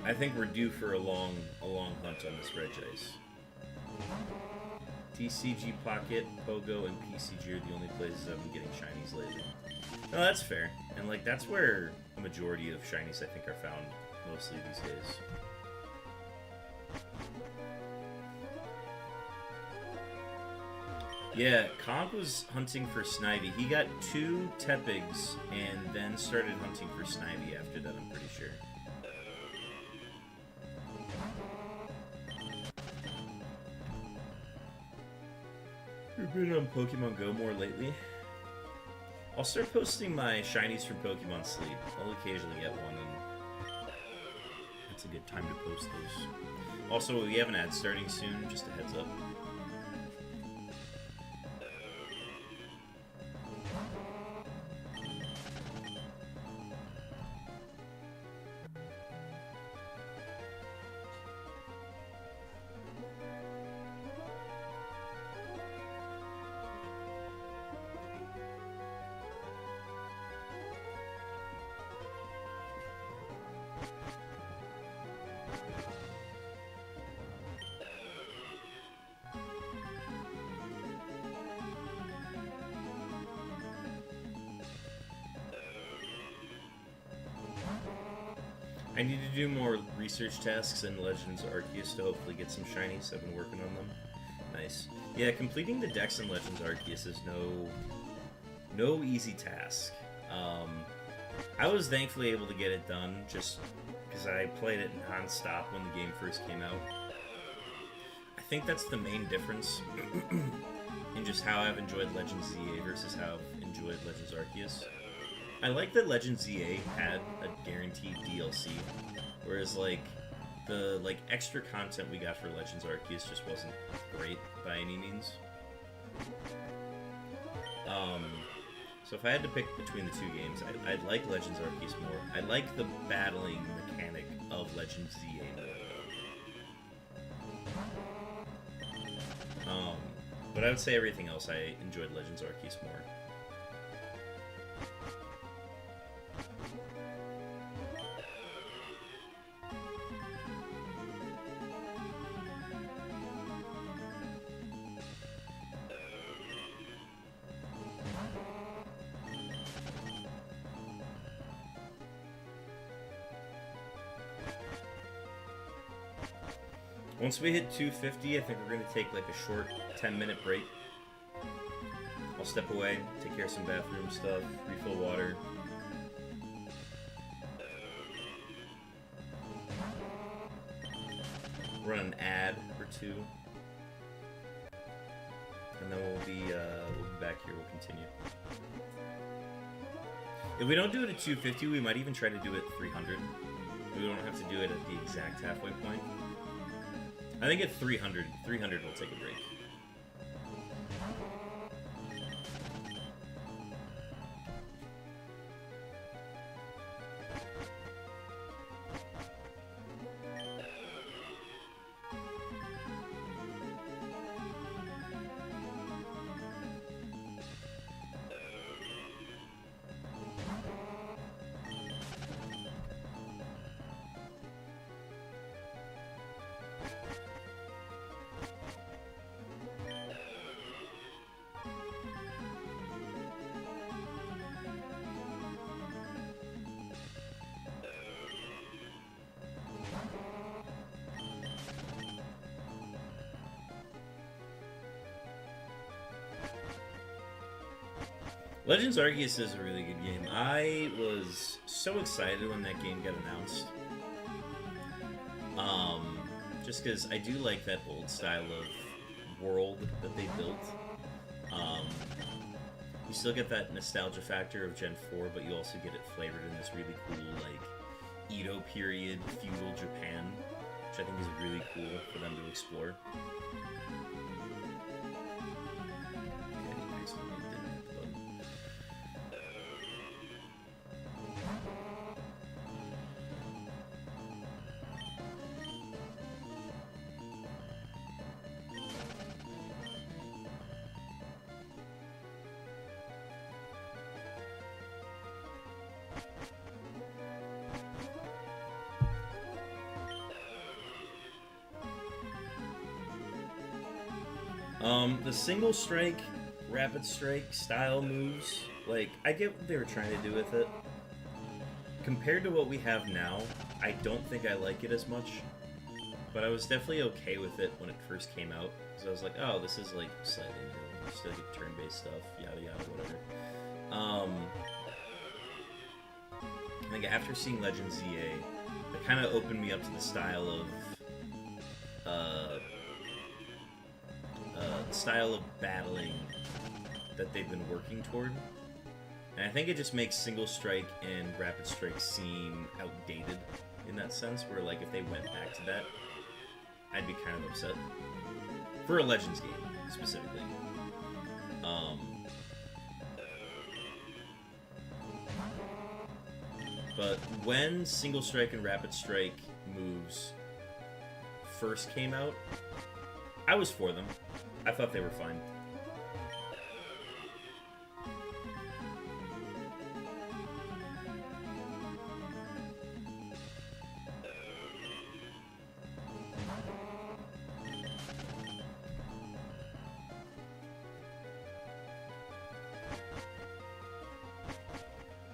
I think we're due for a long hunt on this REGIs. TCG Pocket, Pogo, and PCG are the only places I've been getting shinies lately. No, that's fair. And like that's where a majority of shinies I think are found mostly these days. Yeah, Conk was hunting for Snivy. He got 2 Tepigs and then started hunting for Snivy after that, I'm pretty sure. You've been on Pokemon Go more lately? I'll start posting my shinies from Pokemon Sleep. I'll occasionally get one, and it's a good time to post those. Also, we have an ad starting soon, just a heads up. I need to do more research tasks in Legends Arceus to hopefully get some shinies. I've been working on them. Nice. Yeah, completing the decks in Legends Arceus is no easy task. I was thankfully able to get it done just because I played it non-stop when the game first came out. I think that's the main difference in just how I've enjoyed Legends ZA versus how I've enjoyed Legends Arceus. I like that Legends ZA had a guaranteed DLC, whereas like the extra content we got for Legends Arceus just wasn't great by any means. So if I had to pick between the two games, I'd like Legends Arceus more. I like the battling mechanic of Legends ZA more. But I would say everything else I enjoyed Legends Arceus more. Once we hit 250, I think we're going to take like a short 10-minute break. I'll step away, take care of some bathroom stuff, refill water. Run an ad or two. And then we'll be back here, we'll continue. If we don't do it at 250, we might even try to do it at 300. We don't have to do it at the exact halfway point. I think at 300 we'll take a break. Legends Arceus is a really good game. I was so excited when that game got announced. Just because I do like that old style of world that they built. You still get that nostalgia factor of Gen 4, but you also get it flavored in this really cool, like, Edo period feudal Japan, which I think is really cool for them to explore. The single strike, rapid strike style moves, like, I get what they were trying to do with it. Compared to what we have now, I don't think I like it as much, but I was definitely okay with it when it first came out, because I was like, oh, this is, like, slightly new, you still get turn-based stuff, yada yada, whatever. I think after seeing Legends ZA, it kind of opened me up to the style of battling that they've been working toward. And I think it just makes single strike and rapid strike seem outdated in that sense, where like if they went back to that, I'd be kind of upset. For a Legends game, specifically. But when single strike and rapid strike moves first came out, I was for them. I thought they were fine.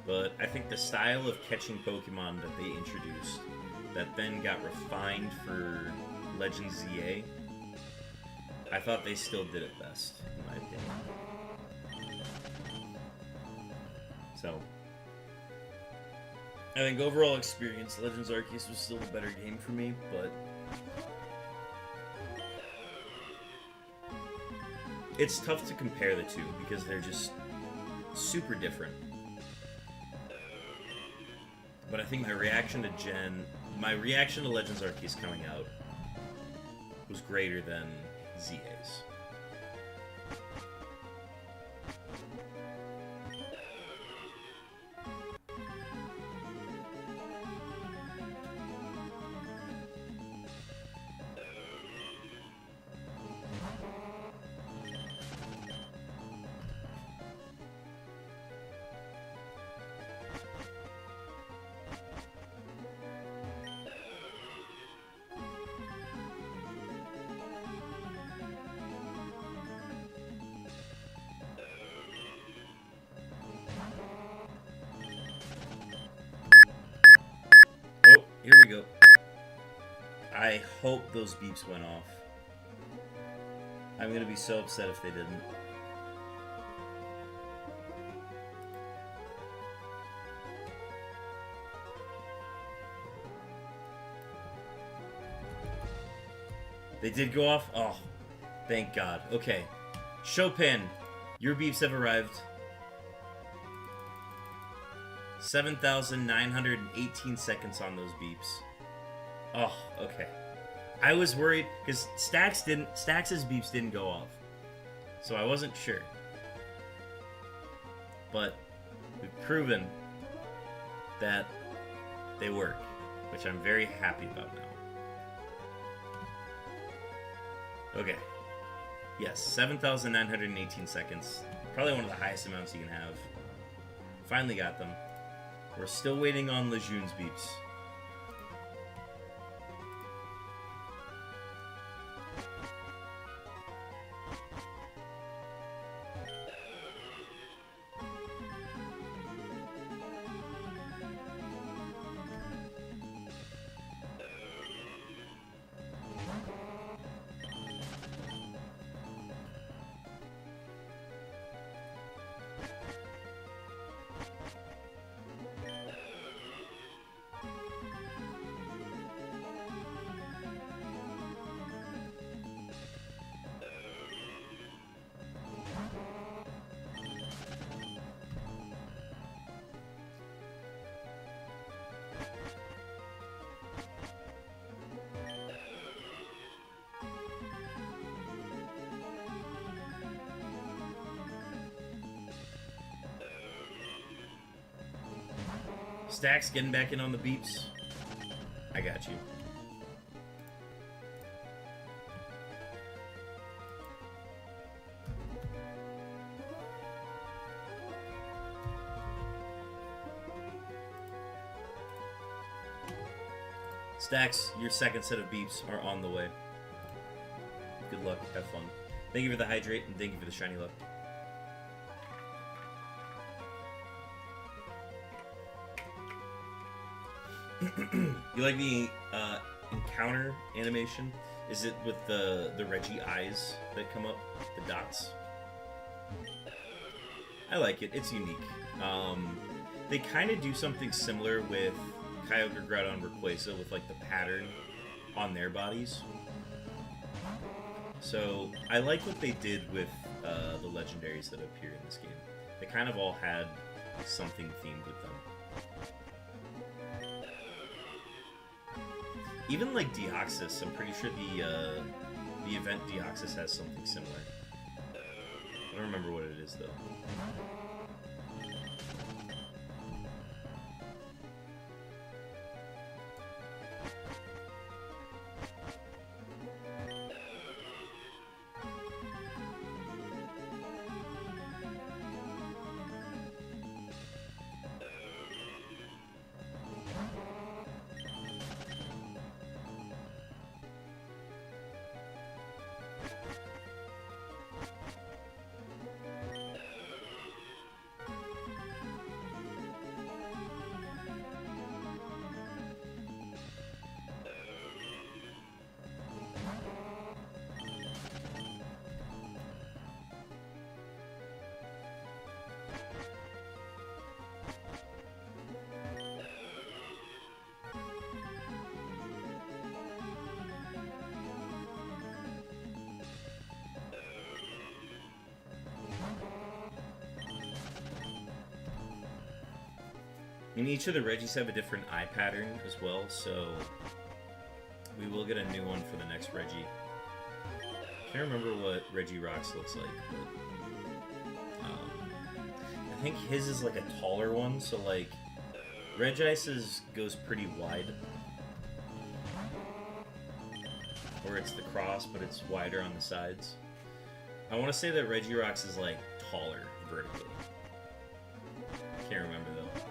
But I think the style of catching Pokemon that they introduced, that then got refined for Legends ZA, I thought they still did it best, in my opinion. So, I think overall experience, Legends Arceus was still a better game for me, but it's tough to compare the two because they're just super different. But I think my reaction to Legends Arceus coming out was greater than ZA's. Oh, here we go. I hope those beeps went off. I'm gonna be so upset if they didn't. They did go off? Oh, thank God. Okay. Chopin, your beeps have arrived. 7,918 seconds on those beeps. Oh, okay. I was worried because Stax's beeps didn't go off. So I wasn't sure. But we've proven that they work, which I'm very happy about now. Okay. Yes, 7,918 seconds. Probably one of the highest amounts you can have. Finally got them. We're still waiting on Lejeune's beeps. Stax getting back in on the beeps. I got you. Stax, your second set of beeps are on the way. Good luck. Have fun. Thank you for the hydrate, and thank you for the shiny luck. You like the encounter animation? Is it with the REGI eyes that come up? The dots? I like it. It's unique. They kind of do something similar with Kyogre, Groudon, Rayquaza with like the pattern on their bodies. So I like what they did with the legendaries that appear in this game. They kind of all had something themed with them. Even like Deoxys, I'm pretty sure the event Deoxys has something similar. I don't remember what it is though. And each of the Regis have a different eye pattern as well, so we will get a new one for the next Regi. I can't remember what Regirock's looks like, but I think his is like a taller one, so like Regice's goes pretty wide. Or it's the cross, but it's wider on the sides. I want to say that Regirock's is like taller vertically. Can't remember though.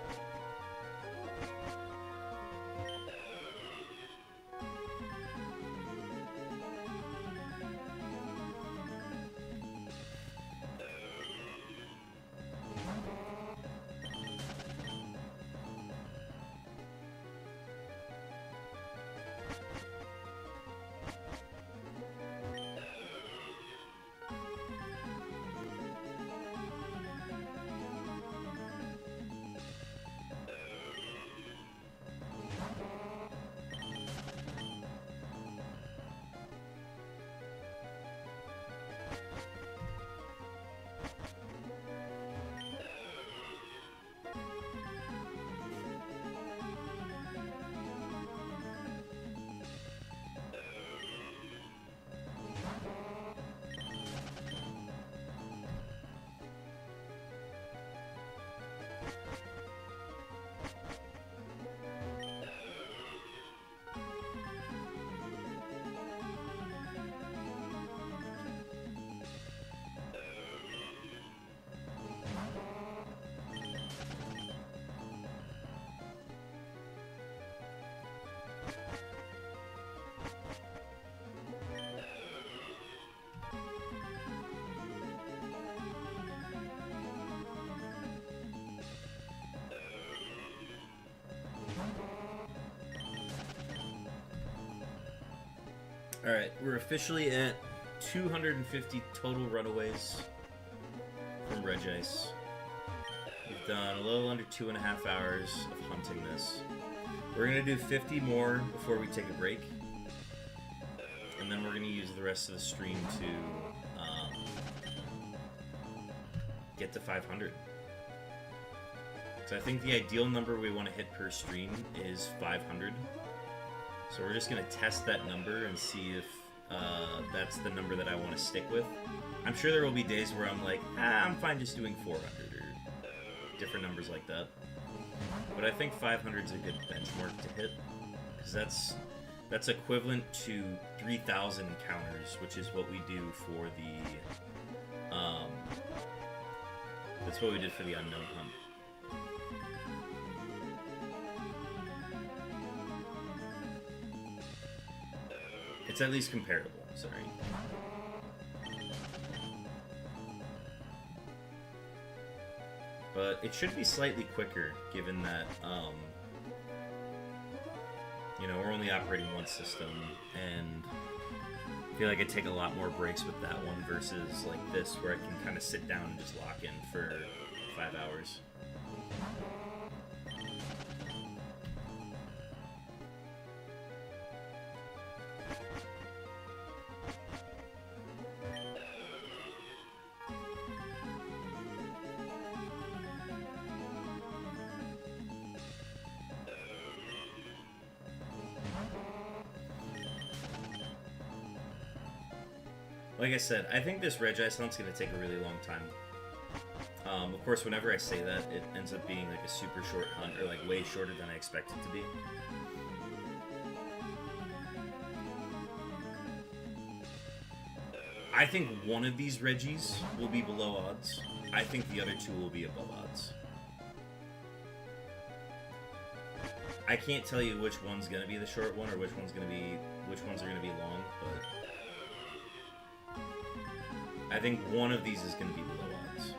Alright, we're officially at 250 total runaways from Regice. We've done a little under 2.5 hours of hunting this. We're going to do 50 more before we take a break. And then we're going to use the rest of the stream to get to 500. So I think the ideal number we want to hit per stream is 500. So we're just going to test that number and see if that's the number that I want to stick with. I'm sure there will be days where I'm like, I'm fine just doing 400 or different numbers like that. But I think 500 is a good benchmark to hit, because that's equivalent to 3,000 counters, which is what we do for the that's what we did for the unknown hunt. It's at least comparable, sorry. But it should be slightly quicker, given that, you know, we're only operating one system, and I feel like I take a lot more breaks with that one versus, like, this, where I can kind of sit down and just lock in for 5 hours. Like I said, I think this Regice hunt's going to take a really long time. Of course, whenever I say that, it ends up being like a super short hunt, or like way shorter than I expect it to be. I think one of these Regis will be below odds. I think the other two will be above odds. I can't tell you which one's going to be the short one or which ones are going to be long, but I think one of these is going to be below odds.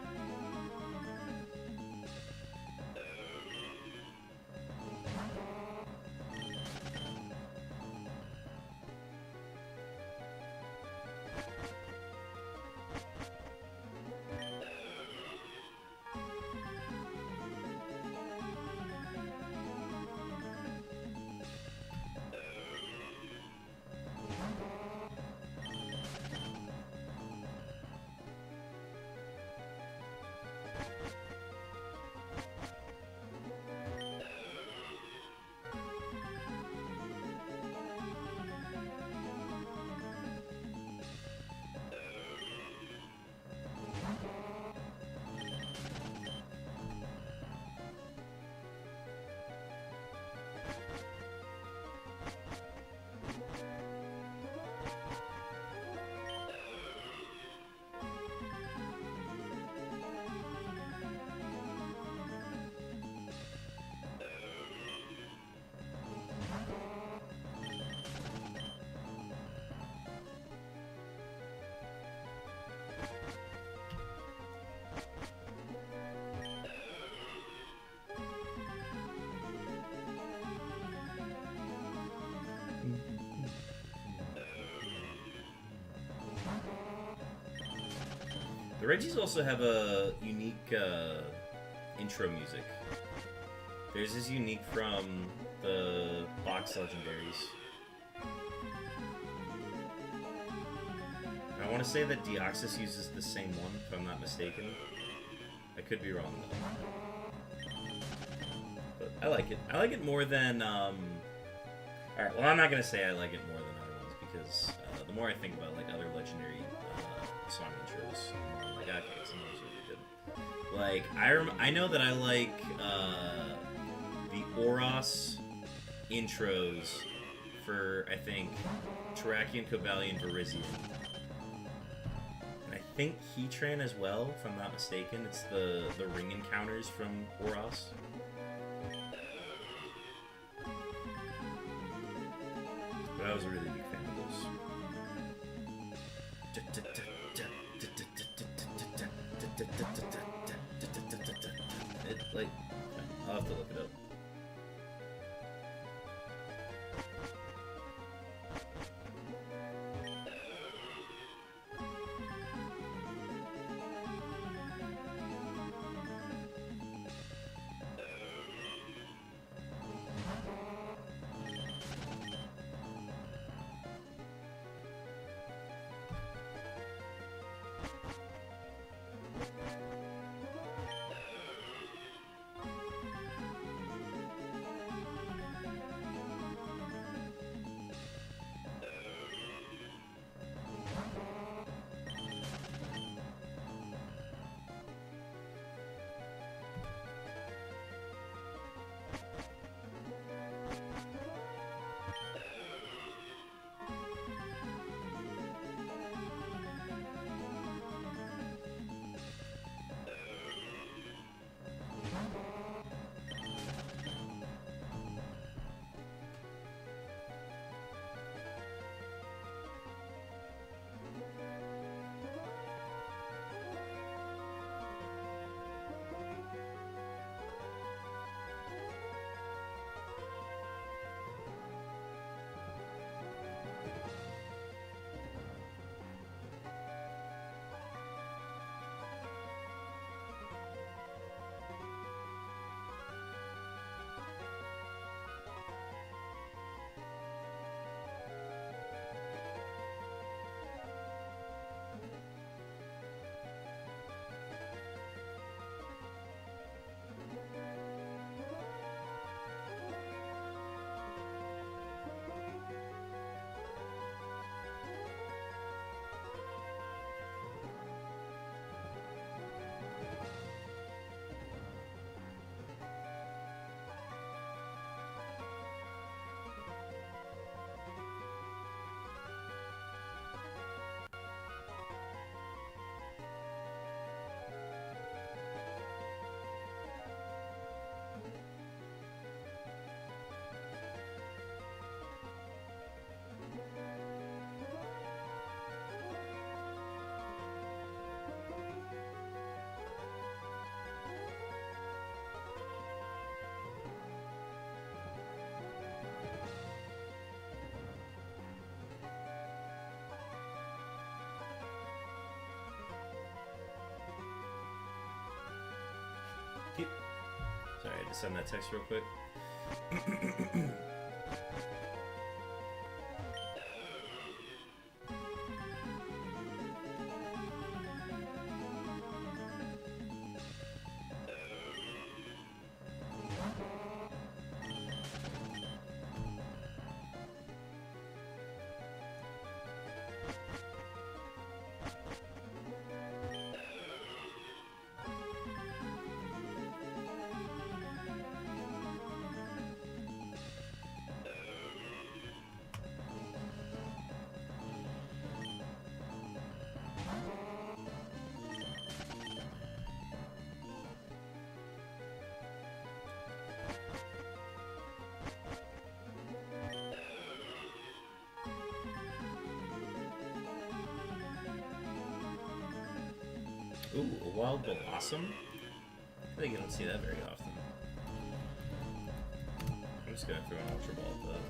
The Regis also have a unique intro music. Theirs is unique from the box legendaries. I want to say that Deoxys uses the same one, if I'm not mistaken. I could be wrong, though. But I like it. I like it more than, Alright, well, I'm not going to say I like it more than other ones, because the more I think about, like, other legendary song intros, I'm like, okay, some of those are really good. Like, I know that I like, the Oros intros for, I think, Terrakion, Cobalion, Virizion. And I think Heatran as well, if I'm not mistaken. It's the ring encounters from Oros. But I was a really big fan of those. It, like, I'll have to look it up. Sorry, I had to send that text real quick. Ooh, a wild blossom? I think you don't see that very often. I'm just gonna throw an Ultra Ball at that.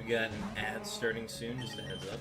got an ad starting soon, just a heads up.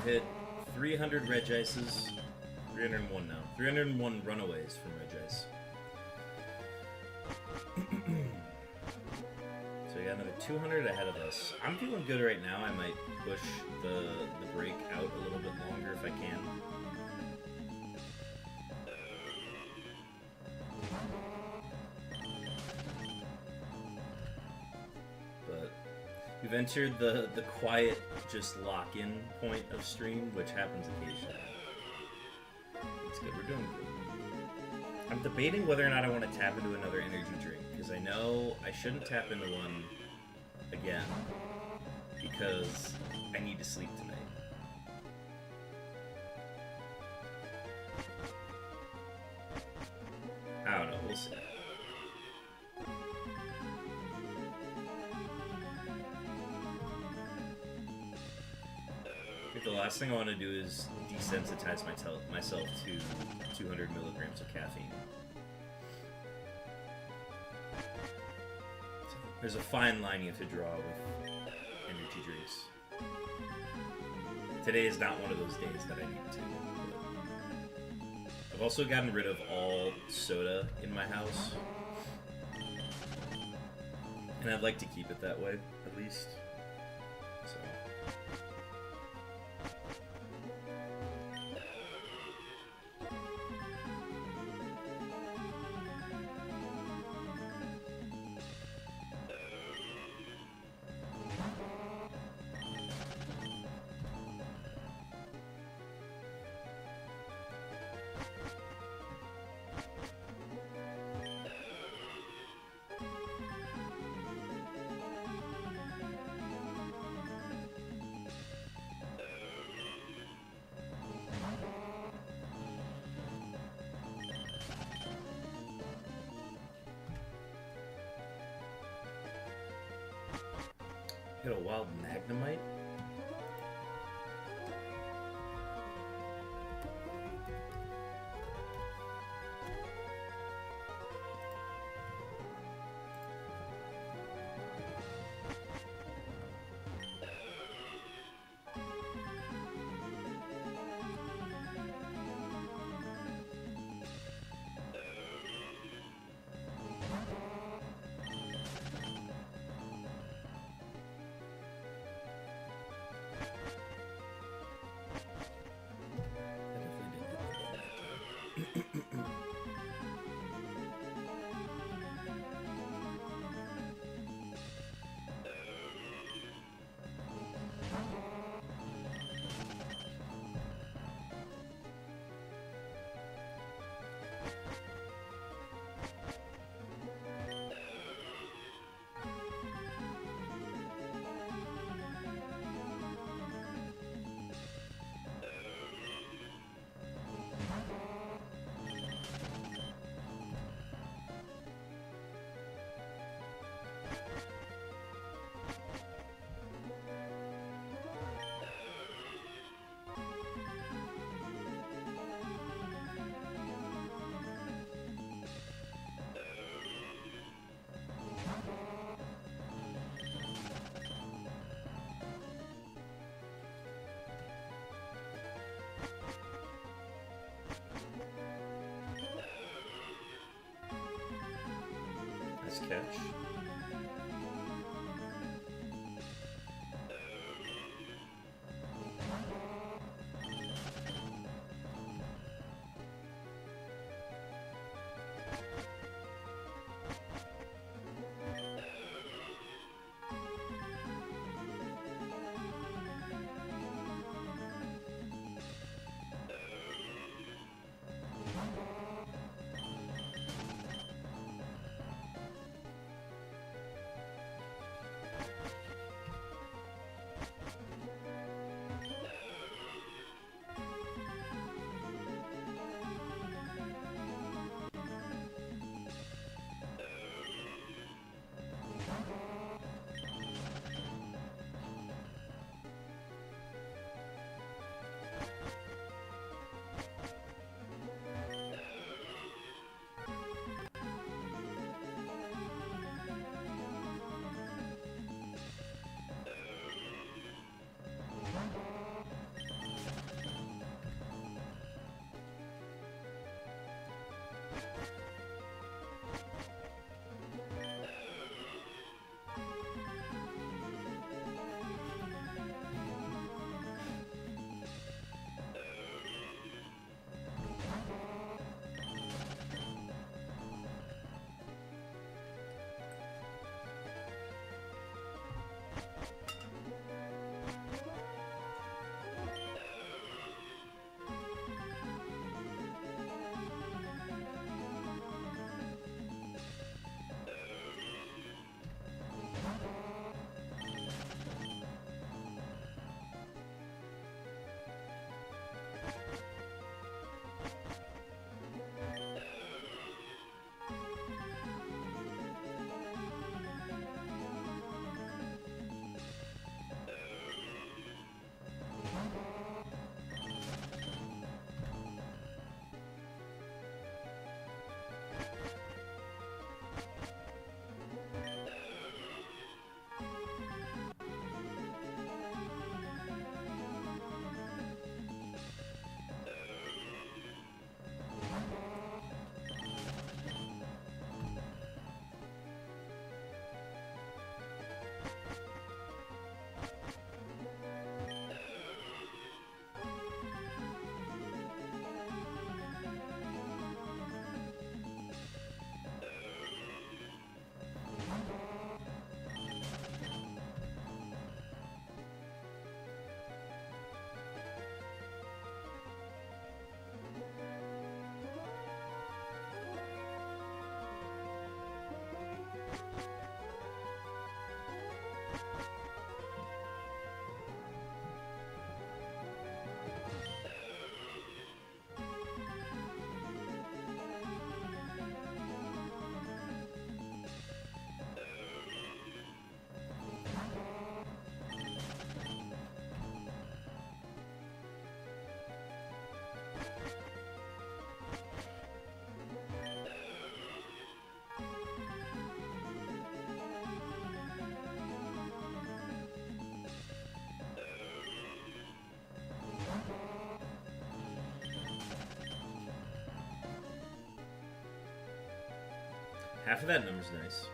hit 300 Regices. 301 now. 301 runaways from Regice. So we got another 200 ahead of us. I'm feeling good right now. I might push the break out a little bit longer if I can. But we've entered the quiet, just lock-in point of stream, which happens occasionally. It's good. We're doing good. I'm debating whether or not I want to tap into another energy drink, because I know I shouldn't tap into one again, because I need to sleep tonight. I don't know, we'll see. I think the last thing I want to do is desensitize myself to 200 milligrams of caffeine. There's a fine line you have to draw with energy drinks. Today is not one of those days that I need to. But I've also gotten rid of all soda in my house. And I'd like to keep it that way, at least. So. Hit a wild Magnemite? Nice catch. Half of that number's nice.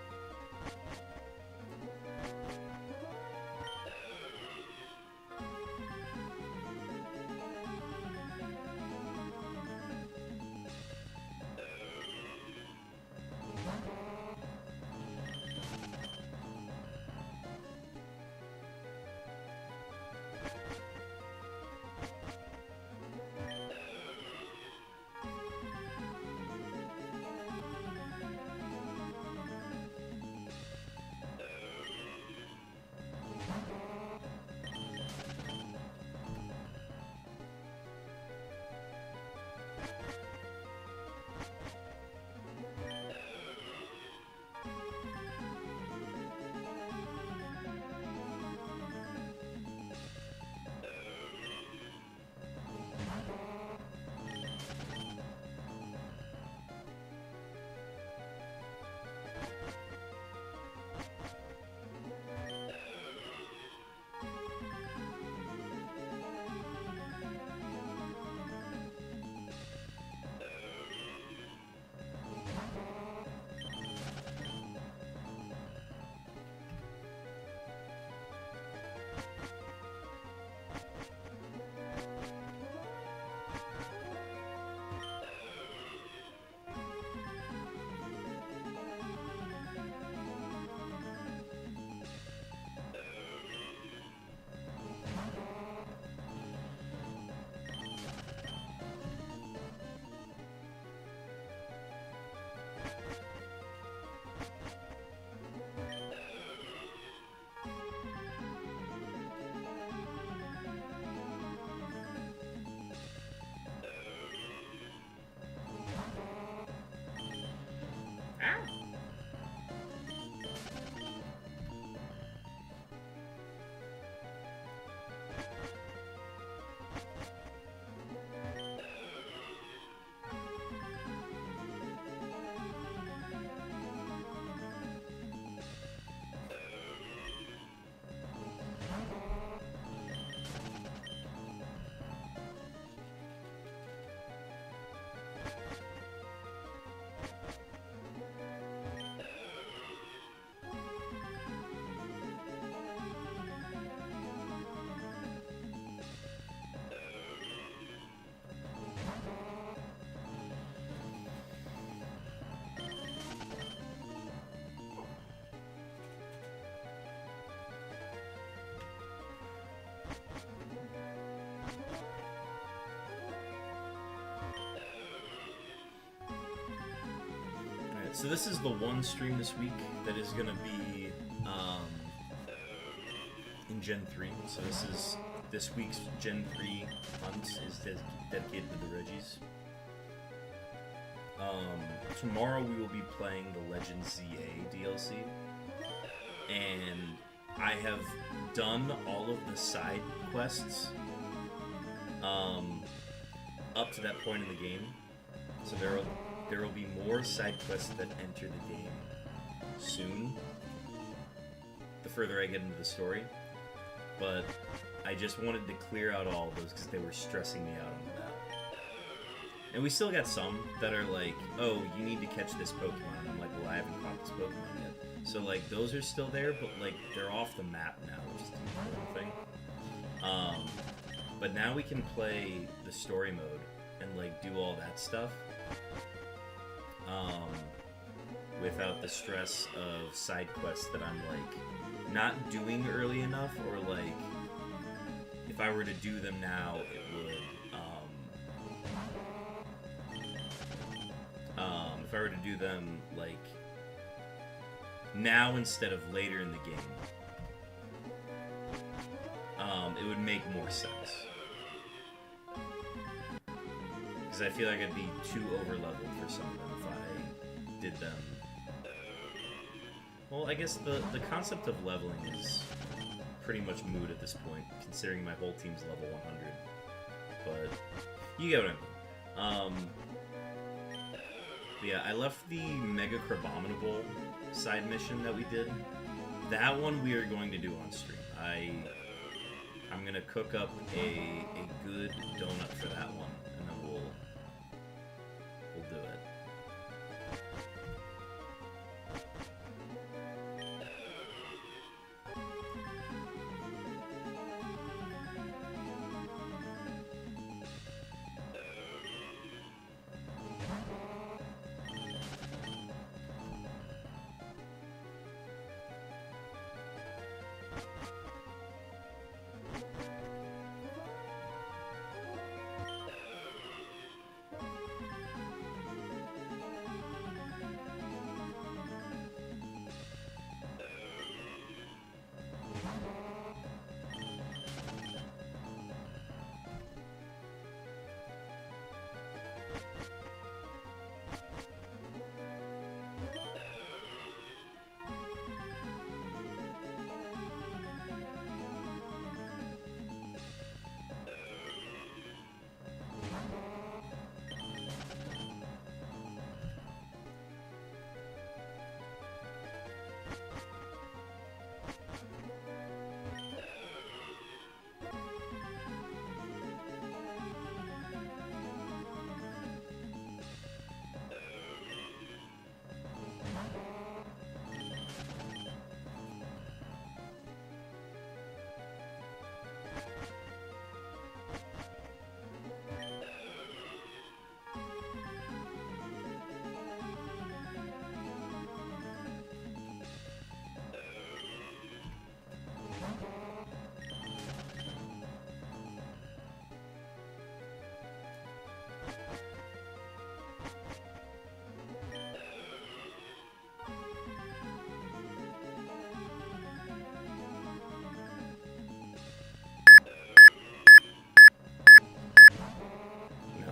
So this is the one stream this week that is going to be in Gen 3. So this week's Gen 3 hunt is dedicated to the Regis. Tomorrow we will be playing the Legend ZA DLC. And I have done all of the side quests up to that point in the game. So there will be more side quests that enter the game soon, the further I get into the story. But I just wanted to clear out all of those because they were stressing me out on the map. And we still got some that are like, oh, you need to catch this Pokemon. And I'm like, well, I haven't caught this Pokemon yet. So, like, those are still there, but, like, they're off the map now, which is the important thing. But now we can play the story mode and, like, do all that stuff. Without the stress of side quests that I'm, like, not doing early enough, or, like, if I were to do them now, it would, if I were to do them, like, now instead of later in the game, it would make more sense. Because I feel like I'd be too over-leveled for some of them if I did them. Well, I guess the concept of leveling is pretty much moot at this point, considering my whole team's level 100. But you get what I mean. Yeah, I left the Mega Crabominable side mission that we did. That one we are going to do on stream. I'm gonna cook up a good donut for that one, and then we'll do it.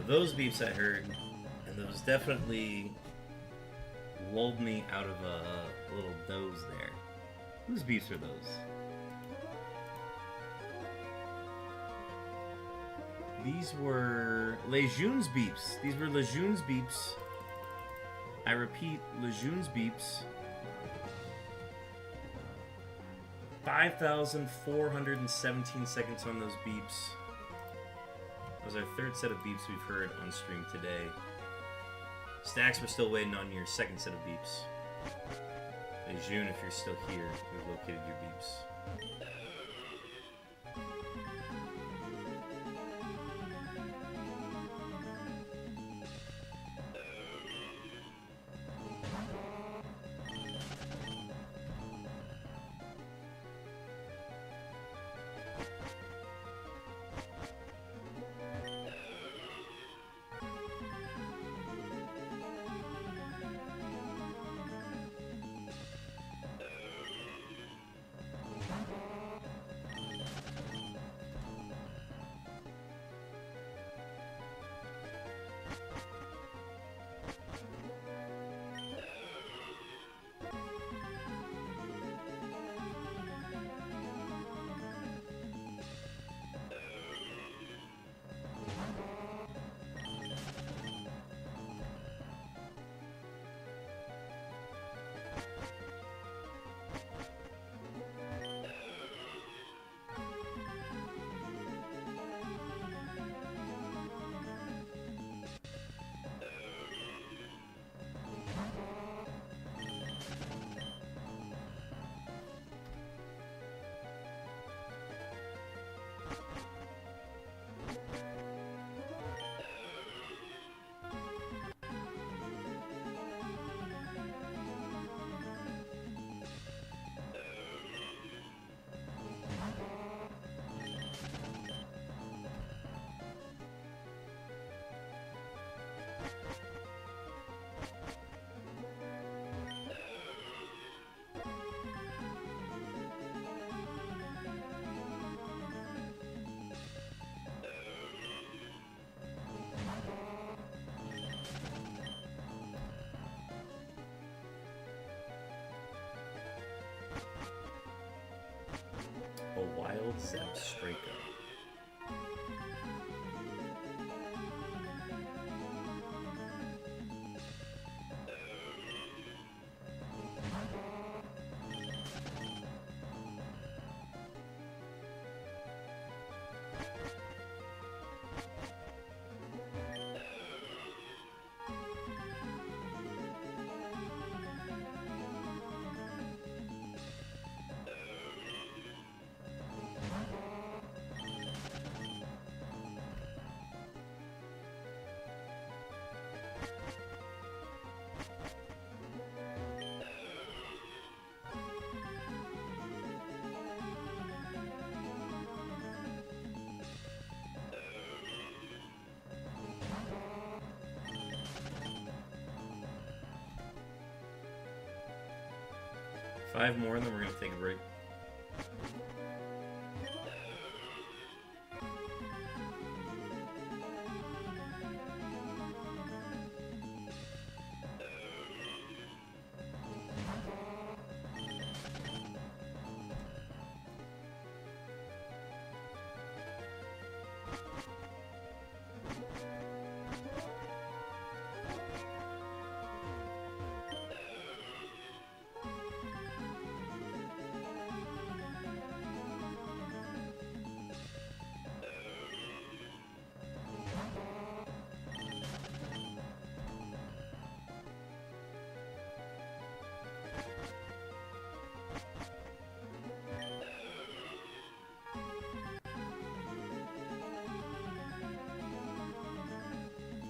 those beeps I heard, and those definitely lulled me out of a little doze there. Whose beeps are those? These were Lejeune's beeps. These were Lejeune's beeps. I repeat, Lejeune's beeps. 5,417 seconds on those beeps. That was our third set of beeps we've heard on stream today. Stacks, we're still waiting on your second set of beeps. Lejeune, if you're still here, we've located your beeps. A wild Zapstrika. Five more, and then we're going to take a break.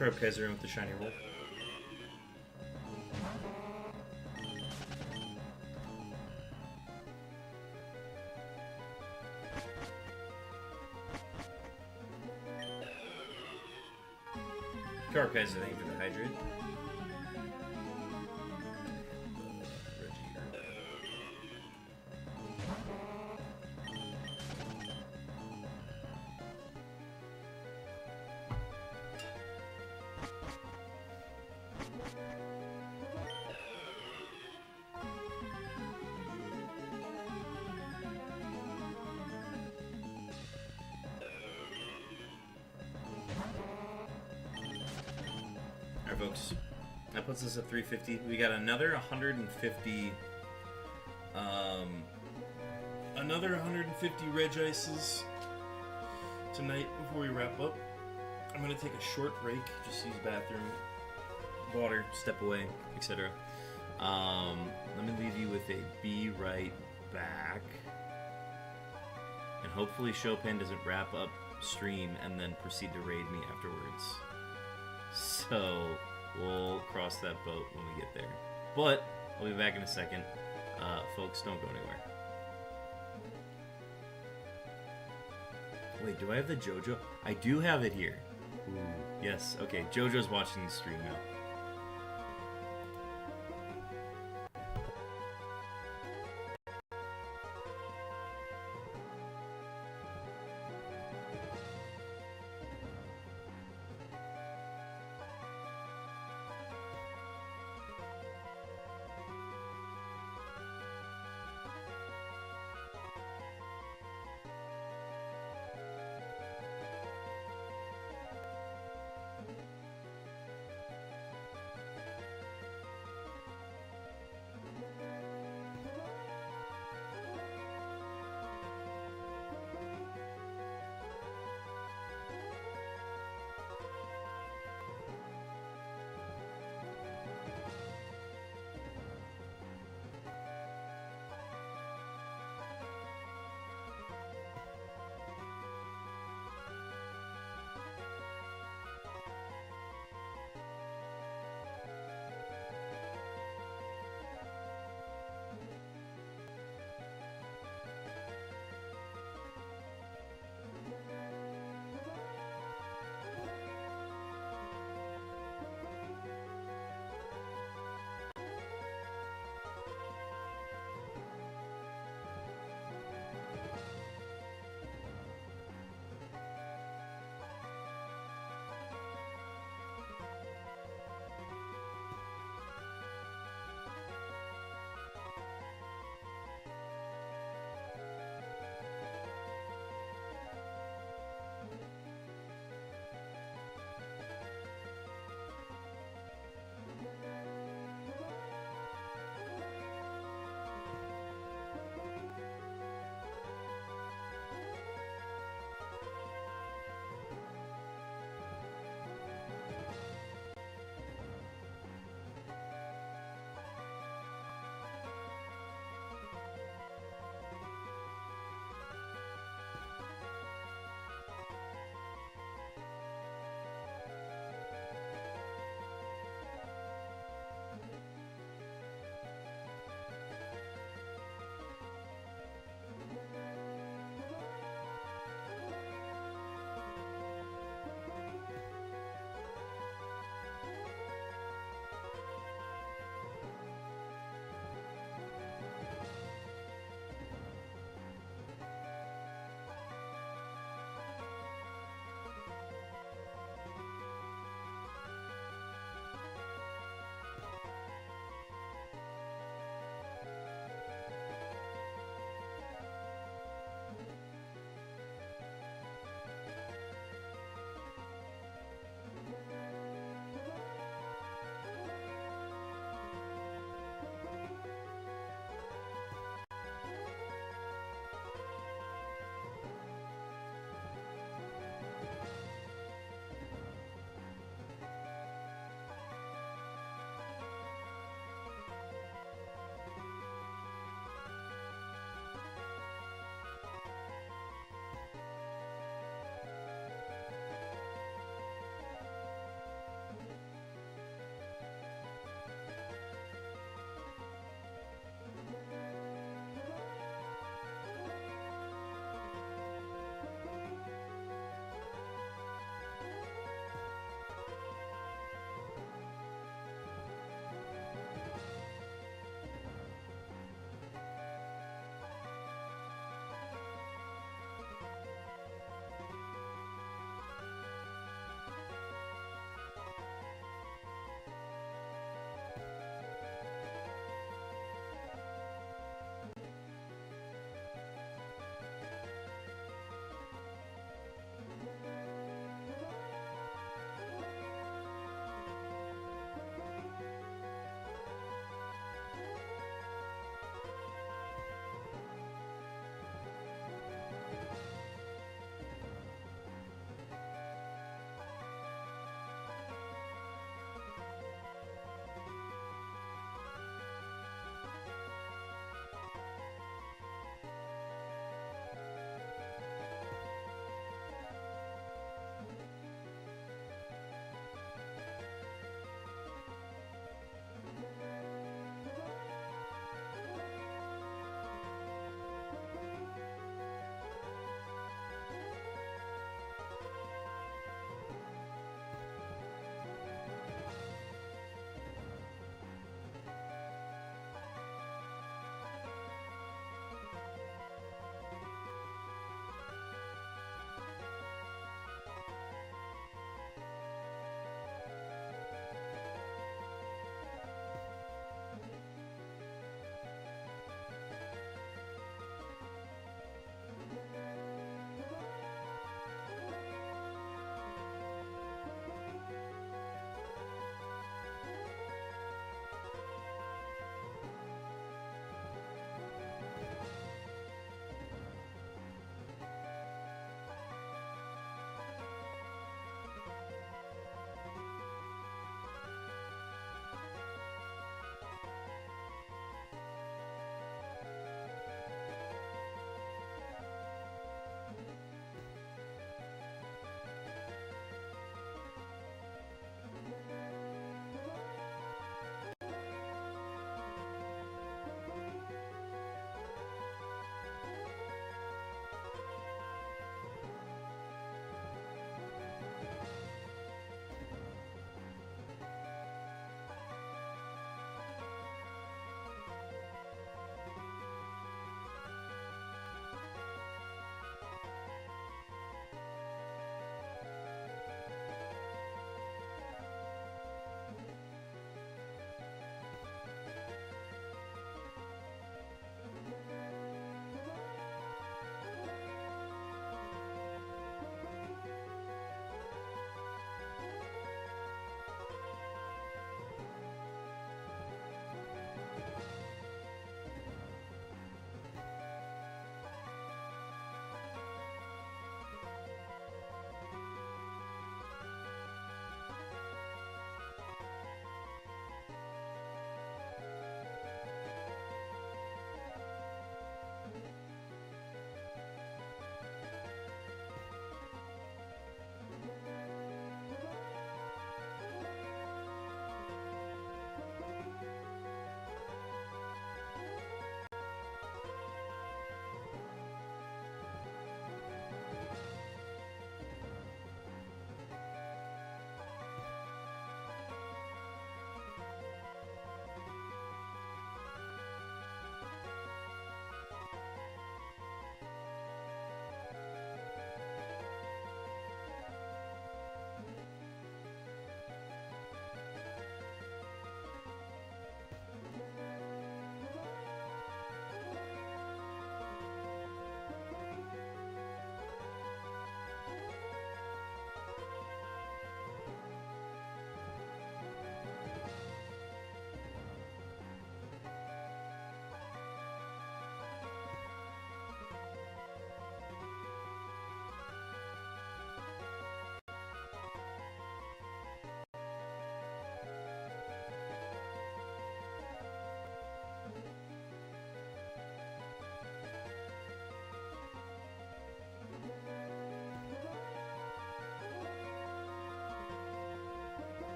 Curb Kaiser in with the shiny roll. Curb Kaiser, thank you for the hydrate. folks. That puts us at 350. We got another 150. Another 150 Regices tonight before we wrap up. I'm gonna take a short break, just use the bathroom, water, step away, etc. Let me leave you with a be right back. And hopefully Chopin doesn't wrap up stream and then proceed to raid me afterwards. So we'll cross that boat when we get there. But I'll be back in a second. Folks, don't go anywhere. Wait, do I have the JoJo? I do have it here. Ooh, yes. Okay, JoJo's watching the stream now.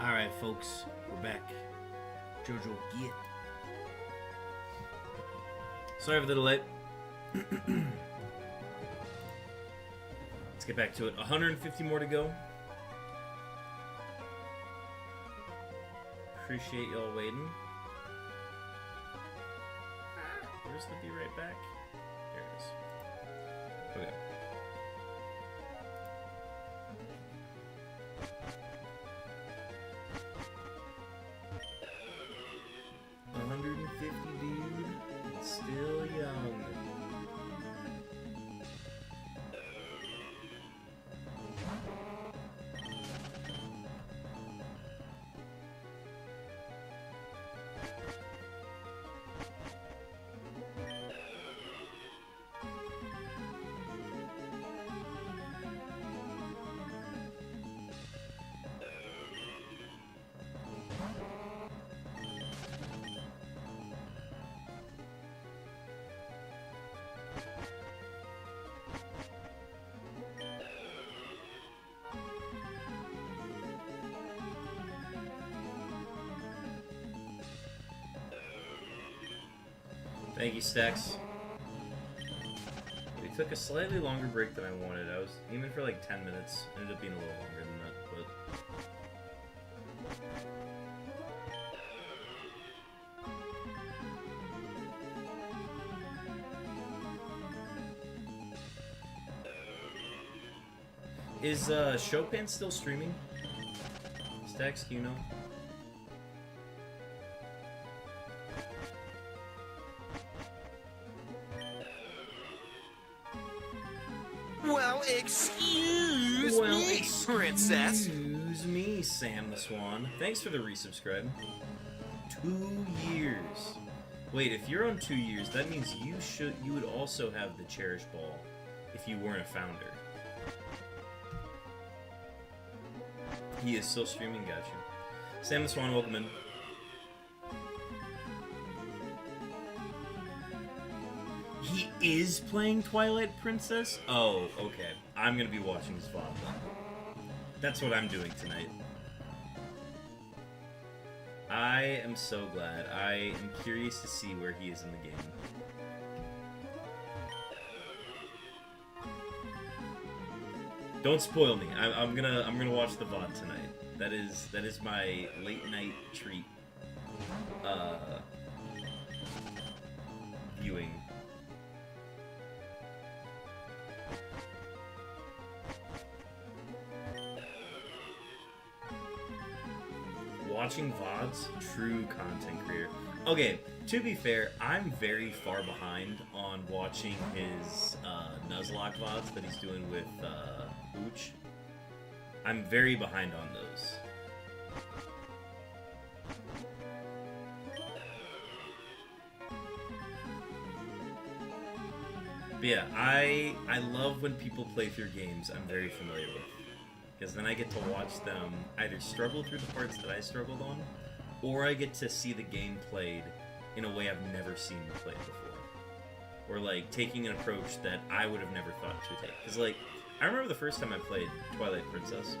Alright, folks, we're back. Jojo, get. Sorry for the delay. Let's get back to it. 150 more to go. Appreciate y'all waiting. Where's the be right back? There it is. Okay. Dude, still young. Thank you, Stacks. We took a slightly longer break than I wanted. I was aiming for like 10 minutes. Ended up being a little longer than that, but... Is Chopin still streaming? Stacks, do you know? Well, excuse me, princess. Excuse me, Sam the Swan. Thanks for the resubscribe. 2 years. Wait, if you're on 2 years, that means you would also have the Cherish Ball if you weren't a founder. He is still streaming, gotcha. Sam the Swan, welcome in. He is playing Twilight Princess? Oh, okay. I'm gonna be watching his VOD then. That's what I'm doing tonight. I am so glad. I am curious to see where he is in the game. Don't spoil me. I'm gonna watch the VOD tonight. That is my late night treat. Viewing. Watching VODs, true content creator. Okay, to be fair, I'm very far behind on watching his Nuzlocke VODs that he's doing with Hooch. I'm very behind on those. But yeah, I love when people play through games I'm very familiar with. Because then I get to watch them either struggle through the parts that I struggled on, or I get to see the game played in a way I've never seen it played before. Or, like, taking an approach that I would have never thought to take. Because, like, I remember the first time I played Twilight Princess,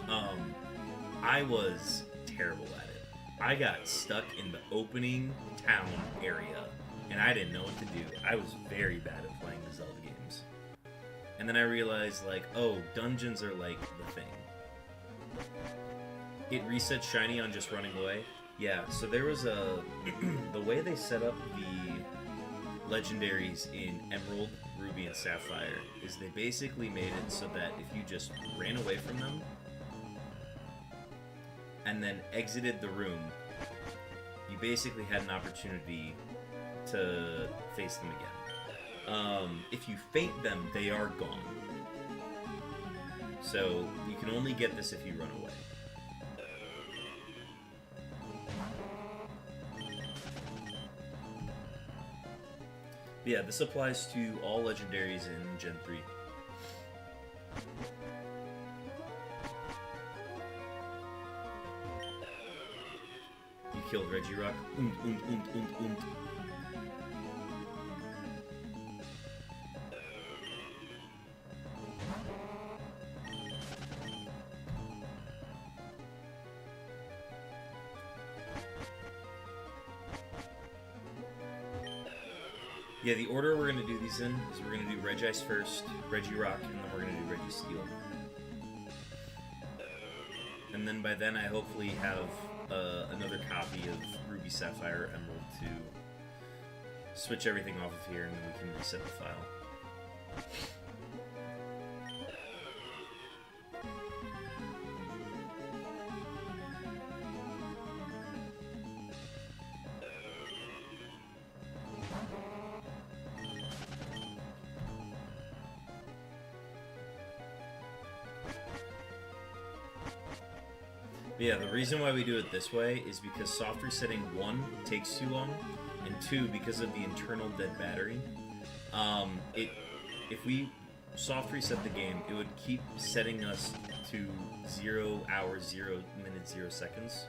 I was terrible at it. I got stuck in the opening town area, and I didn't know what to do. I was very bad at playing the Zelda games. And then I realized, like, oh, dungeons are, like, the thing. It resets shiny on just running away. Yeah, so there was a... the way they set up the legendaries in Emerald, Ruby, and Sapphire is they basically made it so that if you just ran away from them and then exited the room, you basically had an opportunity to face them again. If you faint them, they are gone. So, you can only get this if you run away. But yeah, this applies to all legendaries in Gen 3. You killed Regirock. Yeah, the order we're gonna do these in is we're gonna do Regice first, Regirock, and then we're gonna do Registeel. And then by then I hopefully have another copy of Ruby, Sapphire, Emerald to switch everything off of here, and then we can reset the file. Yeah, the reason why we do it this way is because soft resetting, 1, takes too long, and 2, because of the internal dead battery. If we soft reset the game, it would keep setting us to 0 hours, 0 minutes, 0 seconds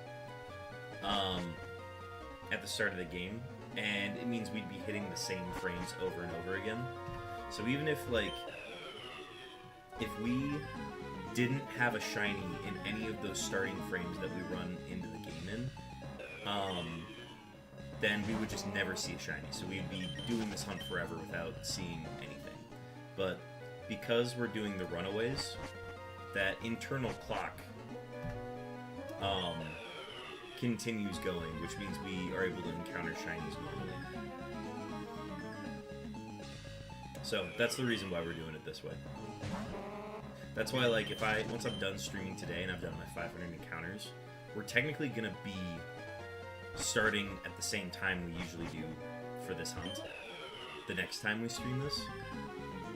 at the start of the game, and it means we'd be hitting the same frames over and over again. So even if, like, if we didn't have a shiny in any of those starting frames that we run into the game in, then we would just never see a shiny. So we'd be doing this hunt forever without seeing anything. But because we're doing the runaways, that internal clock continues going, which means we are able to encounter shinies normally. So that's the reason why we're doing it this way. That's why, like, once I'm done streaming today and I've done my 500 encounters, we're technically gonna be starting at the same time we usually do for this hunt, the next time we stream this.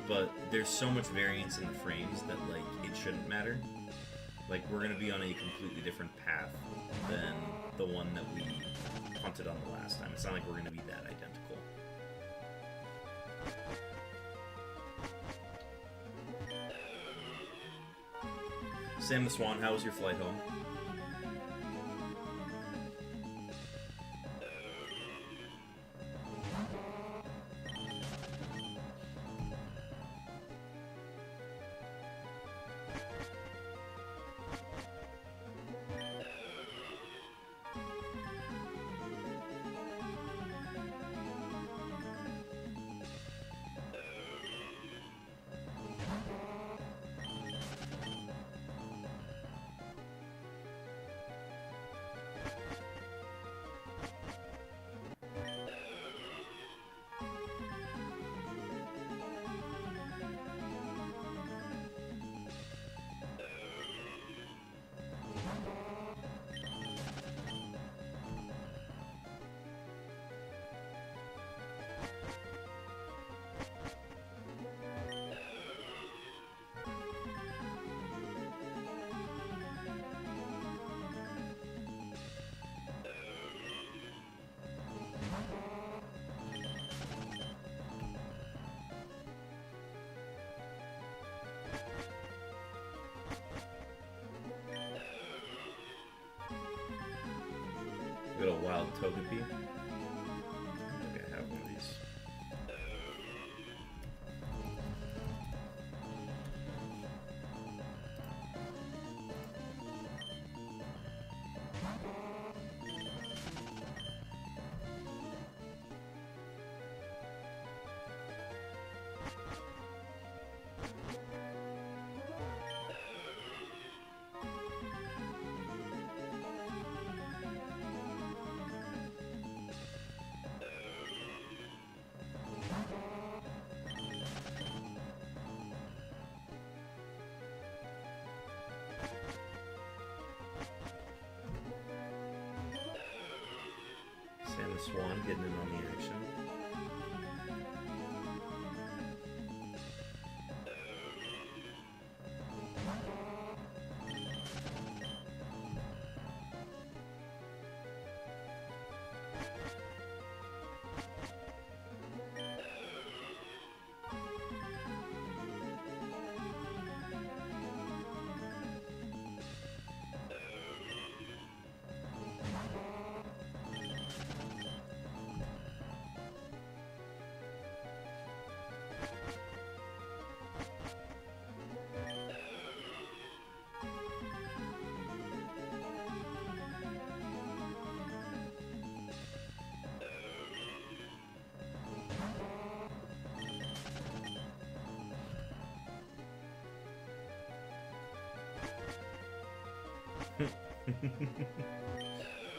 But there's so much variance in the frames that, like, it shouldn't matter. Like, we're gonna be on a completely different path than the one that we hunted on the last time. It's not like we're gonna be that identical. Sam the Swan, how was your flight home? Got a wild Togepi. I think I have one of these. Sam the Swan getting in on the action.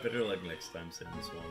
Better luck next time, send this one.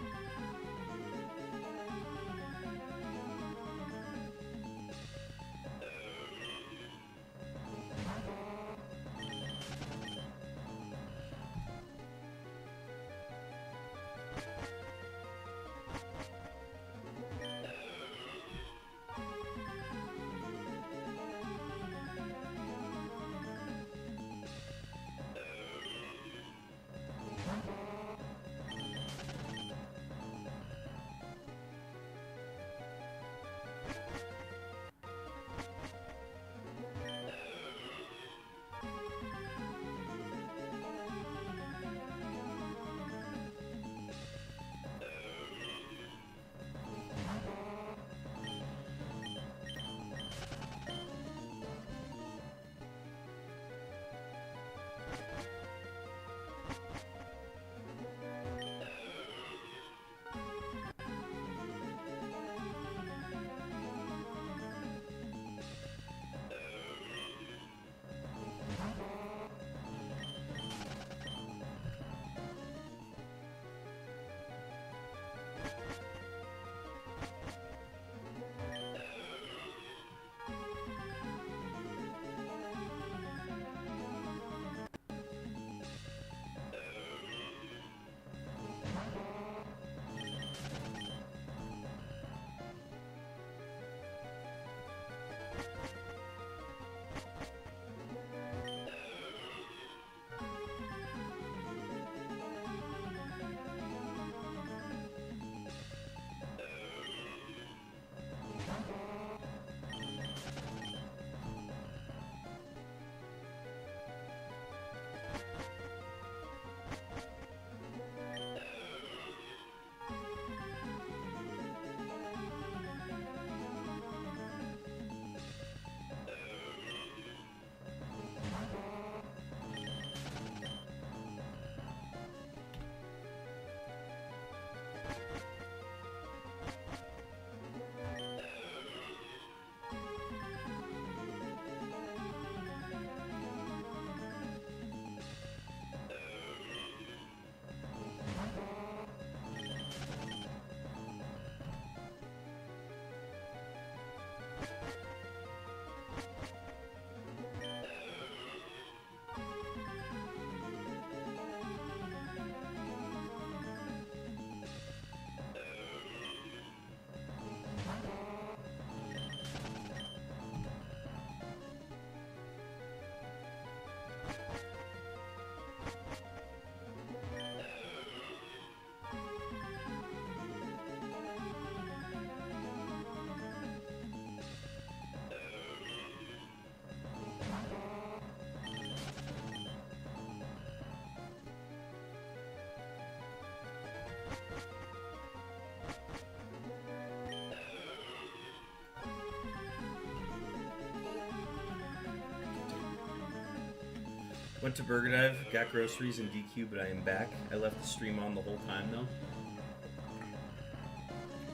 Went to Burger Dive, got groceries and DQ, but I am back. I left the stream on the whole time, though.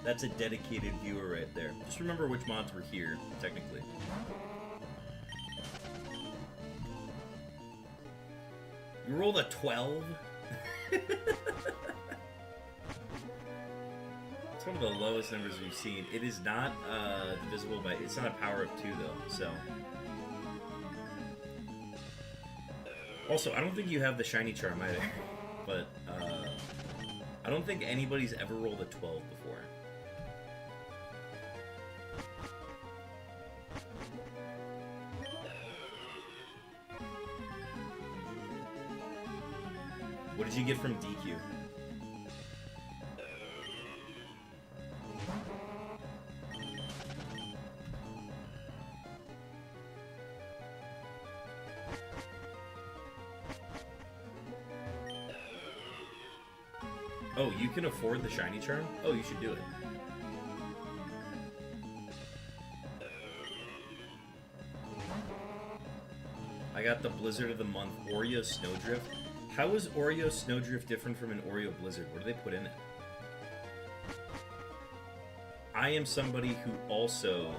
That's a dedicated viewer right there. Just remember which mods were here, technically. You rolled a 12? It's one of the lowest numbers we've seen. It is not divisible by... It's not a power of 2, though, so... Also, I don't think you have the shiny charm either, but I don't think anybody's ever rolled a 12 before. What did you get from DQ? Oh, you can afford the shiny charm? Oh, you should do it. I got the Blizzard of the Month Oreo Snowdrift. How is Oreo Snowdrift different from an Oreo Blizzard? What do they put in it? I am somebody who also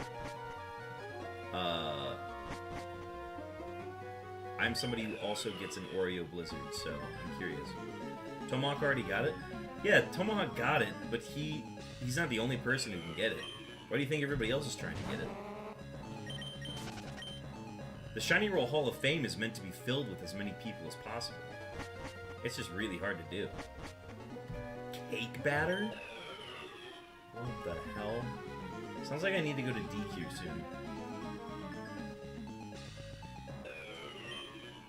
I'm somebody who also gets an Oreo Blizzard, so I'm curious. Tomahawk already got it? Yeah, Tomahawk got it, but he's not the only person who can get it. Why do you think everybody else is trying to get it? The Shiny Roll Hall of Fame is meant to be filled with as many people as possible. It's just really hard to do. Cake batter? What the hell? Sounds like I need to go to DQ soon.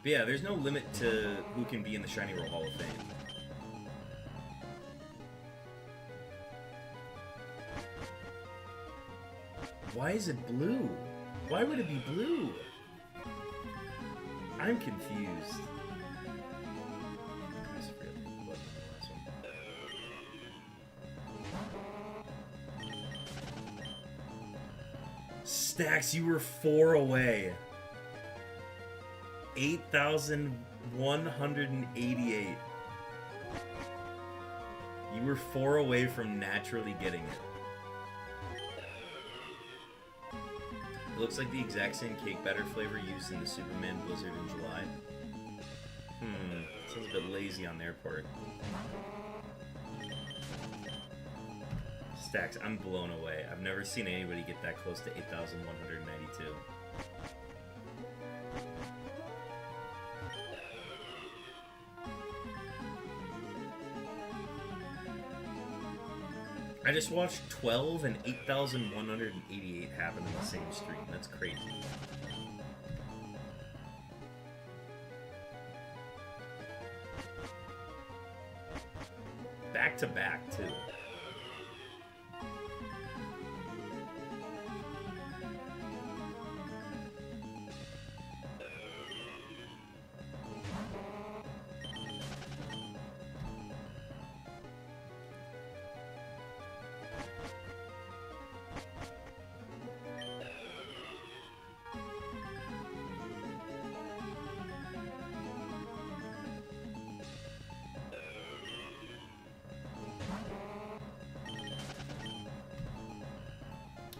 But yeah, there's no limit to who can be in the Shiny Roll Hall of Fame. Why is it blue? Why would it be blue? I'm confused. Stacks, you were 4 away. 8,188. You were 4 away from naturally getting it. It looks like the exact same cake batter flavor used in the Superman Blizzard in July. Sounds a bit lazy on their part. Stacks, I'm blown away. I've never seen anybody get that close to 8,192. I just watched 12 and 8,188 happen in the same stream. That's crazy. Back to back, too.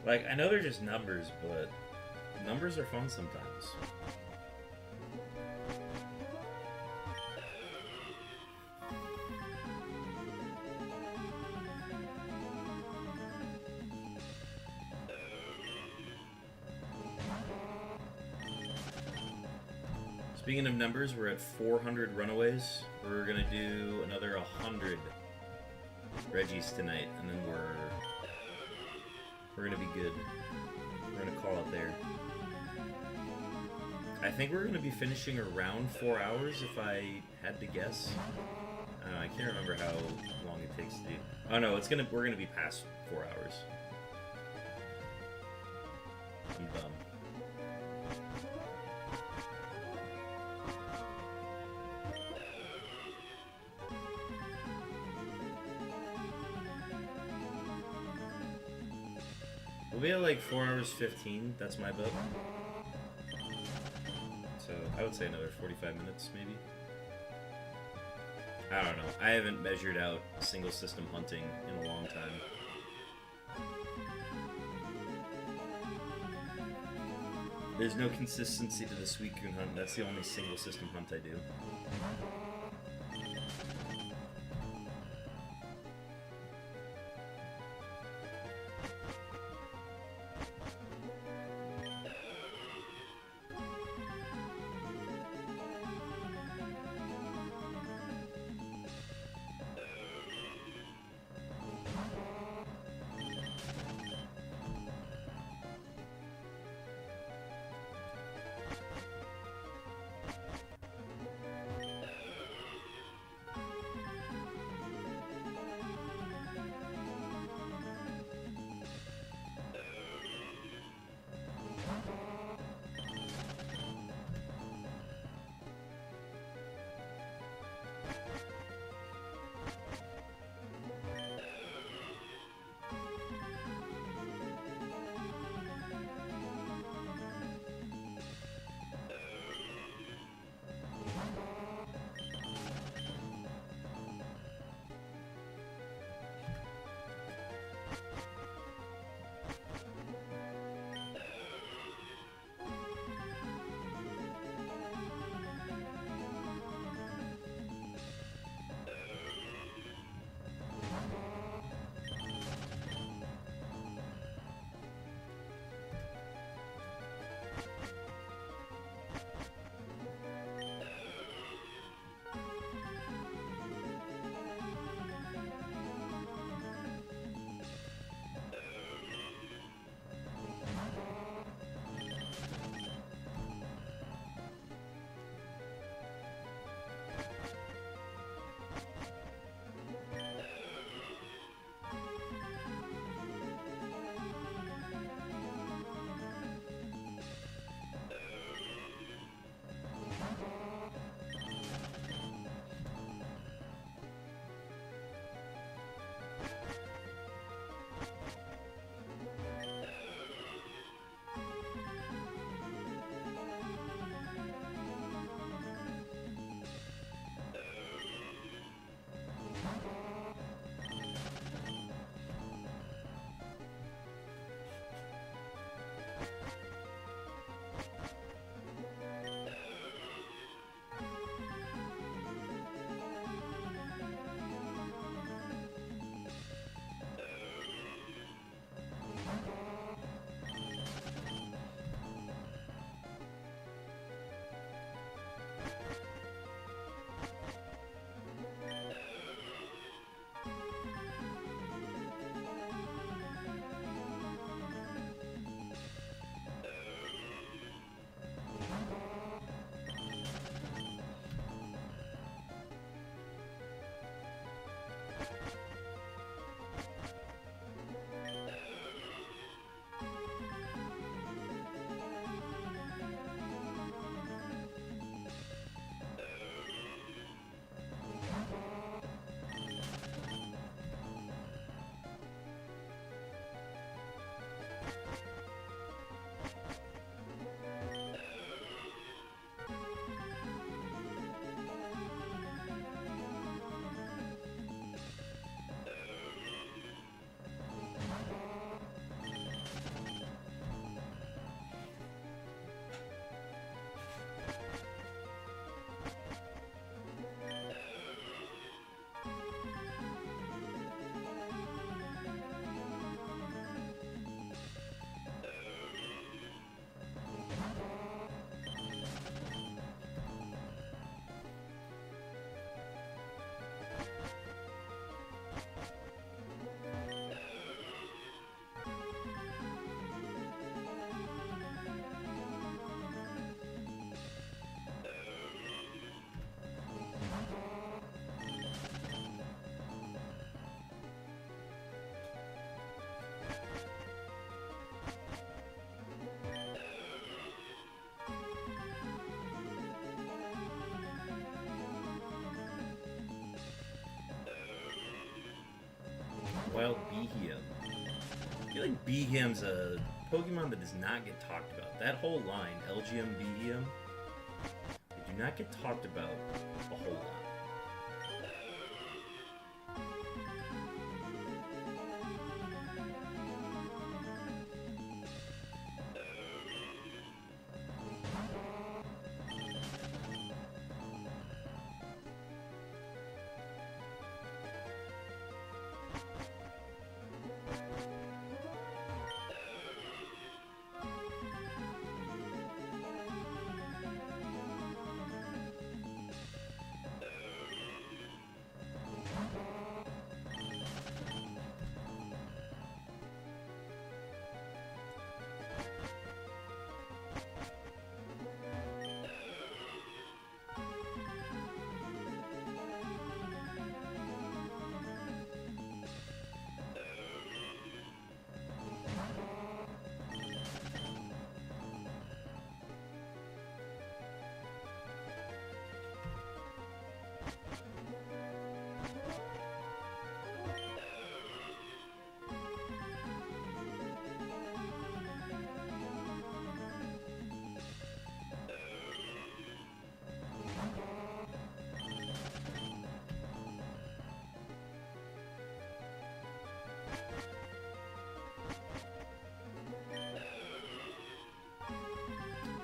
Like, I know they're just numbers, but numbers are fun sometimes. Speaking of numbers, we're at 400 runaways. We're gonna do another 100 Regis tonight, and then we're gonna be good. We're gonna call it there. I think we're gonna be finishing around 4 hours if I had to guess. I don't know, I can't remember how long it takes to do. Oh no, we're gonna be past 4 hours. I'm dumb. We'll be at like 4 hours 15, that's my bet. So I would say another 45 minutes maybe. I don't know. I haven't measured out single system hunting in a long time. There's no consistency to the Suicune hunt. That's the only single system hunt I do. Wild Behem. I feel like Behem's a Pokemon that does not get talked about. That whole line, LGM, Behem, they do not get talked about a whole lot.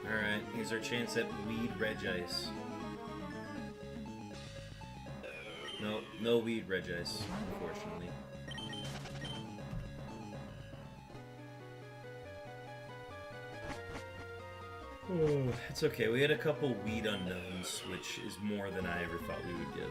Alright, here's our chance at Weed Regice. No, no Weed Regice, unfortunately. Oh, it's okay. We had a couple Weed Unknowns, which is more than I ever thought we would get.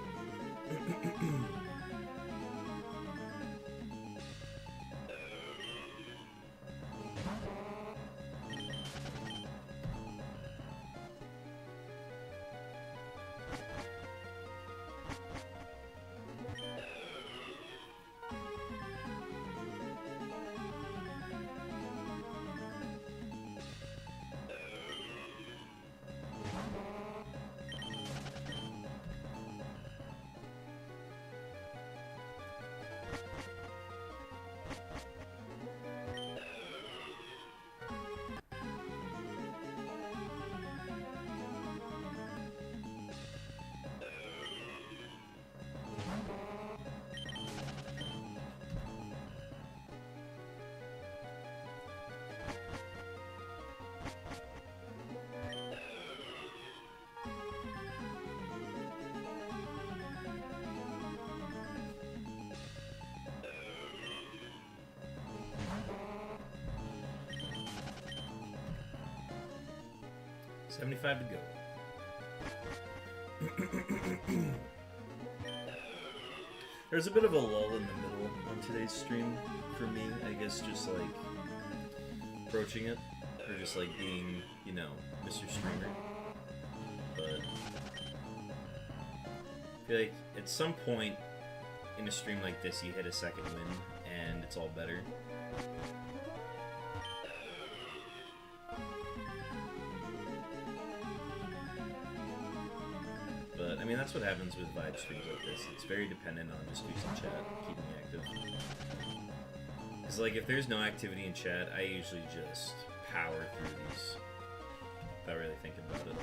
$75 to go. There's a bit of a lull in the middle on today's stream for me, I guess, just like approaching it, or just like being, you know, Mr. Streamer. But I feel like at some point in a stream like this, you hit a second win, and it's all better. But, I mean, that's what happens with vibe streams like this. It's very dependent on just using chat, keeping active. Because, like, if there's no activity in chat, I usually just power through these without really thinking about it.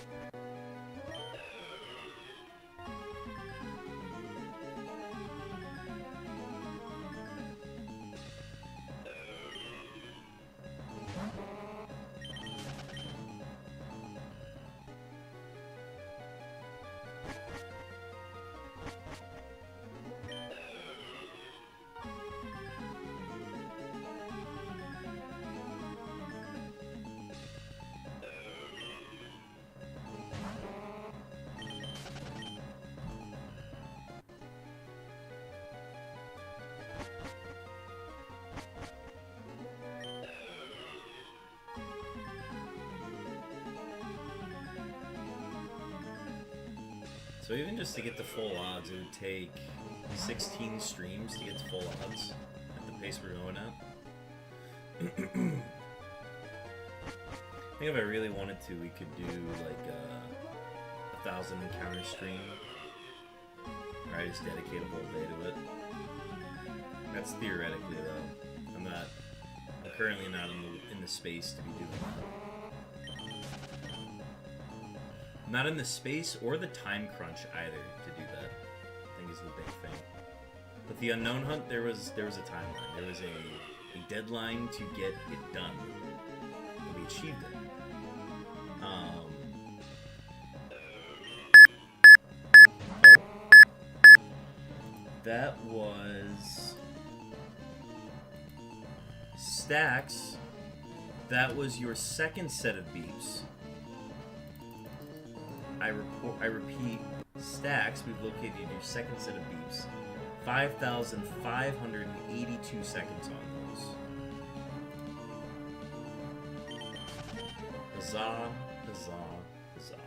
So even just to get to full odds, it would take 16 streams to get to full odds at the pace we're going at. I think if I really wanted to, we could do like a 1,000 encounter stream, or I just dedicate a whole day to it. That's theoretically, though. I'm currently not in the space to be doing that. Not in the space or the time crunch either to do that. I think is the big thing. With the Unknown Hunt, there was a timeline. There was a deadline to get it done. And we achieved it. That was Stacks. That was your second set of beeps. I repeat, Stacks, we've located your second set of beeps. 5,582 seconds on those. Huzzah, huzzah, huzzah.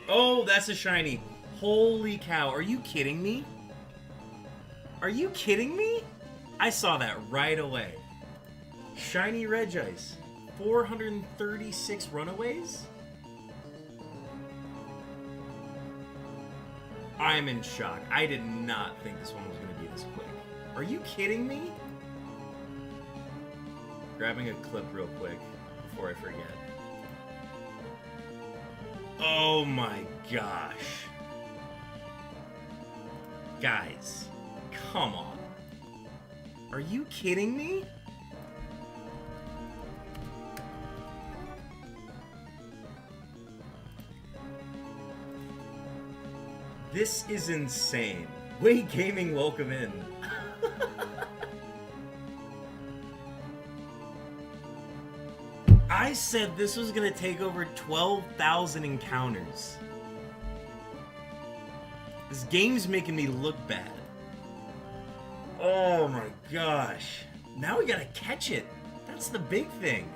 Oh, that's a shiny. Holy cow. Are you kidding me? Are you kidding me? I saw that right away. Shiny Regice. 436 runaways? I'm in shock. I did not think this one was going to be this quick. Are you kidding me? Grabbing a clip real quick before I forget. Oh my gosh. Guys, come on. Are you kidding me? This is insane. Wait Gaming, welcome in. I said this was gonna take over 12,000 encounters. This game's making me look bad. Oh my gosh. Now we gotta catch it. That's the big thing.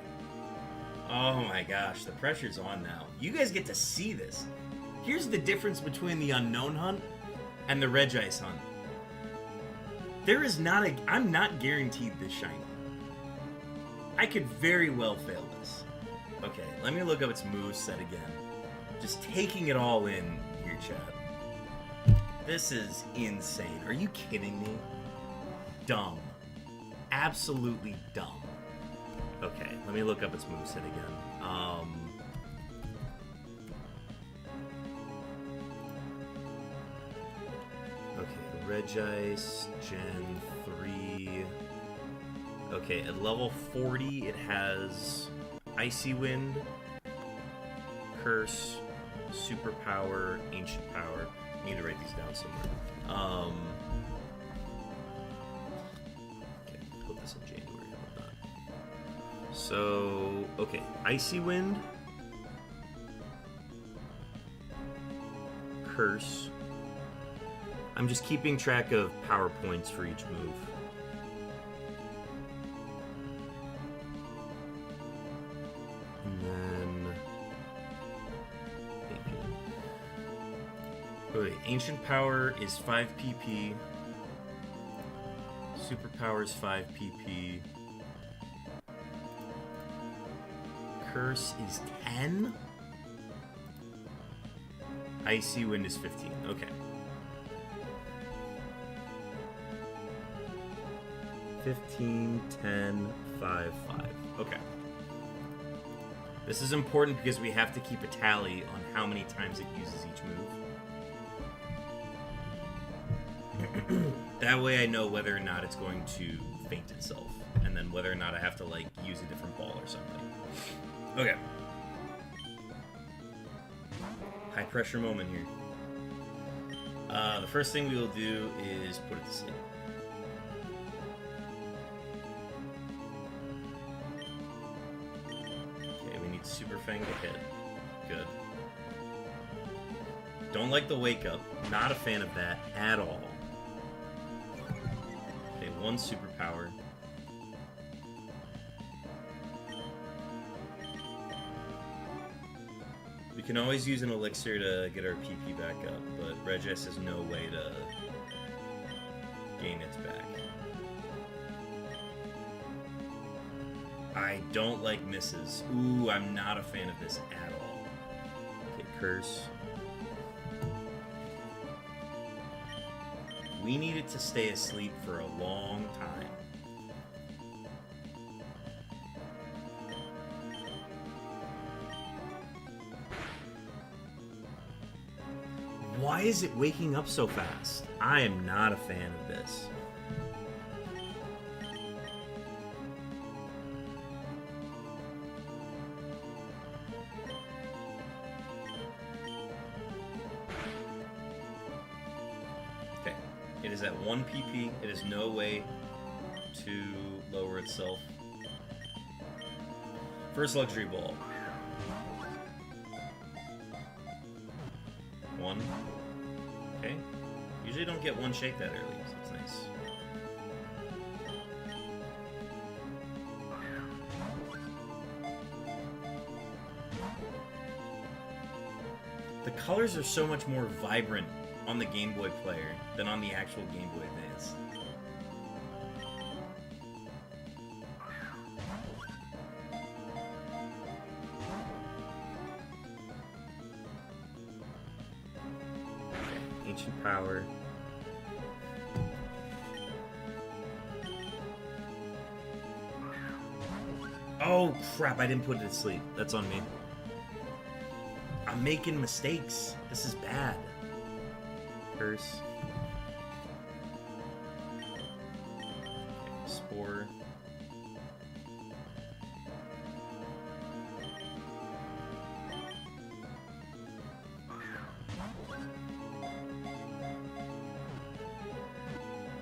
Oh my gosh, the pressure's on now. You guys get to see this. Here's the difference between the Unknown Hunt and the Regice Hunt. There is not a... I'm not guaranteed this shiny. I could very well fail this. Okay, let me look up its moveset again. Just taking it all in here, chat. This is insane. Are you kidding me? Dumb. Absolutely dumb. Okay, let me look up its moveset again. Okay, Regice, Gen 3... Okay, at level 40, it has Icy Wind, Curse, Superpower, Ancient Power. I need to write these down somewhere. Okay, put this in January. How about that? So, okay, Icy Wind, Curse. I'm just keeping track of power points for each move. And then... Okay, Ancient Power is 5 PP. Superpower is 5 PP. Curse is 10? Icy Wind is 15. Okay. 15, 10, 5, 5. Okay. This is important because we have to keep a tally on how many times it uses each move. That way I know whether or not it's going to faint itself. And then whether or not I have to, like, use a different ball or something. Okay. High pressure moment here. The first thing we will do is put it to sleep. Okay, we need Super Fang to hit. Good. Don't like the wake up. Not a fan of that at all. Okay, 1 superpower. We can always use an elixir to get our PP back up, but Regis has no way to gain its back. I don't like misses. Ooh, I'm not a fan of this at all. Okay, Curse. We need it to stay asleep for a long time. Why is it waking up so fast? I am not a fan of this. Okay, it is at 1 PP. It has no way to lower itself. First luxury ball. 1. Okay. Usually don't get 1 shake that early, so it's nice. The colors are so much more vibrant on the Game Boy player than on the actual Game Boy Advance. Ancient Power. Oh crap, I didn't put it to sleep. That's on me. I'm making mistakes. This is bad. Curse. Okay, Spore.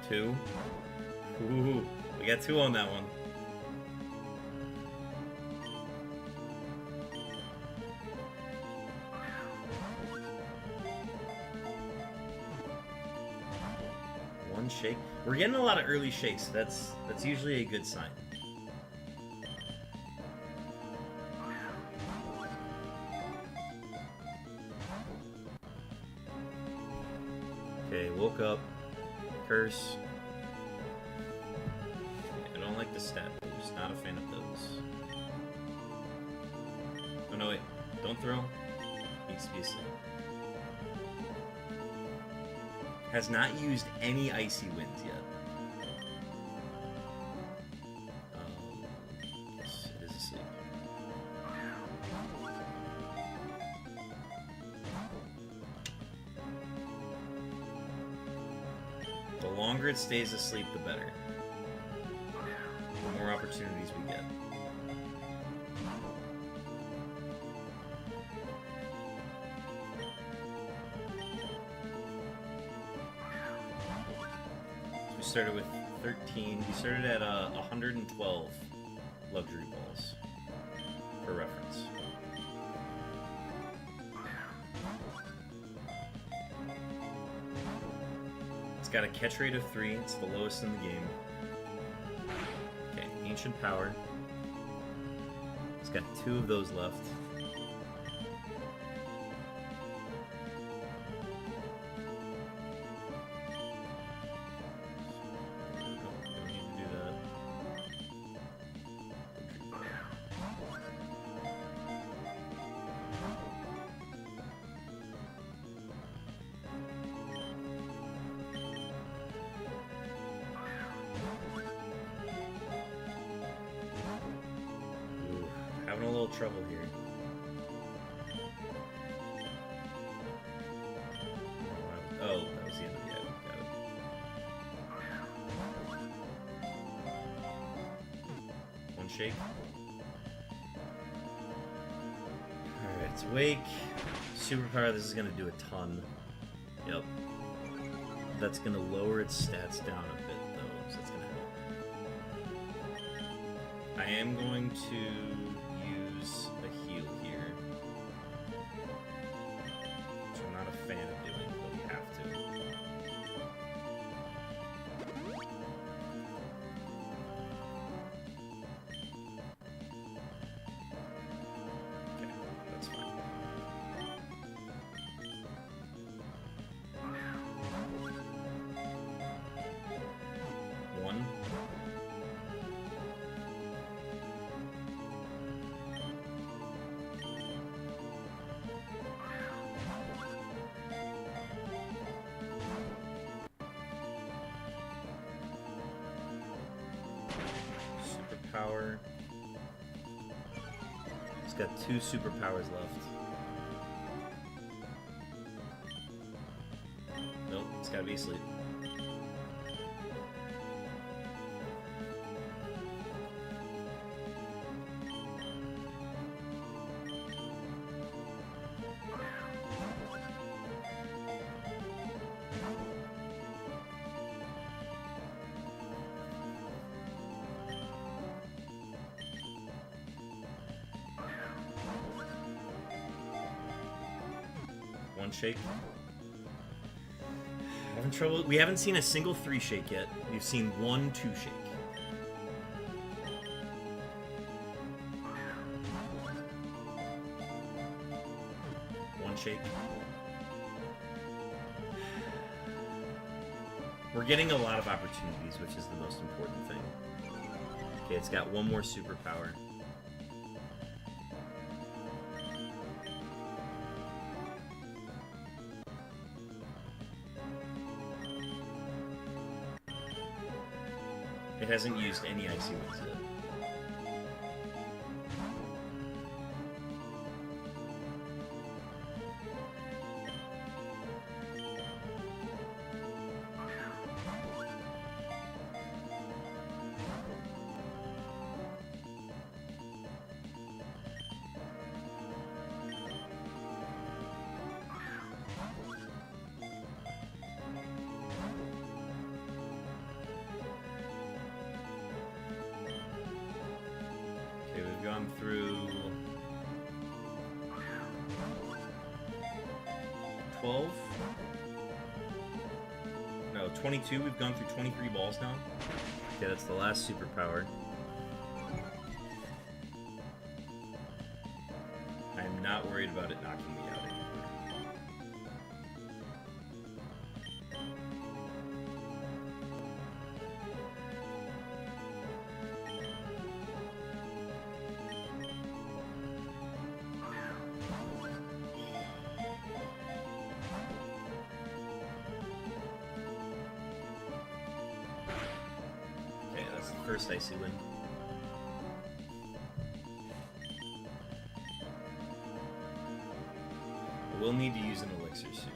Two. Ooh, we got 2 on that one. One shake. We're getting a lot of early shakes. That's usually a good sign. Okay, woke up. Curse. I don't like the stat boost. Not a fan of those. Oh no, wait. Don't throw. Needs to be asleep. Has not used any Icy Winds yet. Yes, it is asleep. The longer it stays asleep, the better. the more opportunities we get. We started with 13. We started at 112 luxury balls, for reference. It's got a catch rate of 3. It's the lowest in the game. Okay, Ancient Power. It's got 2 of those left. Having a little trouble here. Oh, that was the end of the item. Got it. One shake. Alright, it's Wake. Superpower, this is going to do a ton. Yep. That's going to lower its stats down a bit, though, so that's going to help. I am going to use a heal here, which I'm not a fan of doing, but we have to. Okay, that's fine. One. Superpower. It's got 2 superpowers left. Nope, it's gotta be asleep. One shake. Having trouble. We haven't seen a single 3 shake yet. We've seen 1 2 shake. One shake. We're getting a lot of opportunities, which is the most important thing. Okay, it's got 1 more superpower. It hasn't used any icy winds yet. We've gone through 12? No, 22. We've gone through 23 balls now. Okay, that's the last superpower. I am not worried about it knocking me out anymore. First icy wind. We'll need to use an elixir soon.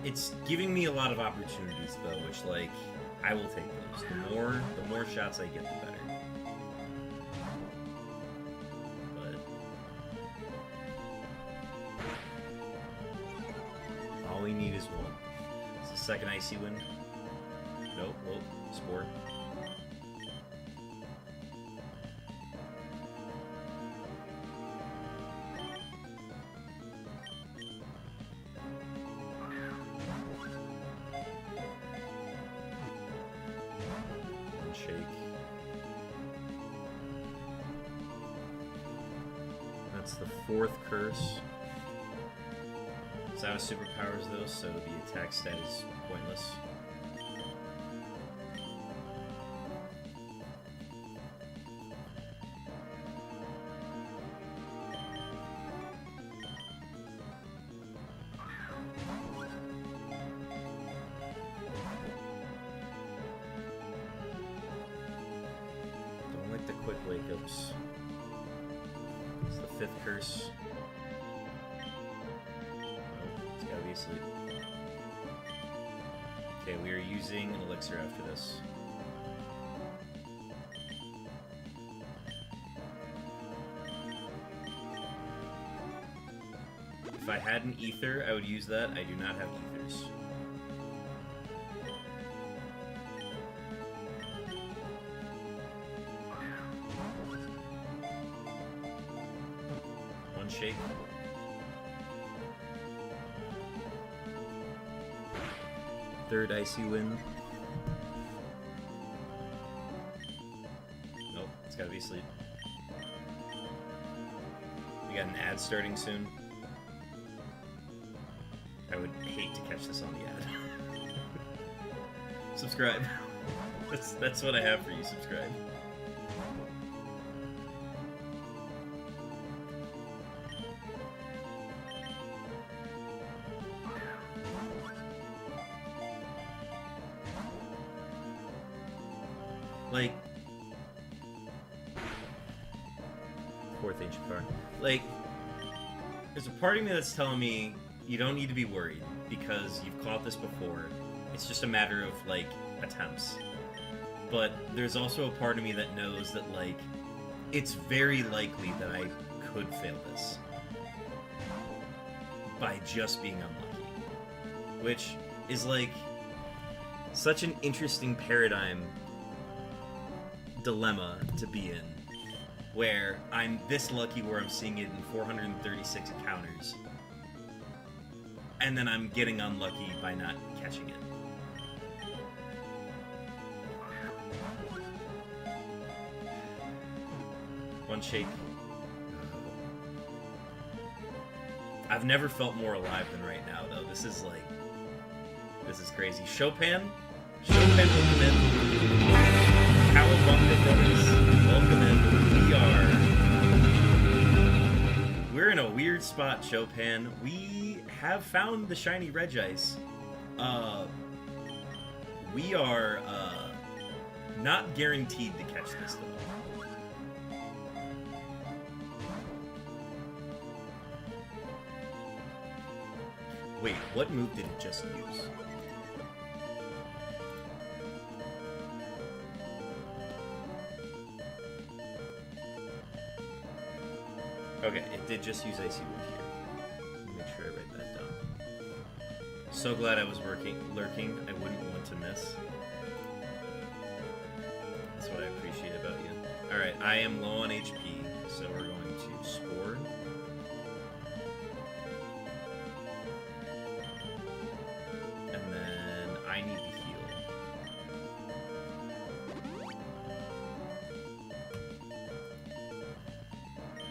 it's giving me a lot of opportunities though, which like I will take those. The more shots I get, the better. But all we need is one. It's the second icy wind. Nope. Whoa. Sport. Shake. That's the fourth curse. It's out of superpowers though, so the attack stat is pointless. The quick wake-ups. It's the fifth curse. Oh, it's gotta be asleep. Okay, we are using an elixir after this. If I had an ether, I would use that. I do not have ethers. Shake. Third icy wind. Nope, it's gotta be asleep. We got an ad starting soon. I would hate to catch this on the ad. Subscribe. That's what I have for you. Subscribe. Like, fourth ancient card. Like, there's a part of me that's telling me you don't need to be worried because you've caught this before. It's just a matter of like attempts. But there's also a part of me that knows that like it's very likely that I could fail this by just being unlucky, which is like such an interesting paradigm dilemma to be in, where I'm this lucky where I'm seeing it in 436 encounters, and then I'm getting unlucky by not catching it. One shake. I've never felt more alive than right now, though. This is crazy. Chopin, welcome in. Cowabunga brothers, welcome in. We're in a weird spot, Chopin. We have found the shiny Regice. We are not guaranteed to catch this though. Wait, what move did it just use? Okay, it did just use Icy Wind here. Let me make sure I write that down. So glad I was lurking. I wouldn't want to miss. That's what I appreciate about you. Alright, I am low on HP, so we're going to Spore. And then I need to heal.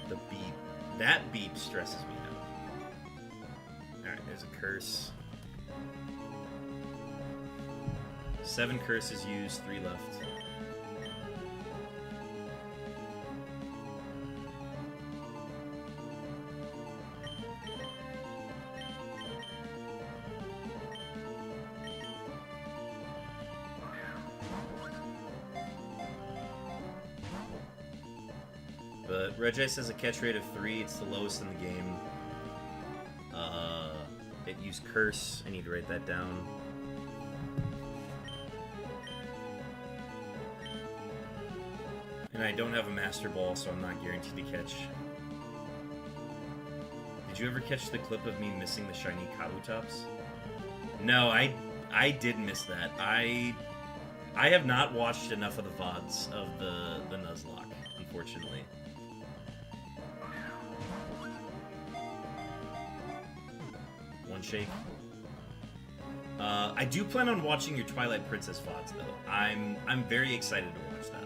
The beep. That beep stresses me out. Alright, there's a curse. 7 curses used, 3 left. But Regice has a catch rate of 3, it's the lowest in the game. It use Curse. I need to write that down. And I don't have a Master Ball, so I'm not guaranteed to catch. Did you ever catch the clip of me missing the shiny Kabutops? No, I did miss that. I have not watched enough of the VODs of the Nuzlocke, unfortunately. One shake. I do plan on watching your Twilight Princess VODs, though. I'm very excited to watch that.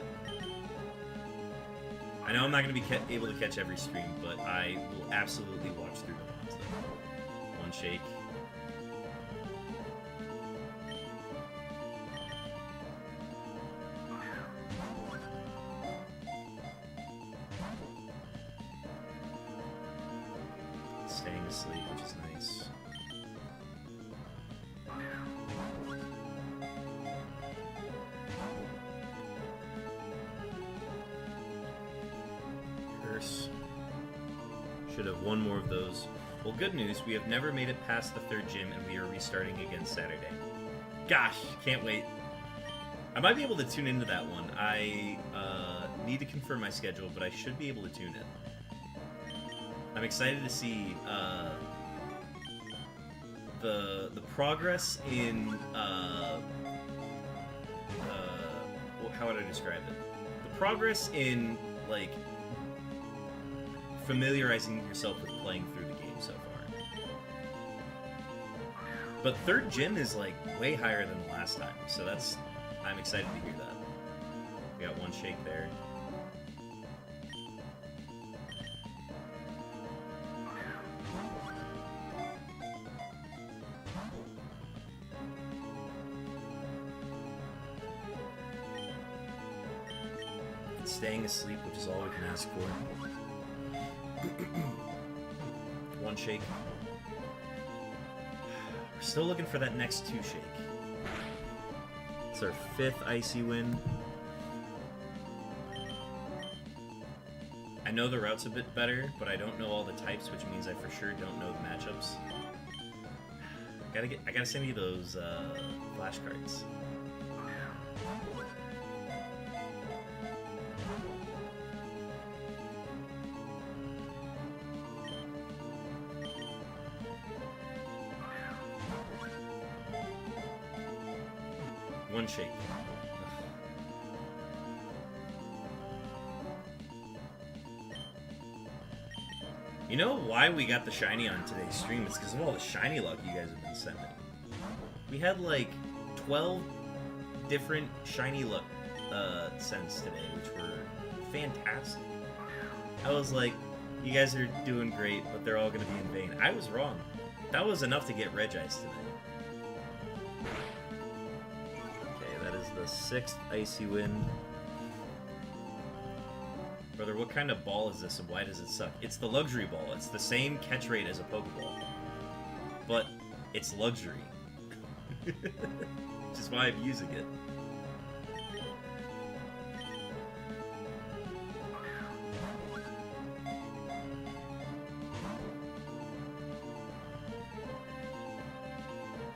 I know I'm not going to be able to catch every stream, but I will absolutely watch through the VODs, though. One shake. Staying asleep, which is nice. Curse. Should have one more of those. Well, good news, we have never made it past the 3rd gym, and we are restarting again Saturday. Gosh, can't wait. I might be able to tune into that one. I need to confirm my schedule, but I should be able to tune in. I'm excited to see the progress in how would I describe it? The progress in like familiarizing yourself with playing through the game so far. But 3rd gym is like way higher than the last time, so I'm excited to hear that. We got one shake there. Staying asleep, which is all we can ask for. One shake. We're still looking for that next 2 shake. It's our 5th Icy Wind. I know the route's a bit better, but I don't know all the types, which means I for sure don't know the matchups. I gotta send you those flashcards. One shake. You know why we got the shiny on today's stream? It's because of all the shiny luck you guys have been sending. We had like 12 different shiny luck sends today, which were fantastic. I was like, you guys are doing great, but they're all going to be in vain. I was wrong. That was enough to get Regi's today. The 6th Icy Wind. Brother, what kind of ball is this and why does it suck? It's the luxury ball. It's the same catch rate as a Pokeball. But it's luxury. Which is why I'm using it.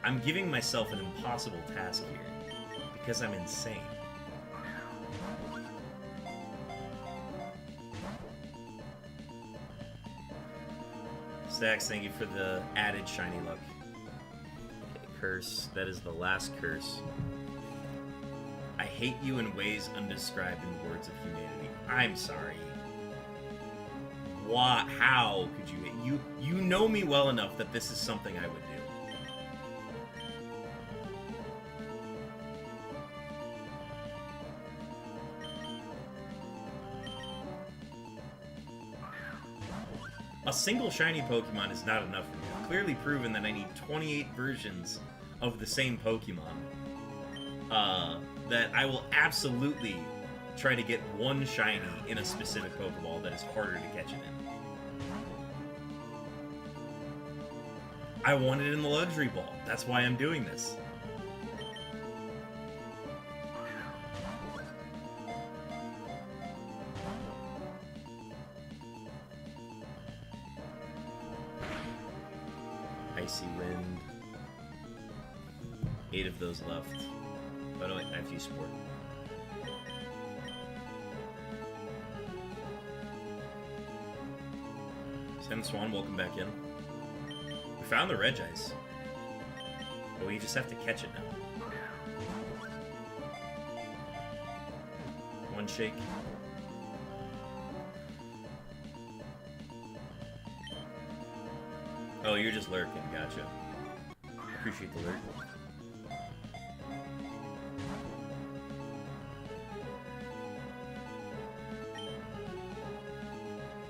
I'm giving myself an impossible task here. Because I'm insane. Stacks, thank you for the added shiny luck. Okay, curse. That is the last curse. I hate you in ways undescribed in words of humanity. I'm sorry. What? How could you? You know me well enough that this is something I would do. A single shiny Pokemon is not enough for me. I've clearly proven that I need 28 versions of the same Pokemon. That I will absolutely try to get one shiny in a specific Pokeball that is harder to catch it in. I want it in the Luxury Ball. That's why I'm doing this. Icy Wind. 8 of those left. By the way, I have to use Sport. Send Swan, welcome back in. We found the Regis. But we just have to catch it now. One shake. Oh, you're just lurking, gotcha. Appreciate the lurk.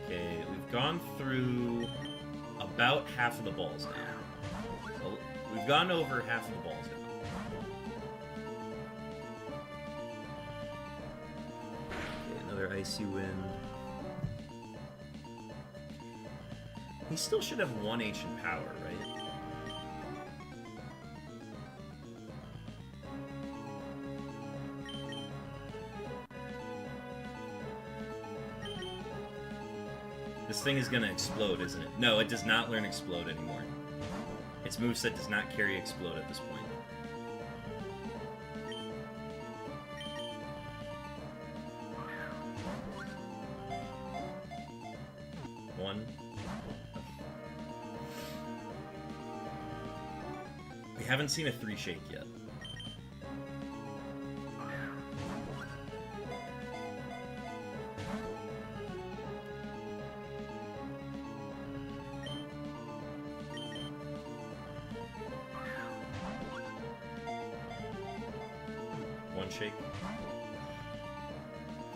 Okay, we've gone through about half of the balls now. Well, we've gone over half of the balls now. Okay, another Icy Wind. He still should have one Ancient Power, right? This thing is gonna explode, isn't it? No, it does not learn Explode anymore. Its moveset does not carry Explode at this point. One. We haven't seen a 3 shake yet. One shake.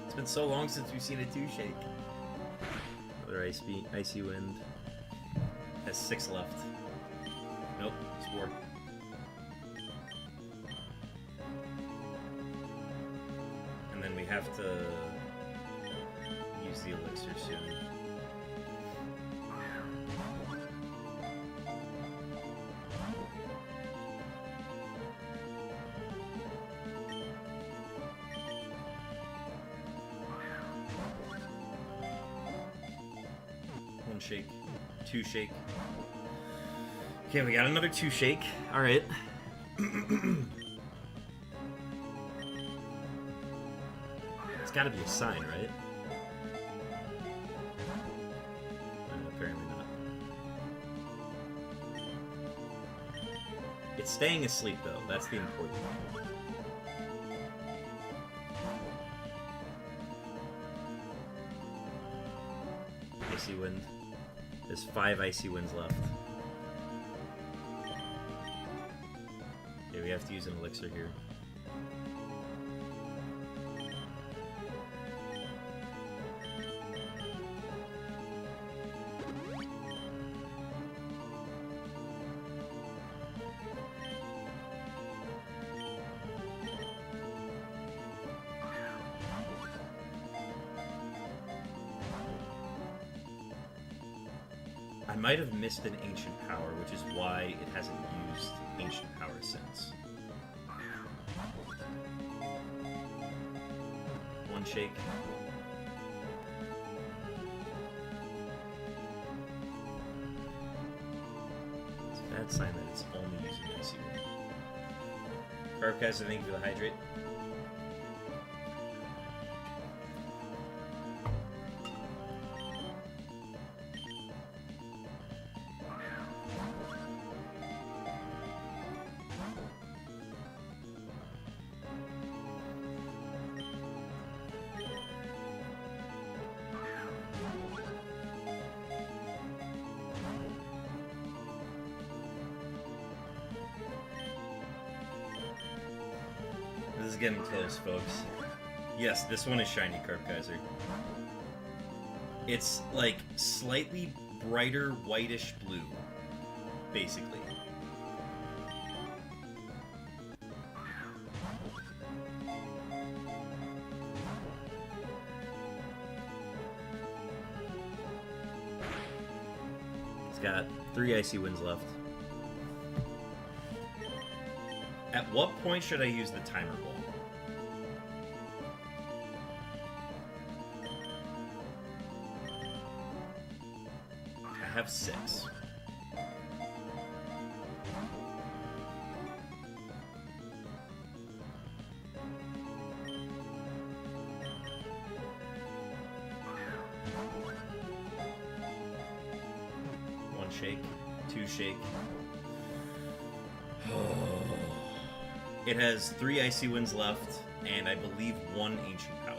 It's been so long since we've seen a 2 shake. Another Icy Wind. Has 6 left. Nope, it's 4. And then we have to use the elixir soon. One shake, 2 shake. Okay, we got another 2 shake. All right. It's got to be a sign, right? Apparently not. It's staying asleep, though. That's the important thing. Icy Wind. There's 5 Icy Winds left. Okay, we have to use an elixir here. I might have missed an Ancient Power, which is why it hasn't used Ancient Power since. One shake. It's a bad sign that it's only using Icy Wind. Carpcaster, thank you for the hydrate. This is getting close, folks. Yes, this one is shiny, Carpgeyser. It's like slightly brighter whitish blue, basically. It's got 3 Icy Winds left. At what point should I use the timer ball? I have 6. shake, 2 shake. It has 3 icy winds left, and I believe 1 ancient power.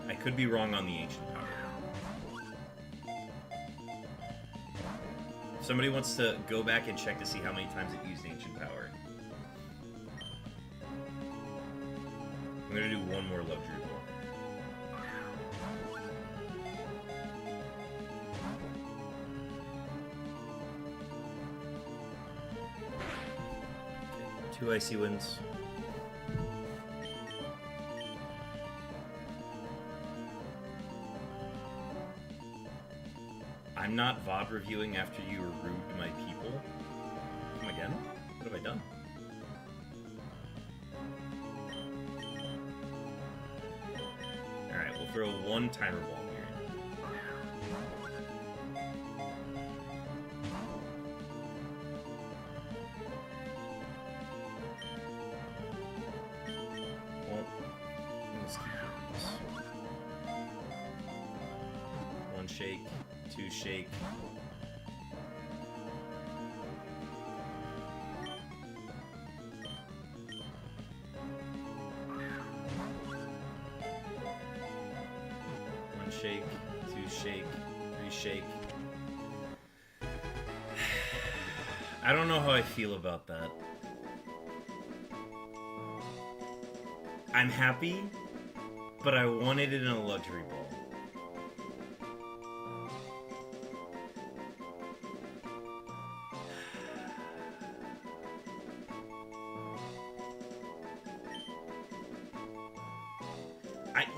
I could be wrong on the ancient power. If somebody wants to go back and check to see how many times it used ancient power. I'm gonna do 1 more luxury ball. Okay, 2 icy winds. I'm not VOD reviewing after you were rude to my people. Come again? What have I done? Alright, we'll throw 1 timer ball here. Well, let's keep doing this. 1 shake. 2 shake. One shake, 2 shake, 3 shake. I don't know how I feel about that. I'm happy, but I wanted it in a luxury ball.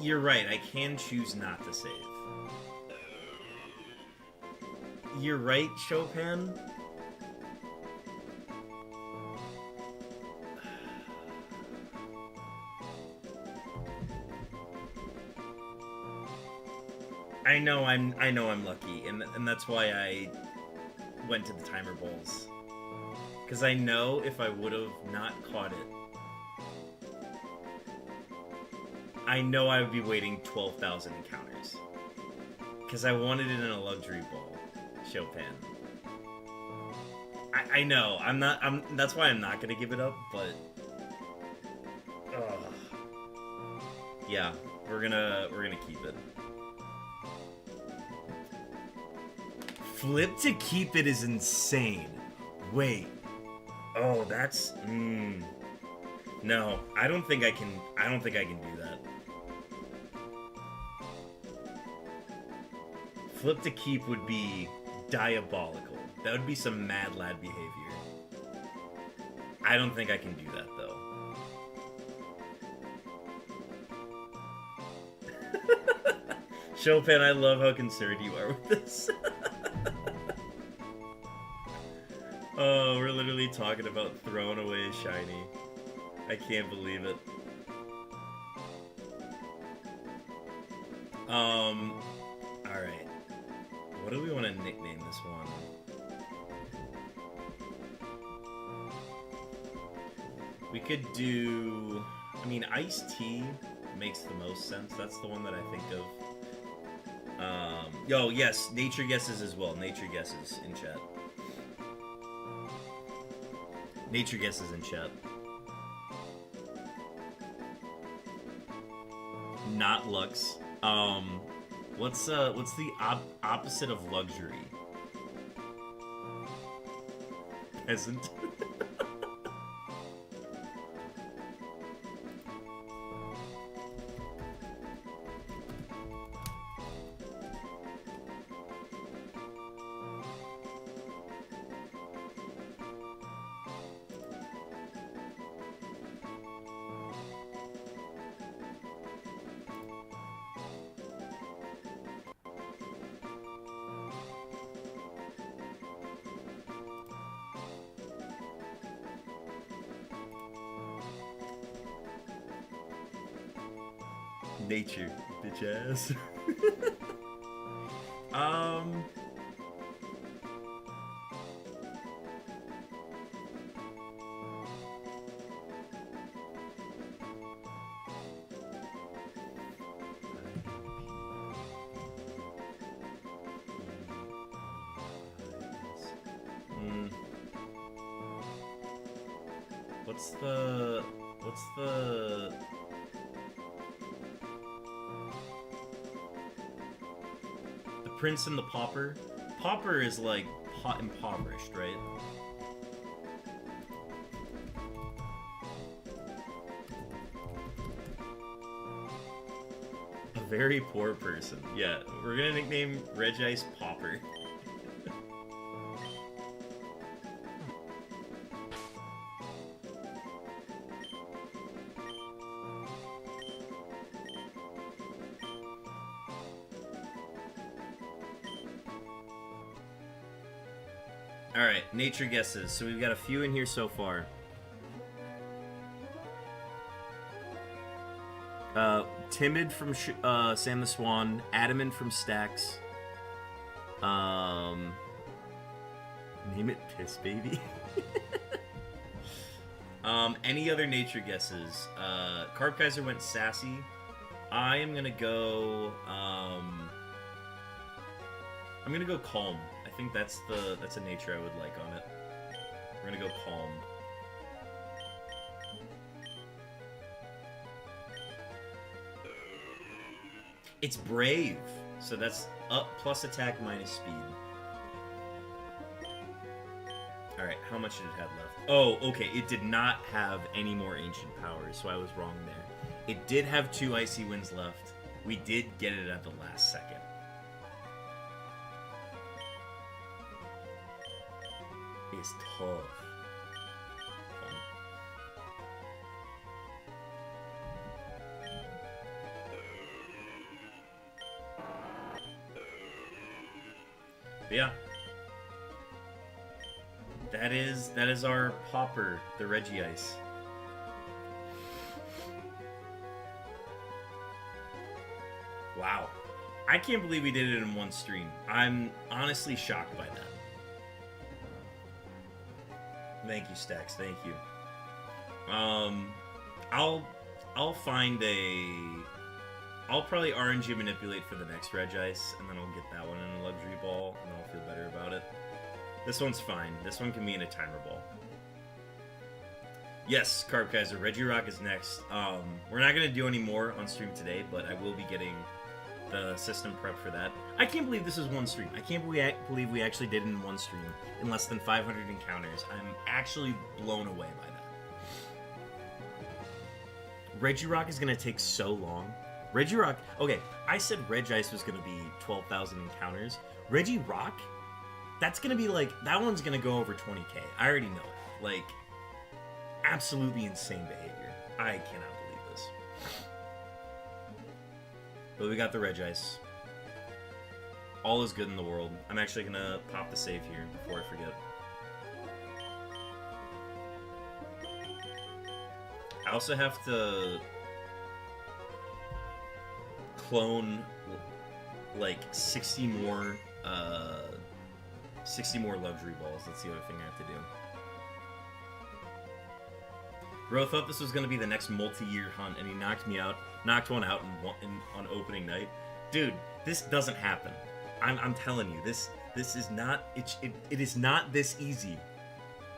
You're right, I can choose not to save. You're right, Chopin. I know I'm lucky, and that's why I went to the timer bowls. Because I know if I would have not caught it, I know I would be waiting 12,000 encounters. Because I wanted it in a luxury bowl, Chopin. I know, that's why I'm not gonna give it up, but... yeah, we're gonna keep it. Flip to keep it is insane. Wait. Oh, that's... No, I don't think I can do that. Flip to keep would be diabolical. That would be some mad lad behavior. I don't think I can do that, though. Chopin, I love how concerned you are with this. Oh, we're literally talking about throwing away a shiny. I can't believe it. Alright. What do we want to nickname this one? We could do... I mean, Iced Tea makes the most sense. That's the one that I think of. Yo, yes, nature guesses as well. Nature guesses in chat. Nature guesses in chat. Not Lux. What's the opposite of luxury? Peasant. Nature, bitch ass. What's the Prince and the Pauper? Pauper is like impoverished, right? A very poor person. Yeah, we're gonna nickname Regice Pauper. Alright, nature guesses. So we've got a few in here so far. Timid from Sam the Swan. Adamant from Stax. Name it Piss Baby. Any other nature guesses? Carb Kaiser went Sassy. I am gonna go... I'm gonna go Calm. I think that's a nature I would like on it. We're gonna go Calm. It's Brave, so that's up plus attack minus speed. Alright, how much did it have left? Oh, okay, it did not have any more ancient powers, so I was wrong there. It did have 2 icy winds left. We did get it at the last second. It's tough. Fun. But yeah. That is our Pauper, the Regice. Wow. I can't believe we did it in one stream. I'm honestly shocked by that. Thank you, Stax. Thank you. I'll find a... I'll probably RNG manipulate for the next Regice, and then I'll get that one in a luxury ball, and then I'll feel better about it. This one's fine. This one can be in a timer ball. Yes, Carb Kaiser, Regirock is next. We're not going to do any more on stream today, but I will be getting the system prep for that. I can't believe this is one stream. I can't believe we actually did it in one stream in less than 500 encounters. I'm actually blown away by that. Regirock is going to take so long. Regirock... Okay, I said Regice was going to be 12,000 encounters. Regirock, that's going to be like... That one's going to go over 20k. I already know it. Like, absolutely insane behavior. I cannot believe this. But we got the Regice. All is good in the world. I'm actually going to pop the save here before I forget. I also have to clone like 60 more luxury balls. That's the other thing I have to do. Bro thought this was going to be the next multi-year hunt, and he knocked me out. Knocked one out on opening night. Dude, this doesn't happen. I'm telling you, this is not... It is not this easy.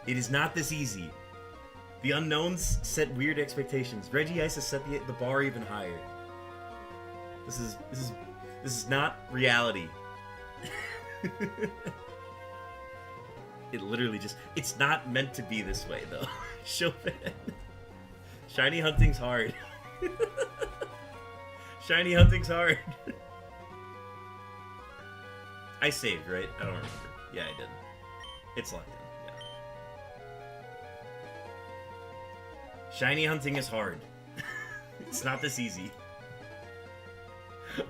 It is not this easy. The unknowns set weird expectations. Regice has set the bar even higher. This is not reality. It literally just... It's not meant to be this way, though. Chopin. Shiny hunting's hard. Shiny hunting's hard. I saved, right? I don't remember. Yeah, I did. It's locked in. Yeah. Shiny hunting is hard. It's not this easy.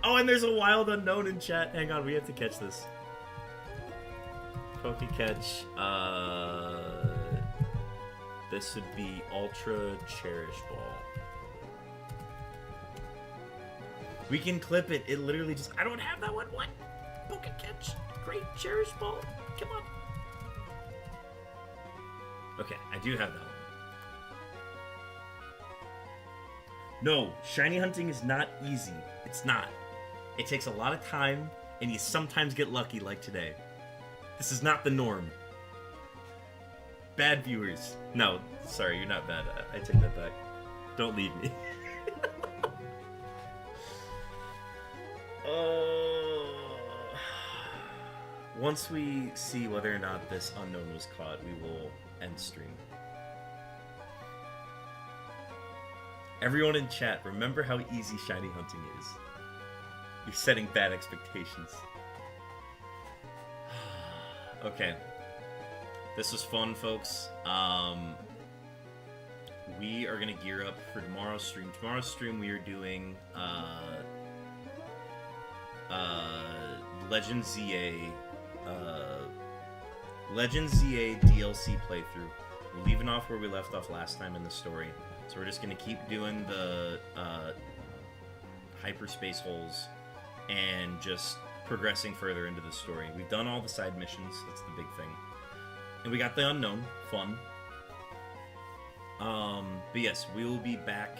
Oh, and there's a wild unknown in chat. Hang on, we have to catch this. Poke catch. This would be Ultra Cherish Ball. We can clip it. It literally just... I don't have that one. What? Poke catch. Great Cherish Ball. Come on. Okay, I do have that one. No, shiny hunting is not easy. It's not. It takes a lot of time, and you sometimes get lucky like today. This is not the norm. Bad viewers. No, sorry, you're not bad. I take that back. Don't leave me. Once we see whether or not this unknown was caught, we will end stream. Everyone in chat, remember how easy shiny hunting is. You're setting bad expectations. Okay. This was fun, folks. We are gonna gear up for tomorrow's stream. Tomorrow's stream we are doing Legend ZA DLC playthrough. We're leaving off where we left off last time in the story. So we're just gonna keep doing the hyperspace holes and just progressing further into the story. We've done all the side missions, that's the big thing. And we got the unknown, fun. But yes, we will be back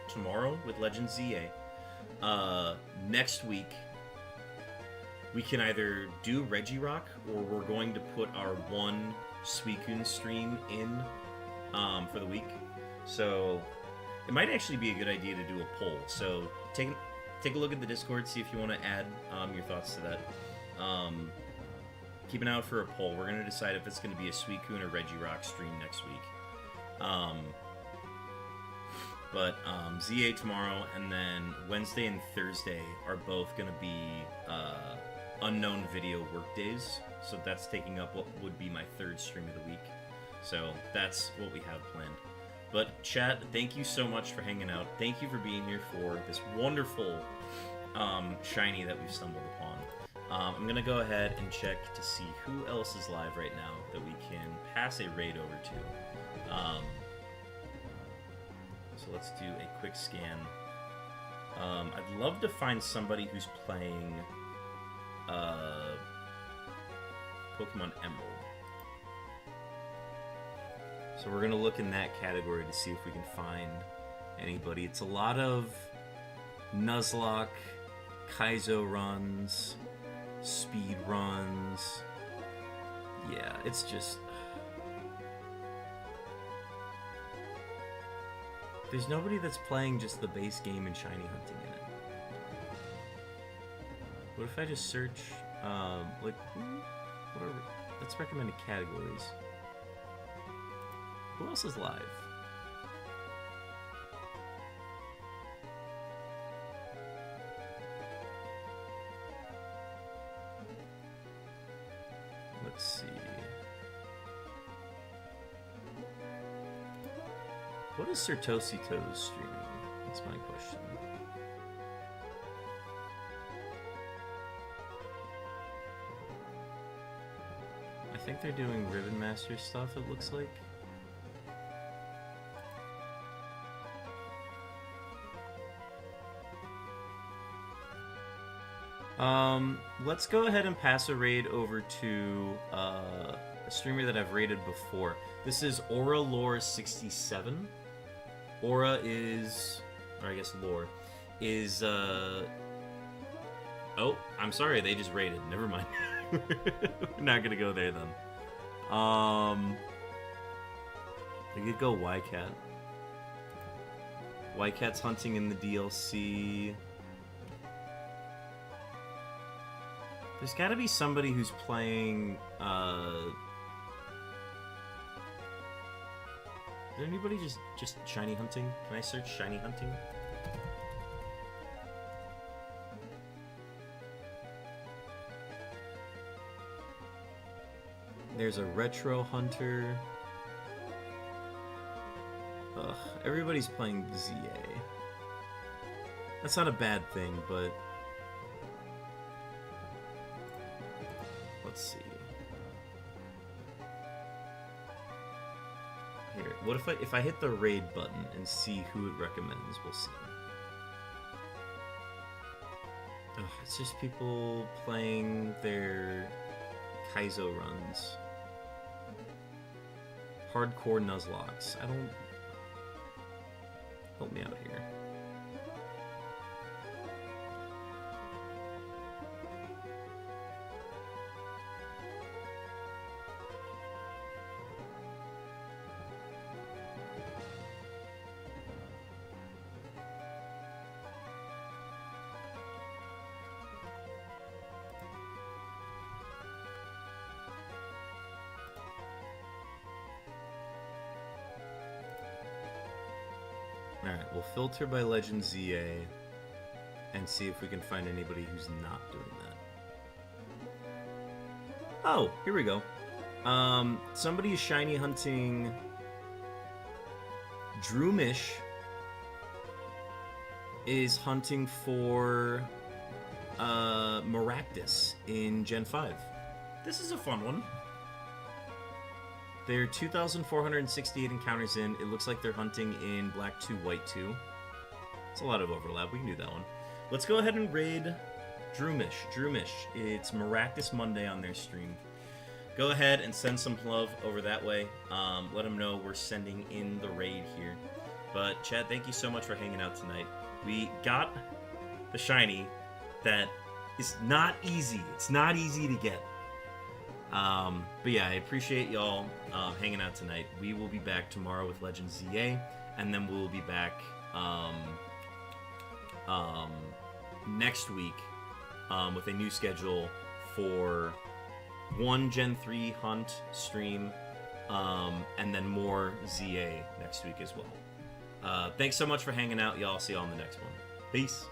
tomorrow with Legend ZA. Next week, we can either do Reggie Rock, or we're going to put our one Suicune stream in for the week. So it might actually be a good idea to do a poll. So take a look at the Discord, see if you want to add your thoughts to that. Keep an eye out for a poll. We're going to decide if it's going to be a Suicune or Reggie Rock stream next week. ZA tomorrow, and then Wednesday and Thursday are both going to be unknown video work days. So that's taking up what would be my third stream of the week. So that's what we have planned. But chat, thank you so much for hanging out. Thank you for being here for this wonderful shiny that we've stumbled upon. I'm going to go ahead and check to see who else is live right now that we can pass a raid over to. So let's do a quick scan. I'd love to find somebody who's playing Pokemon Emerald. So we're going to look in that category to see if we can find anybody. It's a lot of Nuzlocke, Kaizo runs, speed runs. Yeah, it's just... There's nobody that's playing just the base game and shiny hunting in it. What if I just search, what are, let's recommend categories. Who else is live? Let's see. What is Sertosi Toes streaming? That's my question. I think they're doing Ribbon Master stuff, it looks like. Let's go ahead and pass a raid over to a streamer that I've raided before. This is Aura Lore 67. Aura is, or I guess Lore, is, oh, I'm sorry, they just raided. Never mind. We're not gonna go there then. I could go Ycat. Ycat's hunting in the DLC. There's gotta be somebody who's playing, is there anybody just shiny hunting? Can I search shiny hunting? There's a retro hunter. Ugh, everybody's playing ZA. That's not a bad thing, but let's see. Here, what if I hit the raid button and see who it recommends? We'll see. Ugh, it's just people playing their Kaizo runs. Hardcore Nuzlocks. I don't... Help me out here. Alright, we'll filter by Legend ZA and see if we can find anybody who's not doing that. Oh, here we go. Somebody is shiny hunting Droomish is hunting for Maractus in Gen 5. This is a fun one. They're 2,468 encounters in. It looks like they're hunting in Black 2, White 2. It's a lot of overlap. We can do that one. Let's go ahead and raid Droomish. Droomish. It's Maractus Monday on their stream. Go ahead and send some love over that way. Let them know we're sending in the raid here. But, Chad, thank you so much for hanging out tonight. We got the shiny that is not easy. It's not easy to get. But yeah, I appreciate y'all hanging out tonight. We will be back tomorrow with Legend ZA, and then we'll be back next week with a new schedule for one Gen 3 hunt stream, and then more ZA next week as well. Thanks so much for hanging out, y'all. See y'all on the next one. Peace.